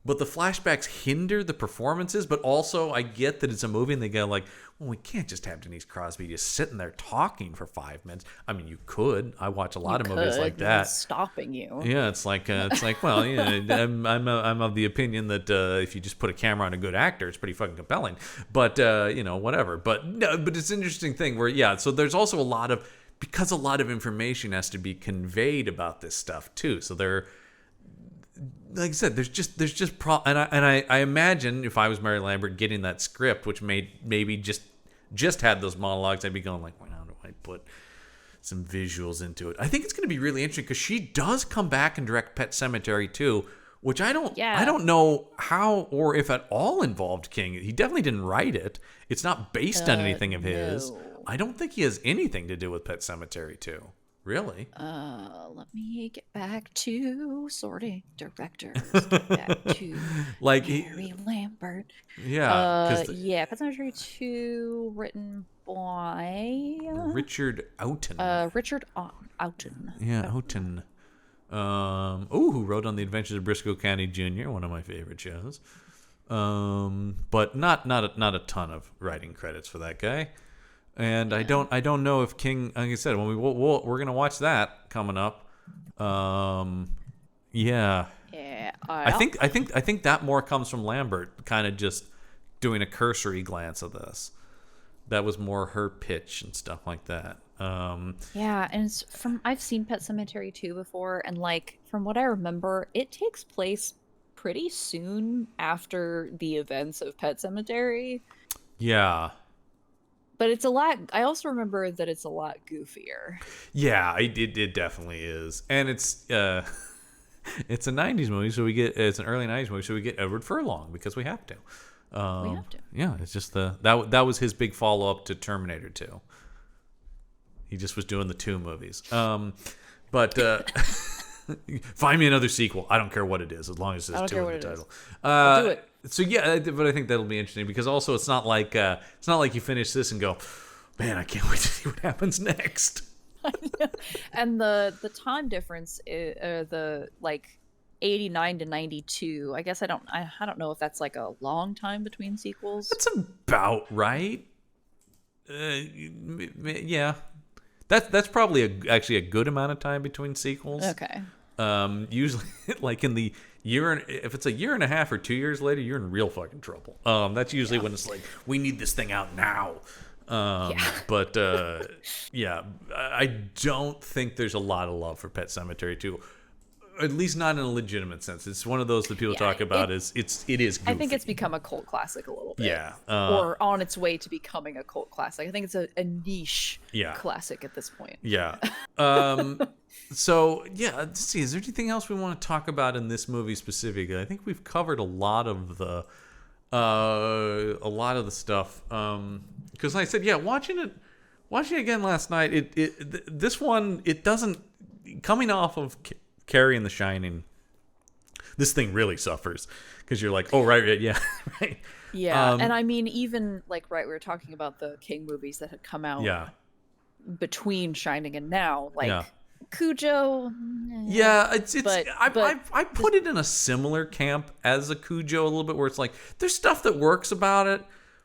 S1: But the flashbacks hinder the performances, but also I get that it's a movie and they go like, well, we can't just have Denise Crosby just sitting there talking for 5 minutes. I mean, you could. I watch a lot of movies like that.
S2: Stopping you.
S1: Yeah, it's like, well, I'm of the opinion that if you just put a camera on a good actor, it's pretty fucking compelling. But, whatever. But no, but it's an interesting thing where, so there's also because a lot of information has to be conveyed about this stuff too. So like I said, there's just and I imagine if I was Mary Lambert getting that script, which maybe just had those monologues, I'd be going like, well, how do I put some visuals into it? I think it's going to be really interesting because she does come back and direct Pet Sematary too, which I don't know how or if at all involved King. He definitely didn't write it. It's not based on anything of his.
S2: No.
S1: I don't think he has anything to do with Pet Sematary 2. Really?
S2: Let me get back to sorting directors. Get back to Mary Lambert.
S1: Yeah.
S2: Pet Sematary 2, written by
S1: Richard Oughton.
S2: Richard Oughton.
S1: Yeah, Oughton. Who wrote on The Adventures of Briscoe County Jr., one of my favorite shows. But not a ton of writing credits for that guy. And I don't know if King, like I said, when we're gonna watch that coming up. Yeah. I think that more comes from Lambert, kind of just doing a cursory glance of this. That was more her pitch and stuff like that.
S2: And it's I've seen Pet Sematary 2 before, and like from what I remember, it takes place pretty soon after the events of Pet Sematary.
S1: Yeah.
S2: But it's a lot. I also remember that it's a lot goofier.
S1: Yeah, it definitely is, and it's it's a '90s movie, so it's an early '90s movie, so we get Edward Furlong because we have to. Yeah, it's just that was his big follow up to Terminator 2. He just was doing the 2 movies. But find me another sequel. I don't care what it is, as long as there's 2 in the title.
S2: I'll do it.
S1: So yeah, but I think that'll be interesting because also it's not like you finish this and go, man, I can't wait to see what happens next.
S2: And the time difference, the like 89 to 92. I guess I don't know if that's like a long time between sequels.
S1: That's about right. Yeah, that's probably actually a good amount of time between sequels.
S2: Okay.
S1: Usually, like in the if it's a year and a half or 2 years later, you're in real fucking trouble. That's usually when it's like, we need this thing out now. But I don't think there's a lot of love for Pet Sematary 2. At least not in a legitimate sense. It's one of those that people talk about it is goofy.
S2: I think it's become a cult classic a little bit.
S1: Yeah.
S2: Or on its way to becoming a cult classic. I think it's a niche classic at this point.
S1: Yeah. So yeah, let's see. Is there anything else we want to talk about in this movie specifically? I think we've covered a lot of the stuff. Because like I said, watching it again last night, this one, it doesn't, coming off of Carrie and The Shining, this thing really suffers because you're like, oh right, yeah, right.
S2: Yeah, and I mean, even like we were talking about the King movies that had come out.
S1: Yeah.
S2: Between Shining and now, like Cujo.
S1: Yeah, I put it in a similar camp as a Cujo a little bit, where it's like there's stuff that works about it,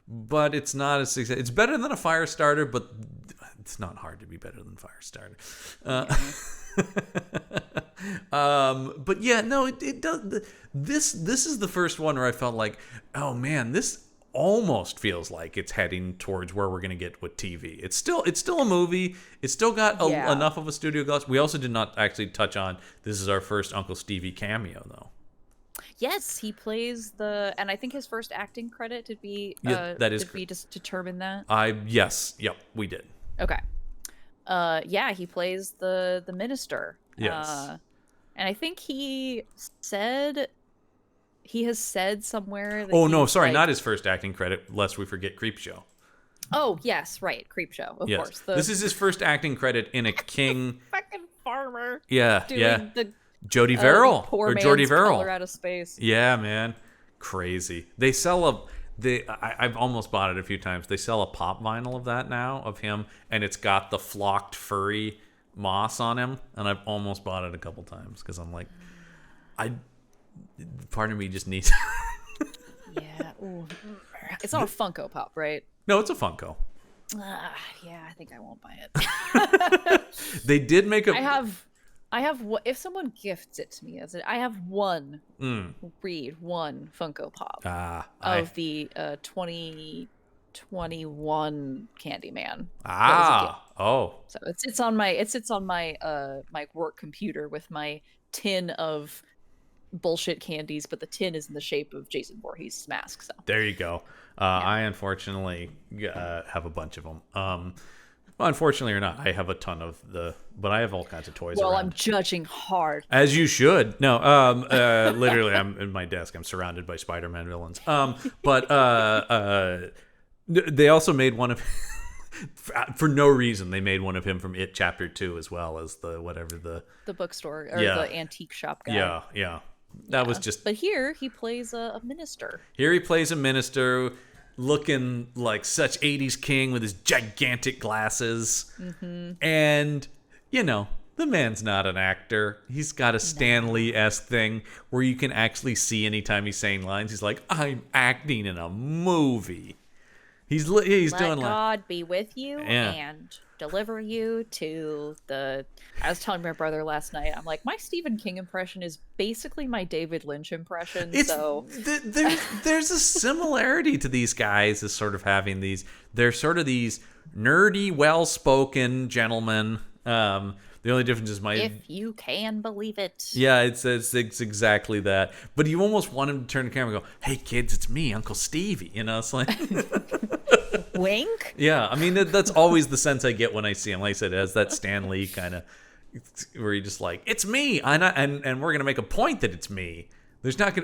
S1: but it's not as successful. It's better than a Firestarter, but it's not hard to be better than Firestarter. But yeah, no, it does. This is the first one where I felt like, oh man, this almost feels like it's heading towards where we're going to get with TV. It's still a movie. It's still got enough of a studio gloss. We also did not actually touch on, this is our first Uncle Stevie cameo though.
S2: Yes, he plays and I think his first acting credit
S1: That is
S2: did we just determine that?
S1: yes, yep, we did.
S2: Okay. Yeah, he plays the minister.
S1: Yes.
S2: And I think he has said somewhere that
S1: Oh no,
S2: he's
S1: sorry,
S2: like,
S1: not his first acting credit, lest we forget Creepshow.
S2: oh yes, right, Creepshow, of
S1: Yes.
S2: course.
S1: This is his first acting credit in a King.
S2: Fucking farmer
S1: Yeah, yeah.
S2: doing the
S1: Jody
S2: the
S1: Verrill
S2: poor
S1: or Jordy
S2: man's
S1: Verrill.
S2: color out of space.
S1: Yeah, man. Crazy. They sell I've almost bought it a few times. They sell a pop vinyl of that now, of him, and it's got the flocked furry moss on him, and I've almost bought it a couple times because I'm like, part of me just needs.
S2: Yeah. Ooh. It's not a Funko Pop, right?
S1: No, it's a Funko.
S2: Yeah, I think I won't buy it.
S1: They did make a.
S2: I have. If someone gifts it to me, I have one. One Funko Pop of the 2021 Candyman.
S1: Oh.
S2: So it sits on my my work computer with my tin of bullshit candies, but the tin is in the shape of Jason Voorhees' mask. So
S1: there you go. I unfortunately have a bunch of them. Well, unfortunately or not, I have a ton of but I have all kinds of toys around.
S2: I'm judging hard.
S1: As you should. No, literally, I'm in my desk. I'm surrounded by Spider-Man villains. But they also made one of, for no reason, they made one of him from It Chapter 2 as well as the
S2: bookstore or the antique shop guy.
S1: Yeah. That was just.
S2: But here he plays a minister.
S1: Here he plays a minister, looking like such 80s king with his gigantic glasses. Mm-hmm. And, the man's not an actor. He's got a Stan Lee-esque thing where you can actually see anytime he's saying lines, he's like, I'm acting in a movie. He's doing like,
S2: God be with you and deliver you to the. I was telling my brother last night, I'm like, my Stephen King impression is basically my David Lynch impression.
S1: There's a similarity to these guys as sort of having these. They're sort of these nerdy, well-spoken gentlemen. The only difference is
S2: if you can believe it.
S1: Yeah, it's exactly that. But you almost want him to turn the camera and go, "Hey kids, it's me, Uncle Stevie." It's like
S2: wink.
S1: Yeah, I mean that's always the sense I get when I see him. Like I said, it has that Stan Lee kind of where you're just like, "It's me," and we're gonna make a point that it's me.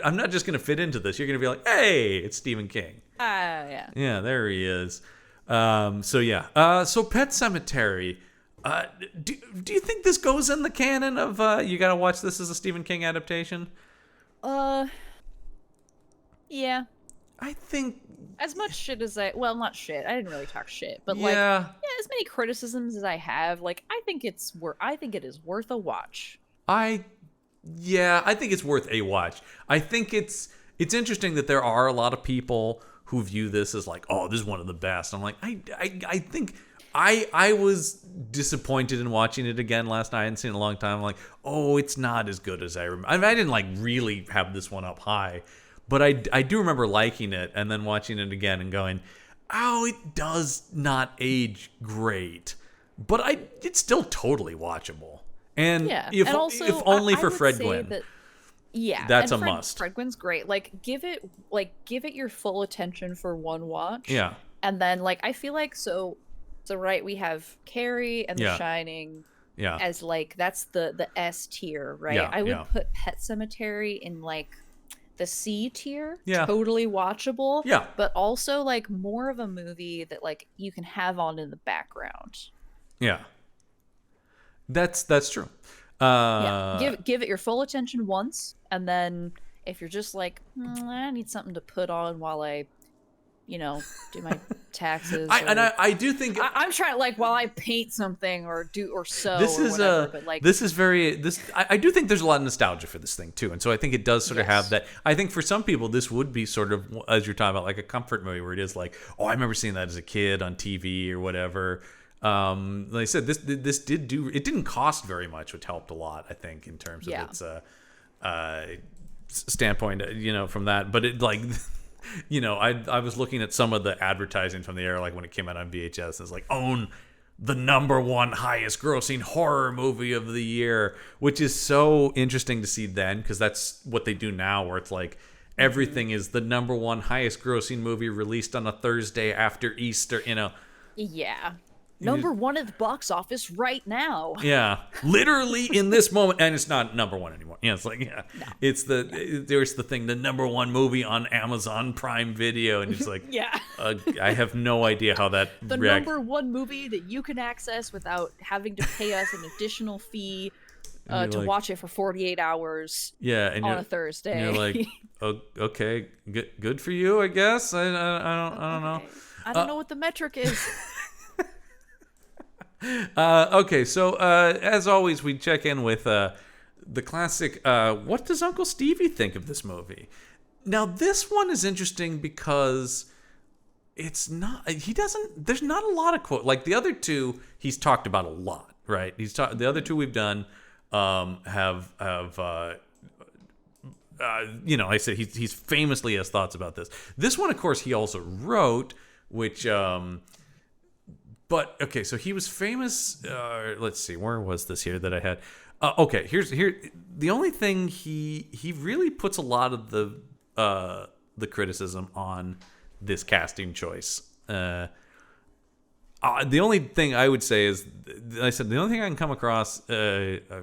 S1: I'm not just gonna fit into this. You're gonna be like, "Hey, it's Stephen King."
S2: Yeah.
S1: Yeah, there he is. So Pet Sematary. Do you think this goes in the canon of you gotta watch this as a Stephen King adaptation?
S2: Yeah.
S1: I think
S2: as much shit as not shit. I didn't really talk shit, but as many criticisms as I have, I think it is worth a watch.
S1: I think it's worth a watch. I think it's interesting that there are a lot of people who view this as like, oh, this is one of the best. I'm like, I think I was disappointed in watching it again last night. I hadn't seen it in a long time. I'm like, oh, it's not as good as I remember. I mean, I didn't really have this one up high, but I do remember liking it and then watching it again and going, oh, it does not age great, but it's still totally watchable. And if only for Fred Gwynne. That's a must.
S2: Fred Gwynne's great. Give it your full attention for one watch.
S1: Yeah.
S2: And then I feel like so right, we have Carrie and The Shining as that's the S tier, right? I would put Pet Sematary in the C tier. Totally watchable.
S1: Yeah.
S2: But also more of a movie that you can have on in the background.
S1: Yeah. That's true.
S2: Give it your full attention once, and then if you're just I need something to put on while I do my taxes.
S1: I do think
S2: I'm trying while I paint something or sew.
S1: This
S2: or
S1: is
S2: whatever, but
S1: this is very this. I do think there's a lot of nostalgia for this thing too, and so I think it does sort of have that. I think for some people this would be sort of, as you're talking about, a comfort movie where it is oh, I remember seeing that as a kid on TV or whatever. Like I said, this didn't cost very much, which helped a lot, I think, in terms of its standpoint, from that. But it I was looking at some of the advertising from the era, when it came out on VHS. It's own the #1 highest grossing horror movie of the year, which is so interesting to see then, because that's what they do now, where it's like everything is the #1 highest grossing movie released on a Thursday after Easter,
S2: Yeah. #1 at the box office right now.
S1: Yeah, literally in this moment, and it's not #1 anymore. Yeah, it's like
S2: No.
S1: it's there's the thing, the #1 movie on Amazon Prime Video, and it's like
S2: Yeah.
S1: I have no idea how that
S2: The #1 movie that you can access without having to pay us an additional fee to
S1: like,
S2: watch it for 48 hours.
S1: And
S2: on a Thursday.
S1: And you're like, oh, okay, good for you, I guess. I don't know.
S2: I don't know what the metric is.
S1: Okay, so as always, we check in with the classic, what does Uncle Stevie think of this movie? Now, this one is interesting because there's not a lot of quote. Like the other two, he's talked about a lot, right? The other two we've done have like I said, he's famously has thoughts about this. This one, of course, he also wrote, which... But okay, so he was famous. Let's see, where was this here that I had? Okay, here. The only thing he really puts a lot of the criticism on this casting choice. The only thing I would say is, I said the only thing I can come across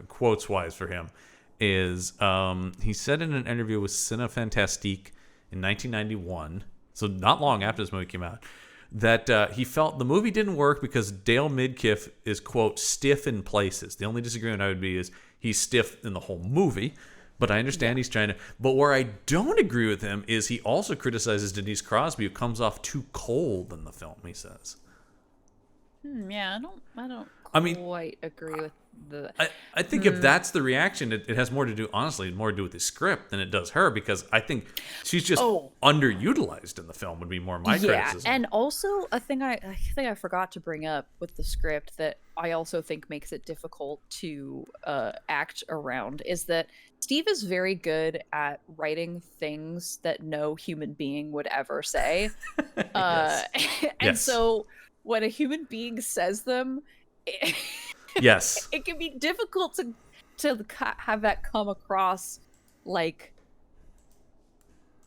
S1: quotes wise for him is he said in an interview with Cine Fantastique in 1991, so not long after this movie came out, that he felt the movie didn't work because Dale Midkiff is, quote, stiff in places. The only disagreement I would be is he's stiff in the whole movie, but I understand he's trying to... But where I don't agree with him is he also criticizes Denise Crosby, who comes off too cold in the film, he says.
S2: Yeah, I don't quite agree with the...
S1: I think if that's the reaction, it has more to do, honestly, more to do with the script than it does her, because I think she's just underutilized in the film would be more my criticism.
S2: And also a thing I think I forgot to bring up with the script that I also think makes it difficult to act around is that Steve is very good at writing things that no human being would ever say. And so when a human being says them...
S1: Yes,
S2: it can be difficult to have that come across like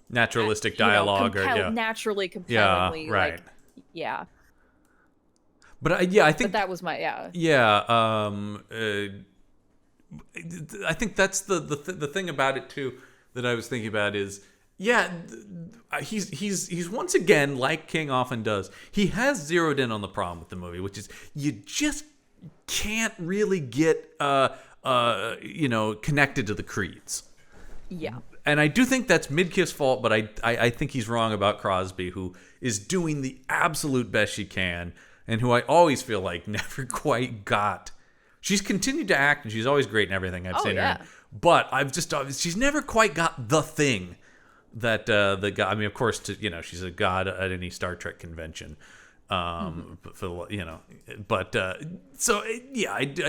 S1: naturalistic dialogue,
S2: naturally compellingly.
S1: Yeah, right.
S2: Like, yeah.
S1: But I think
S2: that was my
S1: I think that's the thing about it too that I was thinking about is he's once again, like King often does, he has zeroed in on the problem with the movie, which is you just can't really get connected to the creeds.
S2: Yeah.
S1: And I do think that's Midkiff's fault, but I think he's wrong about Crosby, who is doing the absolute best she can, and who I always feel like never quite got. She's continued to act, and she's always great in everything I've seen her in. But she's never quite got the thing that the guy. I mean, of course, she's a god at any Star Trek convention. I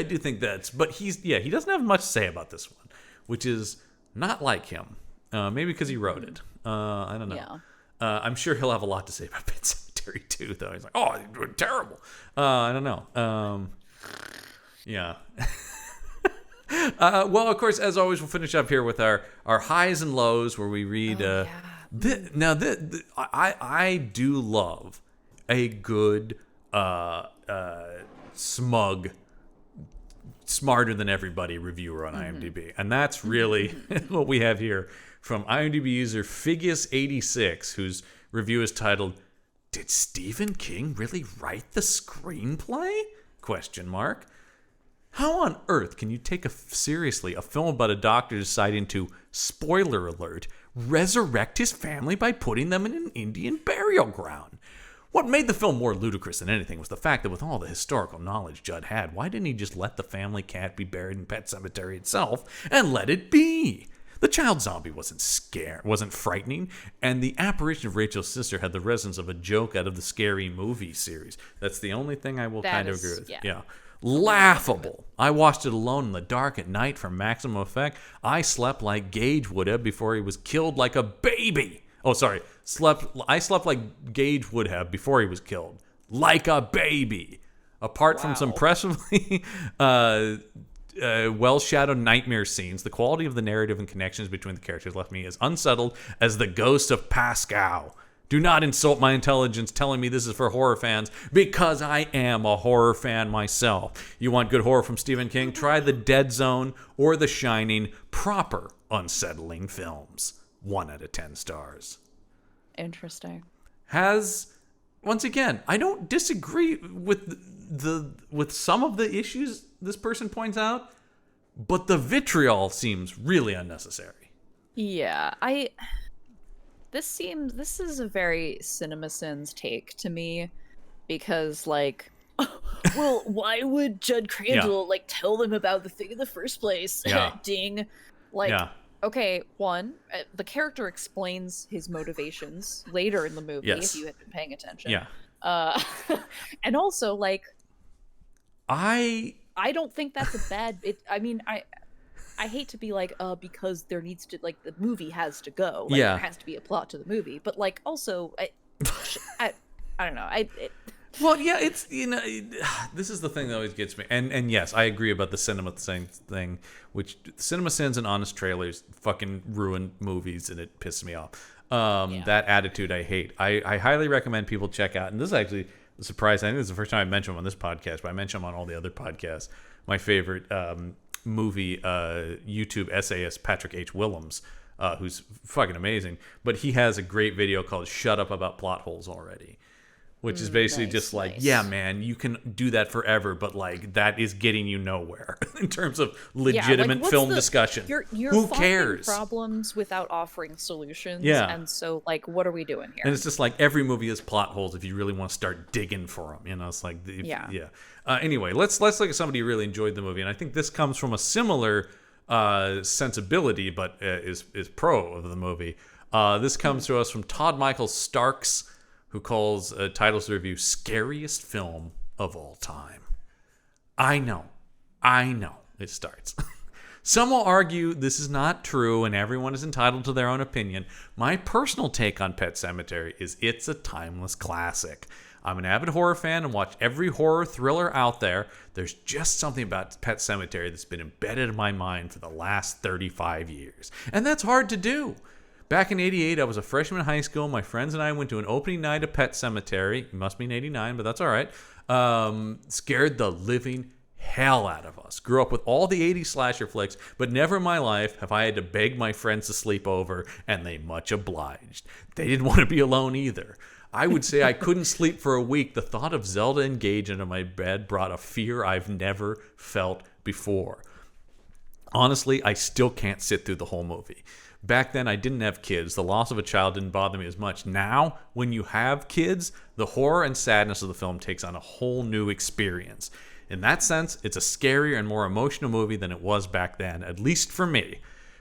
S1: do think that's. But he doesn't have much to say about this one, which is not like him. Maybe because he wrote it. I don't know.
S2: Yeah.
S1: I'm sure he'll have a lot to say about Pet Sematary too, though. He's like, oh, you're doing terrible. I don't know. Yeah. Well, of course, as always, we'll finish up here with our highs and lows, where we read. I do love a good, smug, smarter than everybody reviewer on IMDb, and that's really what we have here from IMDb user Figus86, whose review is titled, "Did Stephen King really write the screenplay?" ? How on earth can you take seriously a film about a doctor deciding to, spoiler alert, resurrect his family by putting them in an Indian burial ground? What made the film more ludicrous than anything was the fact that with all the historical knowledge Judd had, why didn't he just let the family cat be buried in Pet Sematary itself and let it be? The child zombie wasn't frightening, and the apparition of Rachel's sister had the resonance of a joke out of the Scary Movie series. That's the only thing I will agree with. Yeah. Laughable. I watched it alone in the dark at night for maximum effect. I slept like Gage would have before he was killed like a baby. Oh, sorry. I slept like Gage would have before he was killed. Like a baby. Apart from some impressively well-shadowed nightmare scenes, the quality of the narrative and connections between the characters left me as unsettled as the ghost of Pascal. Do not insult my intelligence telling me this is for horror fans, because I am a horror fan myself. You want good horror from Stephen King? Try The Dead Zone or The Shining. Proper unsettling films. 1 out of 10 stars.
S2: Interesting.
S1: Once again, I don't disagree with some of the issues this person points out, but the vitriol seems really unnecessary.
S2: Yeah, this is a very CinemaSins take to me, because like, well, why would Judd Crandall like tell them about the thing in the first place? Ding. Like, okay, one, the character explains his motivations later in the movie, if you had been paying attention. And also, like, I don't think that's a bad. I hate to be like, because there needs to, like, the movie has to go. Like, there has to be a plot to the movie. But, like, also, I don't know.
S1: Well, yeah, it's, you know, this is the thing that always gets me. And yes, I agree about the cinema thing, which CinemaSins and Honest Trailers fucking ruin movies, and it pisses me off. That attitude I hate. I highly recommend people check out, and this is actually a surprise. I think this is the first time I mentioned them on this podcast, but I mention them on all the other podcasts. My favorite movie YouTube essayist, Patrick H. Willems, who's fucking amazing, but he has a great video called "Shut Up About Plot Holes Already," which is basically just like, yeah, man, you can do that forever, but like that is getting you nowhere in terms of legitimate film discussion.
S2: You're
S1: Who cares?
S2: Problems without offering solutions.
S1: Yeah.
S2: And so, like, what are we doing here?
S1: And it's just like every movie has plot holes if you really want to start digging for them. You know, it's like, anyway, let's look at somebody who really enjoyed the movie, and I think this comes from a similar sensibility, but is pro of the movie. This comes to us from Todd Michael Starks, who calls titles the review "Scariest Film of All Time." I know, it starts. Some will argue this is not true and everyone is entitled to their own opinion. My personal take on Pet Sematary is it's a timeless classic. I'm an avid horror fan and watch every horror thriller out there. There's just something about Pet Sematary that's been embedded in my mind for the last 35 years. And that's hard to do. Back in 88, I was a freshman in high school. My friends and I went to an opening night of Pet Sematary. It must be in 89, but that's all right. Scared the living hell out of us. Grew up with all the 80s slasher flicks, but never in my life have I had to beg my friends to sleep over, and they much obliged. They didn't want to be alone either. I would say I couldn't sleep for a week. The thought of Zelda engaged into my bed brought a fear I've never felt before. Honestly, I still can't sit through the whole movie. Back then, I didn't have kids. The loss of a child didn't bother me as much. Now, when you have kids, the horror and sadness of the film takes on a whole new experience. In that sense, it's a scarier and more emotional movie than it was back then, at least for me.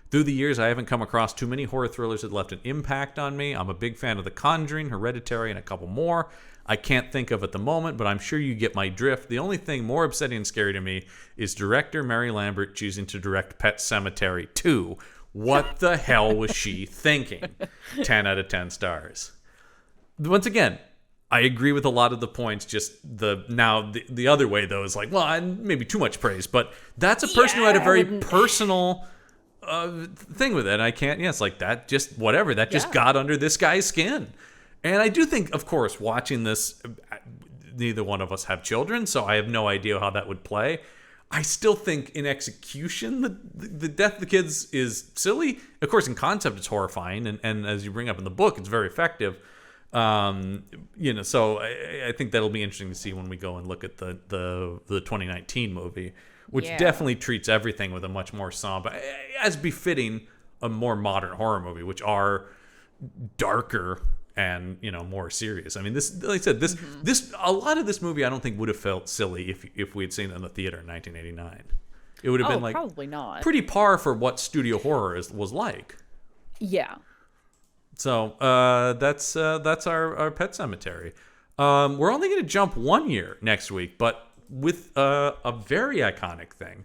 S1: Through the years, I haven't come across too many horror thrillers that left an impact on me. I'm a big fan of The Conjuring, Hereditary, and a couple more. I can't think of at the moment, but I'm sure you get my drift. The only thing more upsetting and scary to me is director Mary Lambert choosing to direct Pet Sematary 2. What the hell was she thinking? 10 out of 10 stars. Once again, I agree with a lot of the points. Just the other way, though, is like, well, maybe too much praise, but that's a person who had a very personal thing with it. And I can't, it's like that, just whatever. That just got under this guy's skin. And I do think, of course, watching this, neither one of us have children, so I have no idea how that would play. I still think in execution, the death of the kids is silly. Of course, in concept, it's horrifying. And as you bring up in the book, it's very effective. So I think that'll be interesting to see when we go and look at the 2019 movie, which definitely treats everything with a much more somber, as befitting a more modern horror movie, which are darker and more serious. I mean, this, like I said, this a lot of this movie I don't think would have felt silly if we had seen it in the theater in 1989. It would have been like
S2: probably not
S1: pretty par for what studio horror was like.
S2: Yeah.
S1: So that's our Pet Sematary. We're only going to jump 1 year next week, but with a very iconic thing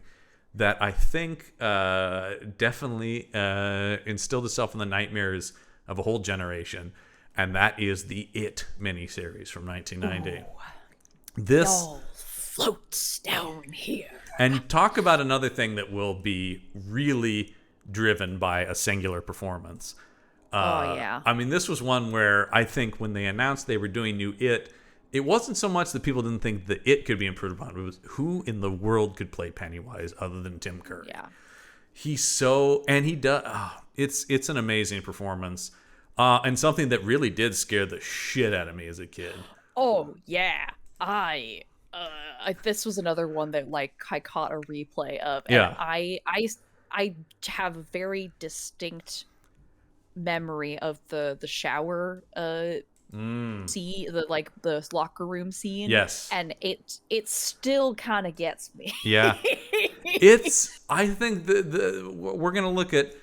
S1: that I think definitely instilled itself in the nightmares of a whole generation, and that is the It miniseries from 1990.
S2: floats down here.
S1: And talk about another thing that will be really driven by a singular performance.
S2: Oh, yeah.
S1: I mean, this was one where I think when they announced they were doing new it wasn't so much that people didn't think that it could be improved upon. It was who in the world could play Pennywise other than Tim Curry.
S2: Yeah.
S1: He does. It's an amazing performance, and something that really did scare the shit out of me as a kid.
S2: Oh yeah, this was another one that like I caught a replay of, and
S1: Yeah.
S2: I have a very distinct memory of the shower the locker room scene.
S1: Yes.
S2: And it still kind of gets me.
S1: Yeah. I think we're gonna look at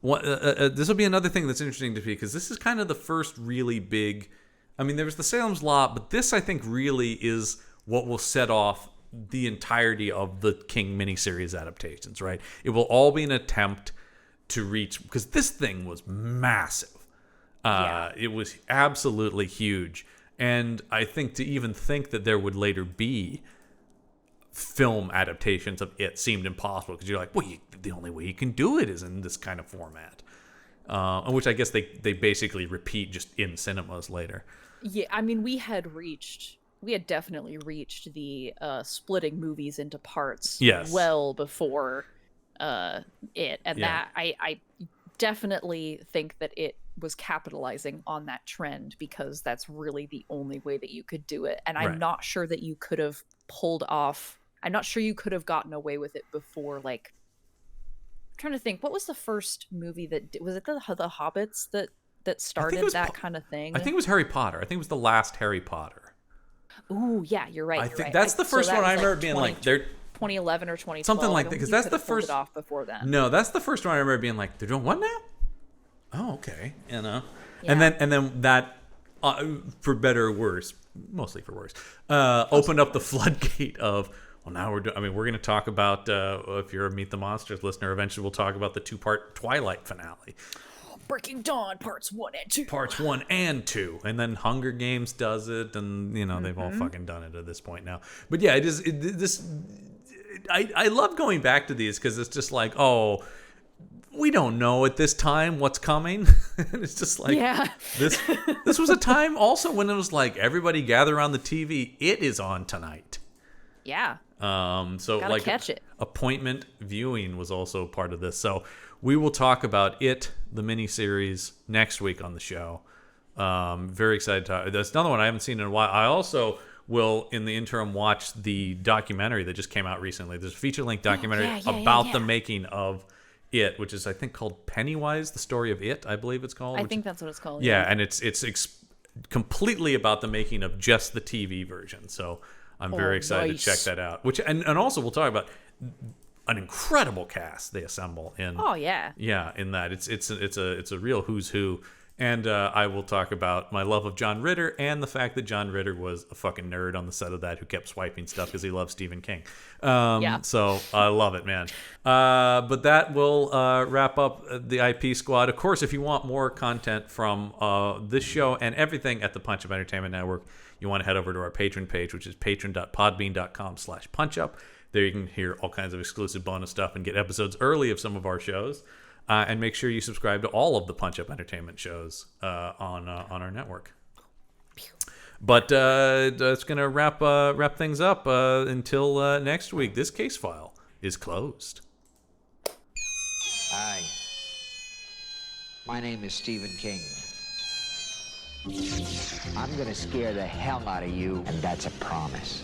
S1: what this will be another thing that's interesting to me, because this is kind of the first really big. I mean, there was the Salem's Lot, but this I think really is what will set off the entirety of the King miniseries adaptations. Right? It will all be an attempt to reach, because this thing was massive. It was absolutely huge, and I think to even think that there would later be film adaptations of it seemed impossible, because you're like, well, the only way you can do it is in this kind of format, which I guess they basically repeat just in cinemas later.
S2: Yeah, I mean, we had definitely reached the splitting movies into parts well before it, and that I definitely think that it was capitalizing on that trend, because that's really the only way that you could do it. And I'm not sure that you could have I'm not sure you could have gotten away with it before. Like, I'm trying to think, what was the first movie was it the Hobbits that started that kind of thing?
S1: I think it was Harry Potter. I think it was the last Harry Potter.
S2: Ooh, yeah, you're right.
S1: I think that's the first one I remember being like, they're
S2: 2011 or 2012,
S1: something like that, because that's the first.
S2: It off before then.
S1: No, that's the first one I remember being like, they're doing what now? Oh, okay, Yeah. And then that, for better or worse, mostly for worse, opened up the floodgate of, well, now we're going to talk about, if you're a Meet the Monsters listener, eventually we'll talk about the 2-part Twilight finale.
S2: Breaking Dawn parts 1 and 2.
S1: Parts 1 and 2. And then Hunger Games does it, and they've all fucking done it at this point now. But yeah, I love going back to these, because it's just like, oh, we don't know at this time what's coming. And it's just like, this was a time also when it was like, everybody gather around the TV, it is on tonight.
S2: Yeah.
S1: So
S2: gotta
S1: like
S2: catch it.
S1: Appointment viewing was also part of this. So we will talk about it, the miniseries, next week on the show. Very excited to talk. That's another one I haven't seen in a while. I also will, in the interim, watch the documentary that just came out recently. There's a feature-length documentary about the making of it, which is, I think, called Pennywise, the story of it, I believe it's called.
S2: I think that's what it's called.
S1: Yeah, and it's completely about the making of just the TV version. So I'm very excited to check that out. Which and also we'll talk about an incredible cast they assemble in.
S2: Oh yeah.
S1: Yeah, in that it's a real who's who. And I will talk about my love of John Ritter and the fact that John Ritter was a fucking nerd on the set of that who kept swiping stuff because he loves Stephen King. So I love it, man. But that will wrap up the IP squad. Of course, if you want more content from this show and everything at the Punch Up Entertainment Network, you want to head over to our Patreon page, which is patreon.podbean.com/punchup. There you can hear all kinds of exclusive bonus stuff and get episodes early of some of our shows. And make sure you subscribe to all of the Punch Up Entertainment shows on our network. But that's going to wrap things up until next week. This case file is closed.
S3: Hi. My name is Stephen King. I'm going to scare the hell out of you, and that's a promise.